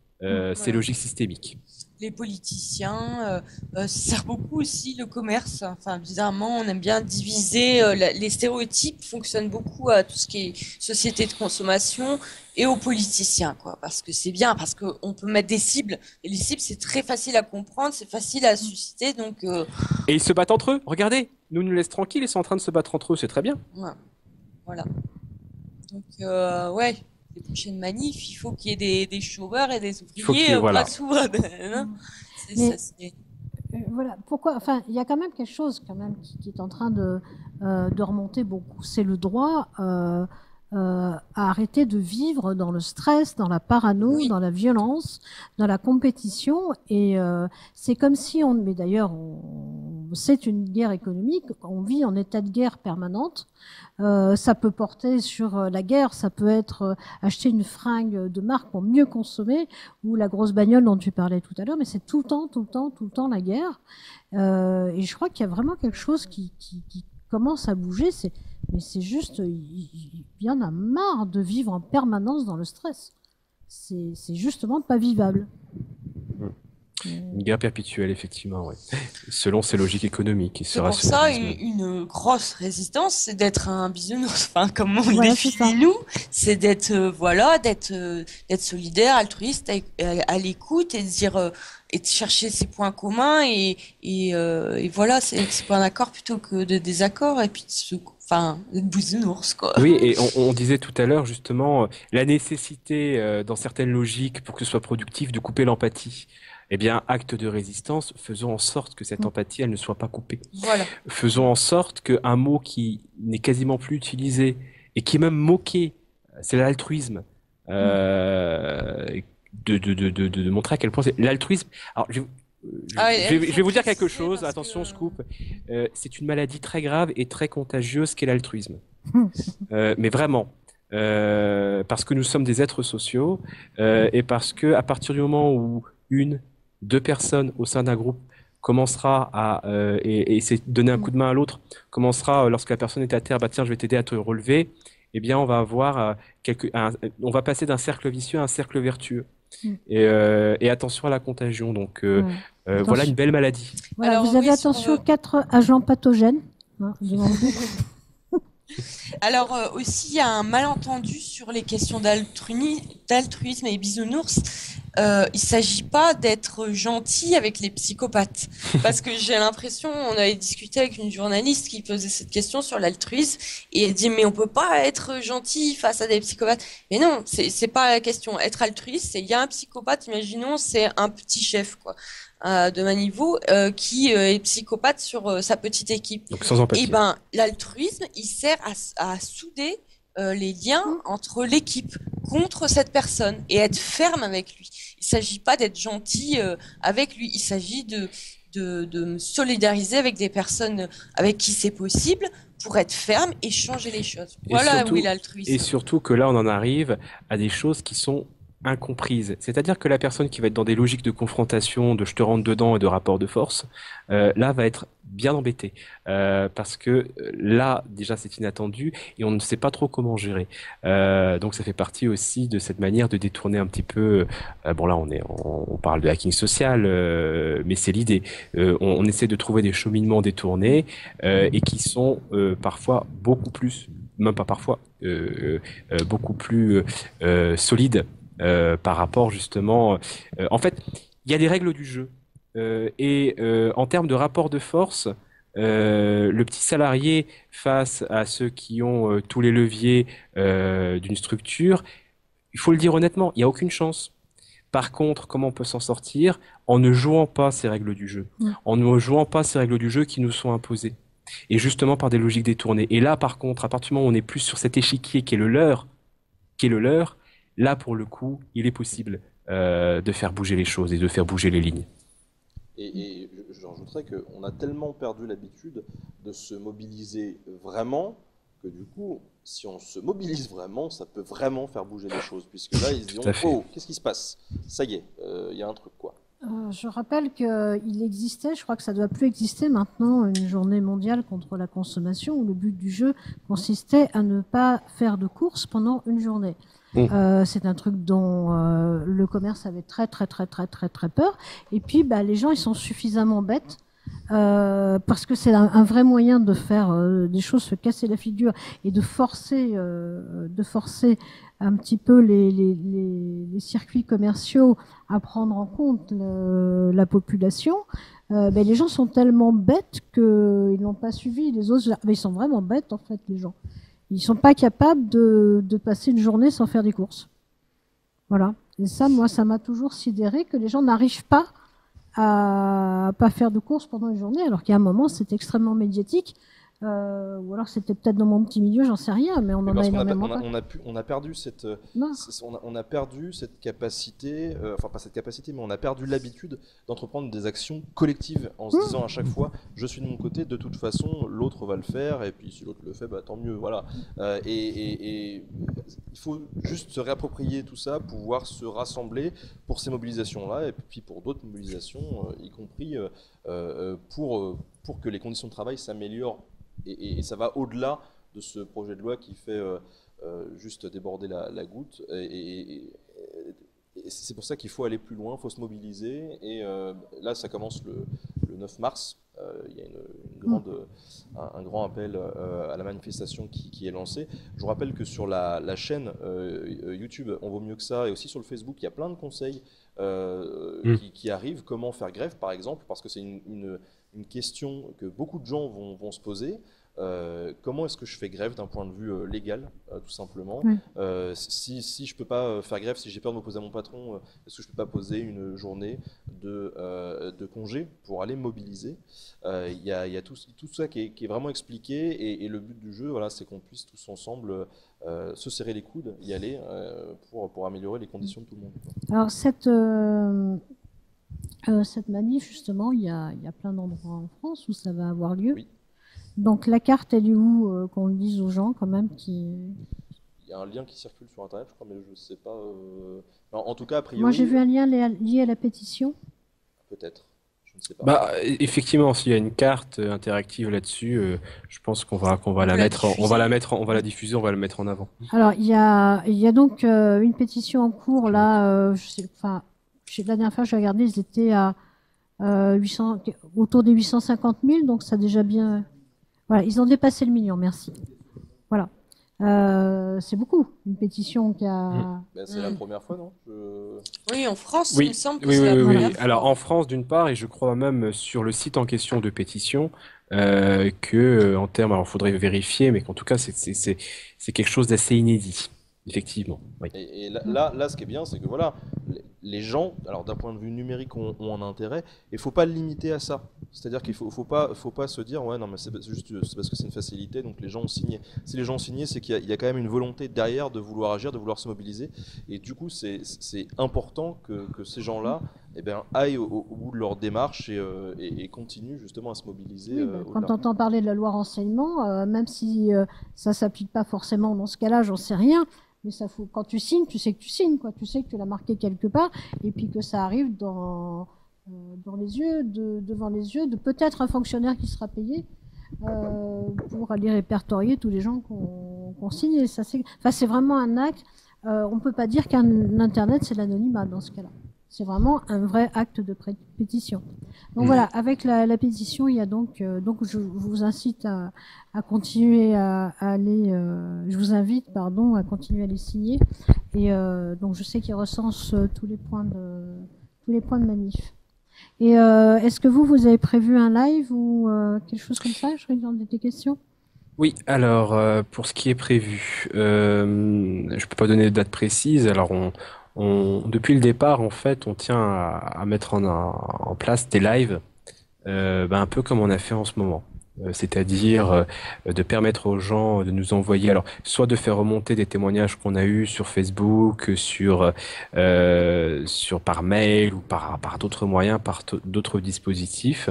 S2: ces logiques systémiques.
S3: Les politiciens, ça sert beaucoup aussi le commerce. Enfin, bizarrement, on aime bien diviser. Les stéréotypes fonctionnent beaucoup à tout ce qui est société de consommation et aux politiciens, quoi. Parce que c'est bien, parce qu'on peut mettre des cibles. Et les cibles, c'est très facile à comprendre, c'est facile à susciter. Donc,
S2: Et ils se battent entre eux. Regardez, nous laissent tranquilles, ils sont en train de se battre entre eux, c'est très bien.
S3: Ouais. Voilà. Donc, ouais. Les prochaines manifs, il faut qu'il y ait des chômeurs et des ouvriers
S2: voilà.
S1: Voilà. Pourquoi? Enfin, il y a quand même quelque chose qui est en train de remonter beaucoup. C'est le droit à arrêter de vivre dans le stress, dans la parano, dans la violence, dans la compétition. Et c'est comme si mais d'ailleurs, c'est une guerre économique. On vit en état de guerre permanente. Ça peut porter sur la guerre, ça peut être acheter une fringue de marque pour mieux consommer, ou la grosse bagnole dont tu parlais tout à l'heure, mais c'est tout le temps la guerre. Et je crois qu'il y a vraiment quelque chose qui commence à bouger. Mais c'est juste, il y en a marre de vivre en permanence dans le stress. C'est justement pas vivable.
S2: Une guerre perpétuelle, effectivement, oui. Selon ses logiques économiques.
S3: C'est pour ça une grosse résistance, c'est d'être un bisounours. Enfin, comme on le définit nous, c'est d'être d'être solidaire, altruiste, à l'écoute et de dire et de chercher ses points communs et voilà, c'est ses points d'accord plutôt que de désaccords et puis de bisounours, quoi.
S2: Oui, et on disait tout à l'heure justement la nécessité dans certaines logiques pour que ce soit productif de couper l'empathie. Eh bien, acte de résistance, faisons en sorte que cette empathie, elle ne soit pas coupée.
S3: Voilà.
S2: Faisons en sorte qu'un mot qui n'est quasiment plus utilisé et qui est même moqué, c'est l'altruisme. De montrer à quel point c'est l'altruisme. Alors, je vais vous dire quelque chose. Attention, scoop. C'est une maladie très grave et très contagieuse qu'est l'altruisme. Mais vraiment. Parce que nous sommes des êtres sociaux et parce que à partir du moment où deux personnes au sein d'un groupe commencera à et essayer de donner un coup de main à l'autre, commencera lorsque la personne est à terre, bah tiens, je vais t'aider à te relever. Eh bien, on va avoir on va passer d'un cercle vicieux à un cercle vertueux. Et attention à la contagion. Donc voilà une belle maladie.
S1: Voilà, alors, vous avez attention 4 agents pathogènes. Hein,
S3: alors aussi, il y a un malentendu sur les questions d'altruisme et bisounours. il s'agit pas d'être gentil avec les psychopathes. Parce que j'ai l'impression, on avait discuté avec une journaliste qui posait cette question sur l'altruisme, et elle dit, mais on peut pas être gentil face à des psychopathes. Mais non, c'est pas la question. Être altruiste, c'est, il y a un psychopathe, imaginons, c'est un petit chef, quoi, de Maniveau, qui est psychopathe sur sa petite équipe.
S2: Donc sans
S3: Et
S2: empathie.
S3: ben, l'altruisme, il sert à souder les liens entre l'équipe contre cette personne et être ferme avec lui. Il s'agit pas d'être gentil avec lui. Il s'agit de me solidariser avec des personnes avec qui c'est possible pour être ferme et changer les choses.
S2: Et
S3: Voilà
S2: surtout-
S3: où est l'altruisme.
S2: Et surtout que là, on en arrive à des choses qui sont incomprises. C'est-à-dire que la personne qui va être dans des logiques de confrontation, de je te rentre dedans et de rapport de force, là va être bien embêtée. Parce que là, déjà, c'est inattendu et on ne sait pas trop comment gérer. Donc ça fait partie aussi de cette manière de détourner un petit peu. Bon là, on parle de hacking social, mais c'est l'idée. On essaie de trouver des cheminements détournés et qui sont parfois beaucoup plus, même pas parfois, beaucoup plus solides par rapport justement. En fait, il y a des règles du jeu en termes de rapport de force. Le petit salarié face à ceux qui ont tous les leviers d'une structure, il faut le dire honnêtement, il n'y a aucune chance. Par contre, comment on peut s'en sortir? En ne jouant pas ces règles du jeu, en ne jouant pas ces règles du jeu qui nous sont imposées, et justement par des logiques détournées. Et là, par contre, à partir du moment où on est plus sur cet échiquier qui est le leur, là, pour le coup, il est possible de faire bouger les choses et de faire bouger les lignes.
S5: Et je rajouterais qu'on a tellement perdu l'habitude de se mobiliser vraiment que du coup, si on se mobilise vraiment, ça peut vraiment faire bouger les choses. Puisque là, ils se diront,
S2: à fait.
S5: oh, qu'est-ce qui se passe? Ça y est, il y a un truc, quoi.
S1: Je rappelle qu'il existait, je crois que ça ne doit plus exister maintenant, une journée mondiale contre la consommation où le but du jeu consistait à ne pas faire de courses pendant une journée. C'est un truc dont le commerce avait très peur. Et puis, les gens, ils sont suffisamment bêtes parce que c'est un vrai moyen de faire des choses, se casser la figure et de forcer un petit peu les circuits commerciaux à prendre en compte la population. Les gens sont tellement bêtes qu'ils n'ont pas suivi les autres. Ils sont vraiment bêtes en fait, les gens. Ils sont pas capables de passer une journée sans faire des courses. Voilà. Et ça, moi, ça m'a toujours sidéré que les gens n'arrivent pas à pas faire de courses pendant une journée, alors qu'il y a un moment, c'était extrêmement médiatique. Ou alors c'était peut-être dans mon petit milieu, j'en sais rien, mais on en a énormément.
S5: On a perdu cette, on a perdu cette capacité, enfin pas cette capacité, mais on a perdu l'habitude d'entreprendre des actions collectives en se disant à chaque fois, je suis de mon côté, de toute façon, l'autre va le faire, et puis si l'autre le fait, tant mieux, voilà. Et il faut juste se réapproprier tout ça, pouvoir se rassembler pour ces mobilisations-là, et puis pour d'autres mobilisations, y compris pour que les conditions de travail s'améliorent. Et ça va au-delà de ce projet de loi qui fait juste déborder la goutte. Et c'est pour ça qu'il faut aller plus loin, il faut se mobiliser. Et là, ça commence le 9 mars. Il y a un grand appel à la manifestation qui est lancé. Je vous rappelle que sur la chaîne YouTube, on vaut mieux que ça, et aussi sur le Facebook, il y a plein de conseils qui arrivent. Comment faire grève, par exemple, parce que c'est une question que beaucoup de gens vont se poser. Comment est-ce que je fais grève d'un point de vue légal, tout simplement. Si je ne peux pas faire grève, si j'ai peur de m'opposer à mon patron, est-ce que je ne peux pas poser une journée de congé pour aller mobiliser? Il y a tout ça qui est vraiment expliqué, et le but du jeu, voilà, c'est qu'on puisse tous ensemble se serrer les coudes, y aller pour améliorer les conditions de tout le monde.
S1: Alors cette manif, justement, il y a plein d'endroits en France où ça va avoir lieu.
S5: Oui.
S1: Donc la carte, elle est où, qu'on le dise aux gens quand même
S5: Il y a un lien qui circule sur Internet, je crois, mais je ne sais pas. En tout cas, a priori.
S1: Moi, j'ai vu un lien lié à la pétition.
S5: Peut-être. Je ne sais pas.
S2: Effectivement, s'il y a une carte interactive là-dessus, je pense qu'on va la mettre, on va la diffuser, on va la mettre en avant.
S1: Alors il y a donc une pétition en cours là. La dernière fois j'ai regardé, ils étaient à autour des 850 000, donc ça a déjà bien. Voilà, ils ont dépassé le million. Merci. Voilà. C'est beaucoup, une pétition qui a...
S5: C'est la première fois, non
S3: Oui, en France, il
S2: Oui,
S3: me semble que
S2: oui,
S3: c'est
S2: oui,
S3: la
S2: oui, oui.
S3: première fois.
S2: Alors en France d'une part, et je crois même sur le site en question de pétition, que en termes, alors faudrait vérifier, mais qu'en tout cas c'est quelque chose d'assez inédit, effectivement. Oui.
S5: Et là, ce qui est bien, c'est que voilà, les gens, alors d'un point de vue numérique, ont un intérêt, et faut pas le limiter à ça. C'est-à-dire qu'il faut pas se dire, ouais, non, mais c'est juste c'est parce que c'est une facilité, donc les gens ont signé. Si les gens ont signé, c'est qu'il y a quand même une volonté derrière de vouloir agir, de vouloir se mobiliser, et du coup, c'est important que ces gens-là, eh ben, aillent au bout de leur démarche et continuent justement à se mobiliser.
S1: Oui, quand
S5: au-delà.
S1: on entend parler de la loi renseignement, même si ça s'applique pas forcément dans ce cas-là, j'en sais rien. Mais ça faut, quand tu signes, tu sais que tu signes, quoi. Tu sais que tu l'as marqué quelque part, et puis que ça arrive dans les yeux, devant les yeux de peut-être un fonctionnaire qui sera payé pour aller répertorier tous les gens qu'on signé. Ça, c'est vraiment un acte. On peut pas dire qu'un Internet c'est l'anonymat dans ce cas-là. C'est vraiment un vrai acte de pétition. Donc voilà, avec la pétition, il y a donc je vous incite à continuer à aller, je vous invite pardon à continuer à les signer. Et donc je sais qu'ils recensent tous les points de manif. Et est-ce que vous avez prévu un live ou quelque chose comme ça? Je regarde des questions.
S2: Oui, alors pour ce qui est prévu, je peux pas donner de date précise. Alors depuis le départ, en fait, on tient à mettre en place des lives, un peu comme on a fait en ce moment. C'est-à-dire de permettre aux gens de nous envoyer, alors soit de faire remonter des témoignages qu'on a eus sur Facebook, sur par mail ou par d'autres moyens, par d'autres dispositifs.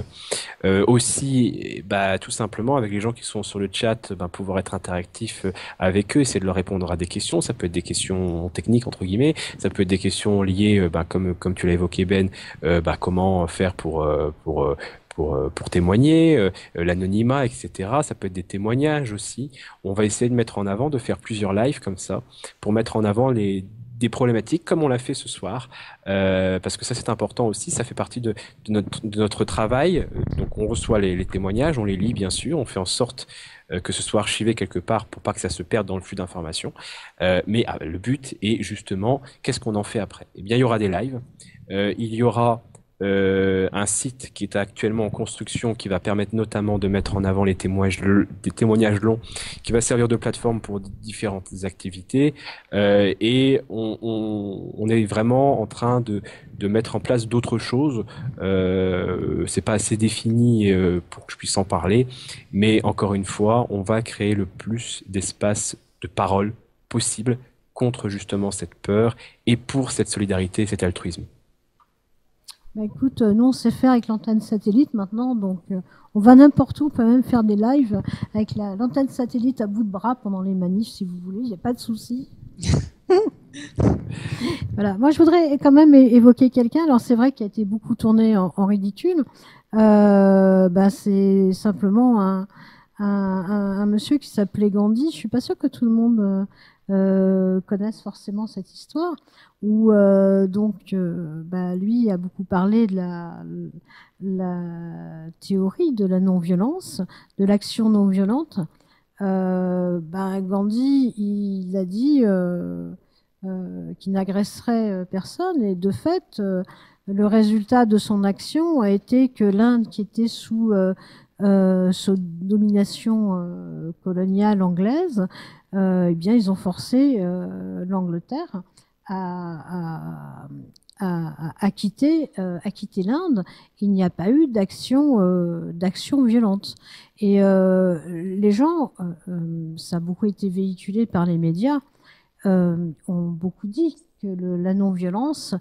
S2: Aussi, tout simplement avec les gens qui sont sur le chat, pouvoir être interactif avec eux, essayer de leur répondre à des questions. Ça peut être des questions techniques entre guillemets, ça peut être des questions liées, comme tu l'as évoqué Ben, comment faire pour témoigner, l'anonymat, etc. Ça peut être des témoignages aussi. On va essayer de mettre en avant, de faire plusieurs lives comme ça, pour mettre en avant des problématiques comme on l'a fait ce soir, parce que ça c'est important aussi, ça fait partie de notre travail. Donc on reçoit les témoignages, on les lit bien sûr, on fait en sorte que ce soit archivé quelque part pour pas que ça se perde dans le flux d'informations. Mais le but est justement, qu'est-ce qu'on en fait après? Eh bien il y aura des lives, il y aura un site qui est actuellement en construction qui va permettre notamment de mettre en avant des témoignages longs, qui va servir de plateforme pour différentes activités, et on est vraiment en train de mettre en place d'autres choses. C'est pas assez défini pour que je puisse en parler, mais encore une fois, on va créer le plus d'espace de parole possible contre justement cette peur et pour cette solidarité, cet altruisme.
S1: Écoute, nous on sait faire avec l'antenne satellite maintenant, donc on va n'importe où, on peut même faire des lives avec l'antenne satellite à bout de bras pendant les manifs si vous voulez, il n'y a pas de souci. Voilà. Moi je voudrais quand même évoquer quelqu'un, alors c'est vrai qu'il a été beaucoup tourné en ridicule, c'est simplement un monsieur qui s'appelait Gandhi. Je suis pas sûre que tout le monde connaisse forcément cette histoire, où lui a beaucoup parlé de la théorie de la non-violence, de l'action non-violente. Gandhi, il a dit qu'il n'agresserait personne, et de fait, le résultat de son action a été que l'Inde, qui était sous domination coloniale anglaise, ils ont forcé l'Angleterre à quitter l'Inde. Il n'y a pas eu d'action violente. Et les gens, ça a beaucoup été véhiculé par les médias, ont beaucoup dit que la non-violence,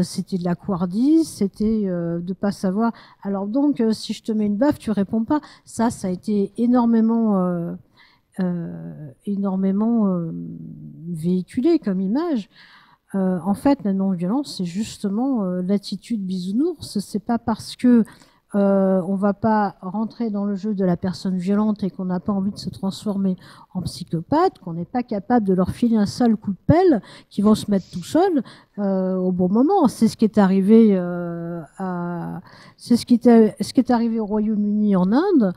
S1: c'était de la couardise, c'était de pas savoir. Alors donc, si je te mets une baffe, tu réponds pas. Ça a été énormément véhiculé comme image. En fait, la non-violence, c'est justement l'attitude bisounours. C'est pas parce que on va pas rentrer dans le jeu de la personne violente et qu'on n'a pas envie de se transformer en psychopathe, qu'on n'est pas capable de leur filer un seul coup de pelle, qu'ils vont se mettre tout seuls au bon moment. C'est ce qui est arrivé ce qui est arrivé au Royaume-Uni, en Inde.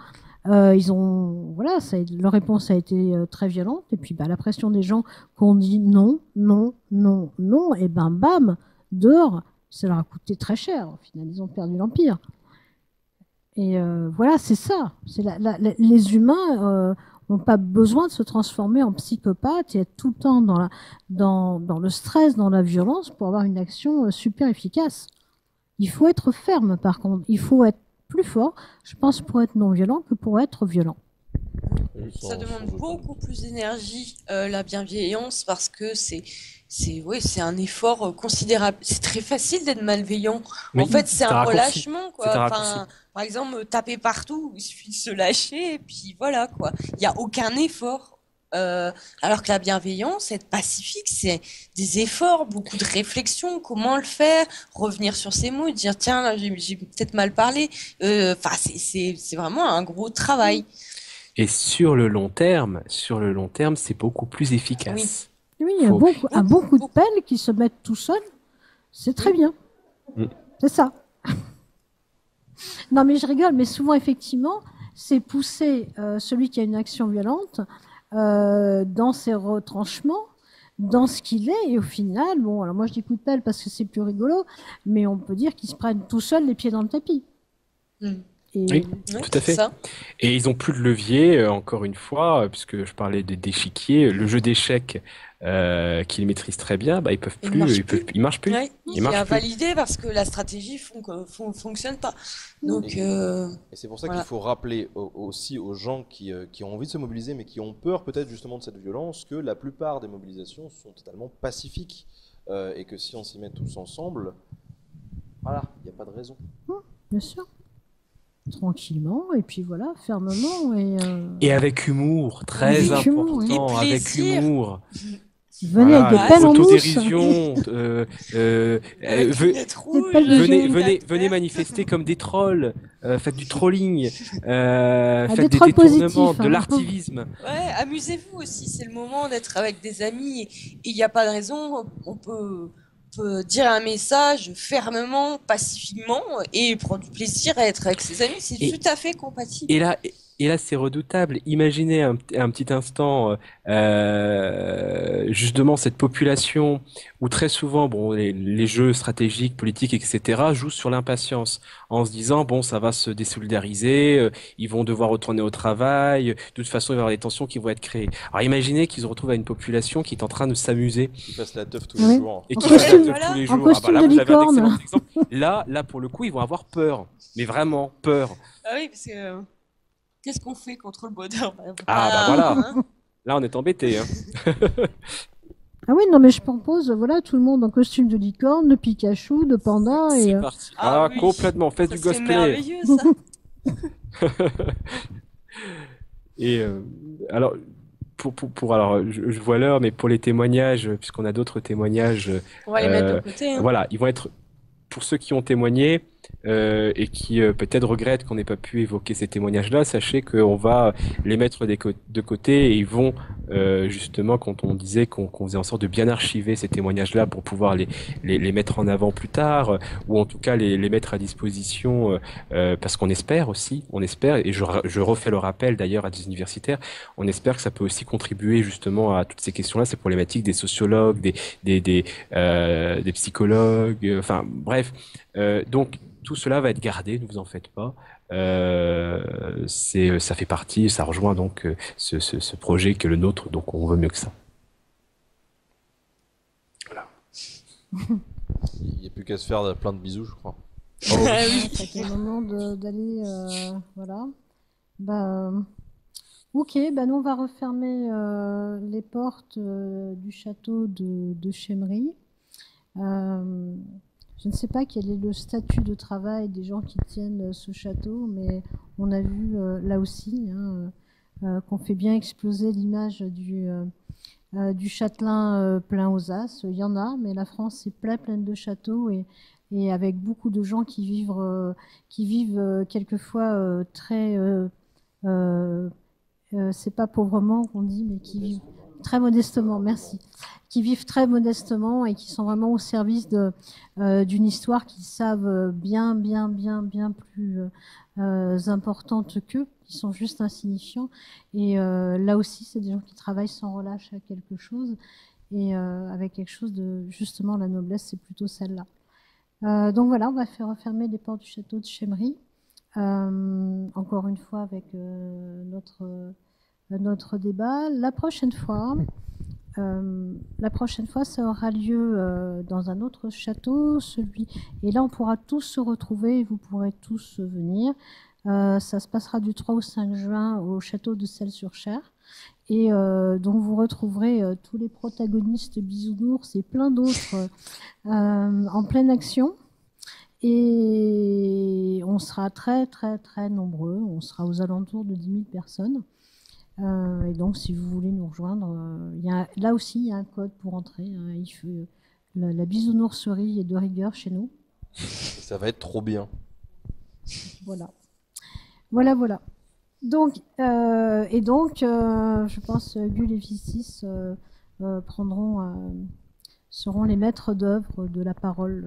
S1: Voilà, leur réponse a été très violente. Et puis, la pression des gens qui ont dit non, non, non, non, et bam, dehors. Ça leur a coûté très cher. Au final, ils ont perdu l'empire. Et voilà, c'est ça. Les humains n'ont pas besoin de se transformer en psychopathes et être tout le temps dans le stress, dans la violence pour avoir une action super efficace. Il faut être ferme, par contre. Il faut être plus fort, je pense, pour être non violent que pour être violent.
S3: Ça demande beaucoup plus d'énergie, la bienveillance, parce que c'est un effort considérable. C'est très facile d'être malveillant.
S2: Mais
S3: En fait, c'est un relâchement,
S2: C'est
S3: quoi.
S2: un raccourci.
S3: Enfin, par exemple, taper partout, il suffit de se lâcher, et puis voilà, quoi. Il n'y a aucun effort. Alors que la bienveillance, être pacifique, c'est des efforts, beaucoup de réflexion, comment le faire, revenir sur ses mots, dire tiens, là, j'ai peut-être mal parlé. Enfin, c'est vraiment un gros travail.
S2: Et sur le long terme, c'est beaucoup plus efficace.
S1: Oui, il y a un bon coup de pelle qui se mettent tout seul, c'est très bien. C'est ça. Non, mais je rigole, mais souvent, effectivement, c'est pousser celui qui a une action violente dans ses retranchements, dans ce qu'il est, et au final, bon, alors moi je dis coup de pelle parce que c'est plus rigolo, mais on peut dire qu'ils se prennent tout seuls les pieds dans le tapis.
S2: Oui, tout à fait. Et ils ont plus de levier, encore une fois, puisque je parlais d'échiquier, le jeu d'échecs qu'ils maîtrisent très bien, ils peuvent plus, ils marchent plus.
S3: Ouais, il a validé parce que la stratégie fonctionne pas. Donc,
S5: et c'est pour ça qu'il faut rappeler aussi aux gens qui ont envie de se mobiliser, mais qui ont peur peut-être justement de cette violence, que la plupart des mobilisations sont totalement pacifiques, et que si on s'y met tous ensemble, voilà, il n'y a pas de raison.
S1: Bien sûr. Tranquillement, et puis voilà, fermement.
S2: Et avec humour, très important, avec humour.
S1: Venez avec des pelles en mousse.
S2: Venez manifester comme des trolls. Faites du trolling. Faites des
S1: détournements,
S2: de l'artivisme.
S3: Ouais, amusez-vous aussi. C'est le moment d'être avec des amis. Et il n'y a pas de raison. On peut dire un message fermement, pacifiquement, et prendre du plaisir à être avec ses amis. C'est tout à fait compatible.
S2: Et là, c'est redoutable. Imaginez un petit instant, justement, cette population où très souvent, les jeux stratégiques, politiques, etc., jouent sur l'impatience, en se disant, ça va se désolidariser, ils vont devoir retourner au travail, de toute façon, il va y avoir des tensions qui vont être créées. Alors, imaginez qu'ils se retrouvent à une population qui est en train de s'amuser.
S5: Qui fasse la teuf tous les jours.
S2: Et qui fasse la teuf tous les jours.
S1: En costume
S2: là,
S1: de
S2: vous avez un
S1: licorne.
S2: excellent exemple. Là, pour le coup, ils vont avoir peur. Mais vraiment, peur.
S3: Ah oui, parce que... Qu'est-ce qu'on fait contre le bonheur?
S2: Voilà. Là, on est embêté.
S1: Ah oui, non, mais je propose, voilà, tout le monde en costume de licorne, de Pikachu, de panda.
S2: C'est parti. Oui. Complètement. Faites du cosplay.
S3: C'est merveilleux, ça.
S2: Et alors, alors, je vois l'heure, mais pour les témoignages, puisqu'on a d'autres témoignages.
S3: On va les mettre de côté.
S2: Voilà, ils vont être, pour ceux qui ont témoigné, et qui peut-être regrettent qu'on n'ait pas pu évoquer ces témoignages-là, sachez qu'on va les mettre de côté et ils vont justement, quand on disait qu'on faisait en sorte de bien archiver ces témoignages-là pour pouvoir les mettre en avant plus tard, ou en tout cas les mettre à disposition, parce qu'on espère, et je refais le rappel d'ailleurs à des universitaires, on espère que ça peut aussi contribuer justement à toutes ces questions-là, ces problématiques des sociologues, des psychologues, enfin bref, donc tout cela va être gardé, ne vous en faites pas. Ça fait partie, ça rejoint donc ce projet qui est le nôtre, donc on veut mieux que ça. Voilà.
S5: Il n'y a plus qu'à se faire plein de bisous, je crois.
S1: C'est le moment d'aller, voilà. Ok, nous on va refermer les portes du château de Chemery. Je ne sais pas quel est le statut de travail des gens qui tiennent ce château, mais on a vu là aussi qu'on fait bien exploser l'image du châtelain plein aux as. Il y en a, mais la France est pleine de châteaux et avec beaucoup de gens qui vivent quelquefois très... c'est pas pauvrement qu'on dit, mais qui très modestement, merci, qui vivent très modestement et qui sont vraiment au service d'une histoire qu'ils savent bien plus importante qu'eux, qui sont juste insignifiants. Et là aussi, c'est des gens qui travaillent sans relâche à quelque chose et avec quelque chose de, justement, la noblesse, c'est plutôt celle-là. Donc voilà, on va faire refermer les portes du château de Chemery, encore une fois avec notre débat. La prochaine fois, ça aura lieu dans un autre château, et là on pourra tous se retrouver, et vous pourrez tous venir. Ça se passera du 3 au 5 juin au château de Celles-sur-Cher. Et donc vous retrouverez tous les protagonistes bisounours et plein d'autres en pleine action. Et on sera très nombreux. On sera aux alentours de 10 000 personnes. Et donc si vous voulez nous rejoindre, là aussi il y a un code pour entrer. La bisounourserie est de rigueur chez nous.
S5: Ça va être trop bien.
S1: Voilà. Donc, je pense Gull et Vicis seront les maîtres d'œuvre de la parole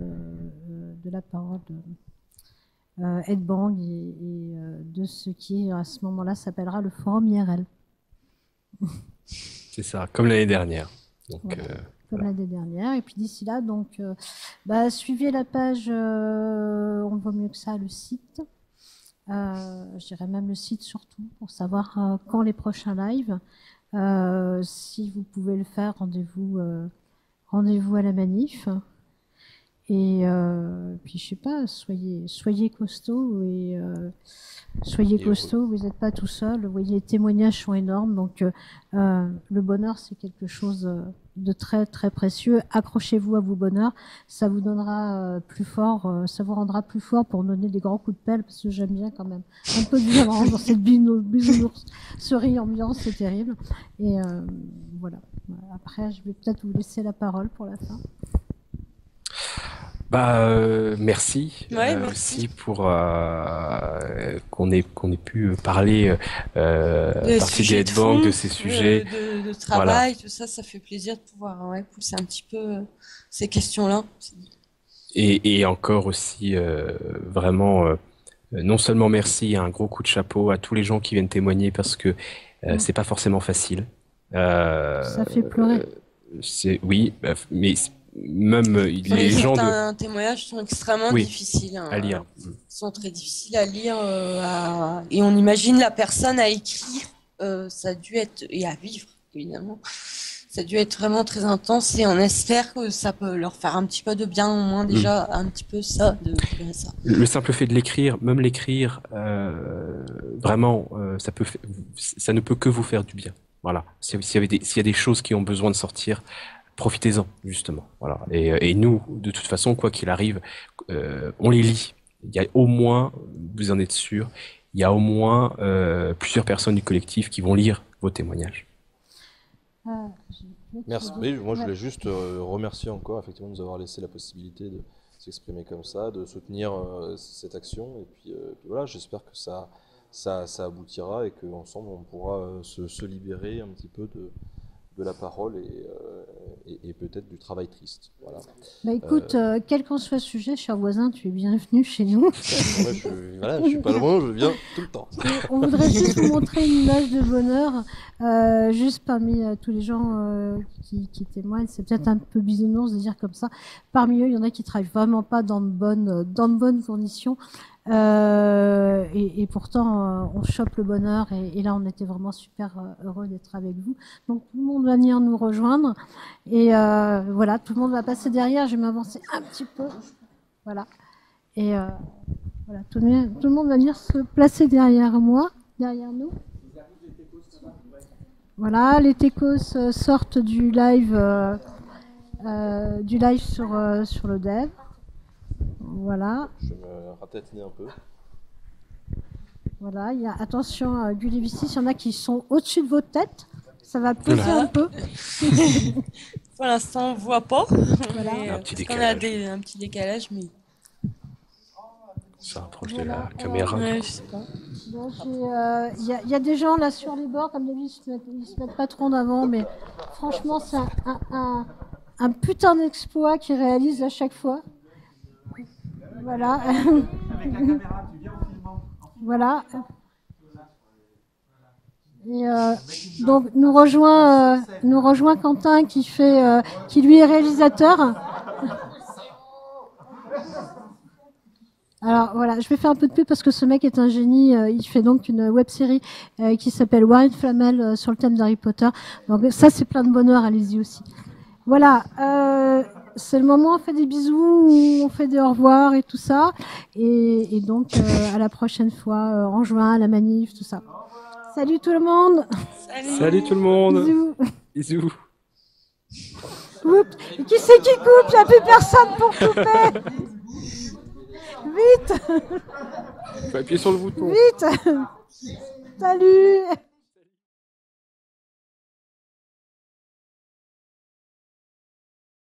S1: Ed Bang et de ce qui à ce moment-là s'appellera le forum IRL.
S2: C'est ça, comme l'année dernière. Donc,
S1: voilà. Comme l'année dernière. Et puis d'ici là, donc, suivez la page On vaut mieux que ça, le site. Je dirais même le site surtout pour savoir quand les prochains lives. Si vous pouvez le faire, rendez-vous à la manif. Et puis je sais pas, soyez costaud et costaud. Vous n'êtes pas tout seul. Vous voyez, les témoignages sont énormes. Donc le bonheur, c'est quelque chose de très précieux. Accrochez-vous à vos bonheurs. Ça vous donnera plus fort. Ça vous rendra plus fort pour donner des grands coups de pelle, parce que j'aime bien quand même un peu de violence dans cette bisounourserie ambiance, c'est terrible. Et voilà. Après, je vais peut-être vous laisser la parole pour la fin.
S2: Merci,
S3: merci
S2: aussi pour qu'on ait pu parler partie des Ed Bang, de ces sujets
S3: de travail, tout ça fait plaisir de pouvoir pousser un petit peu ces questions-là.
S2: Et encore aussi vraiment non seulement merci, un gros coup de chapeau à tous les gens qui viennent témoigner, parce que c'est pas forcément facile.
S1: Ça fait pleurer.
S2: Oui, mais même les gens
S3: certains témoignages sont extrêmement difficiles
S2: à lire.
S3: Sont très difficiles à lire et on imagine la personne à écrire, ça a dû être, et à vivre évidemment, ça a dû être vraiment très intense, et on espère que ça peut leur faire un petit peu de bien, au moins déjà un petit peu ça, de vivre ça.
S2: Le simple fait de l'écrire, même l'écrire, vraiment, ça ne peut que vous faire du bien. Voilà. S'il y a des choses qui ont besoin de sortir, profitez-en, justement. Voilà. Et nous, de toute façon, quoi qu'il arrive, on les lit. Il y a au moins, vous en êtes sûr, il y a au moins plusieurs personnes du collectif qui vont lire vos témoignages.
S5: Merci. Oui, moi, je voulais juste remercier encore, effectivement, de nous avoir laissé la possibilité de s'exprimer comme ça, de soutenir cette action. Et puis voilà, j'espère que ça aboutira et qu'ensemble, on pourra se libérer un petit peu de la parole et peut-être du travail triste. Voilà.
S1: Écoute, quel qu'en soit le sujet, cher voisin, tu es bienvenu chez nous.
S5: Moi, je suis pas loin, je viens tout le temps.
S1: On voudrait juste vous montrer une image de bonheur, juste parmi tous les gens qui témoignent. C'est peut-être un peu bisounours de dire comme ça. Parmi eux, il y en a qui travaillent vraiment pas dans de bonnes conditions. Et pourtant on chope le bonheur, et là on était vraiment super heureux d'être avec vous. Donc tout le monde va venir nous rejoindre, et voilà, tout le monde va passer derrière. Je vais m'avancer un petit peu, voilà, et voilà, tout le monde va venir se placer derrière nous. Voilà, les techos sortent du live sur le dev. Voilà.
S5: Je vais me ratatiner un peu.
S1: Voilà, attention, Gull et Vicis, il y en a qui sont au-dessus de votre tête. Ça va peser un peu.
S3: Pour l'instant, on ne voit pas.
S1: Voilà.
S2: Un petit
S3: décalage. On a un petit décalage, mais...
S2: Ça rapproche de
S1: Voilà,
S2: la caméra.
S3: Ouais, je sais pas.
S1: Donc, il y a des gens là sur les bords, comme d'habitude, ils se mettent pas trop en avant, mais franchement, c'est un putain d'exploit qu'ils réalisent à chaque fois. Voilà.
S6: Avec la caméra, tu viens en filmant.
S1: Voilà. Et donc nous rejoint Quentin qui lui est réalisateur. Alors voilà, je vais faire un peu de pub parce que ce mec est un génie. Il fait donc une web-série qui s'appelle Warren Flamel sur le thème d'Harry Potter. Donc ça c'est plein de bonheur, allez-y aussi. Voilà, c'est le moment, on fait des bisous, on fait des au revoir et tout ça. Et donc à la prochaine fois, en juin, à la manif, tout ça. Salut tout le monde.
S2: Salut tout le monde.
S1: Bisous.
S2: Bisous.
S1: Oups. Et qui c'est qui coupe? Il n'y a plus personne pour couper. Vite.
S2: Faut appuyer sur le bouton.
S1: Vite. Salut.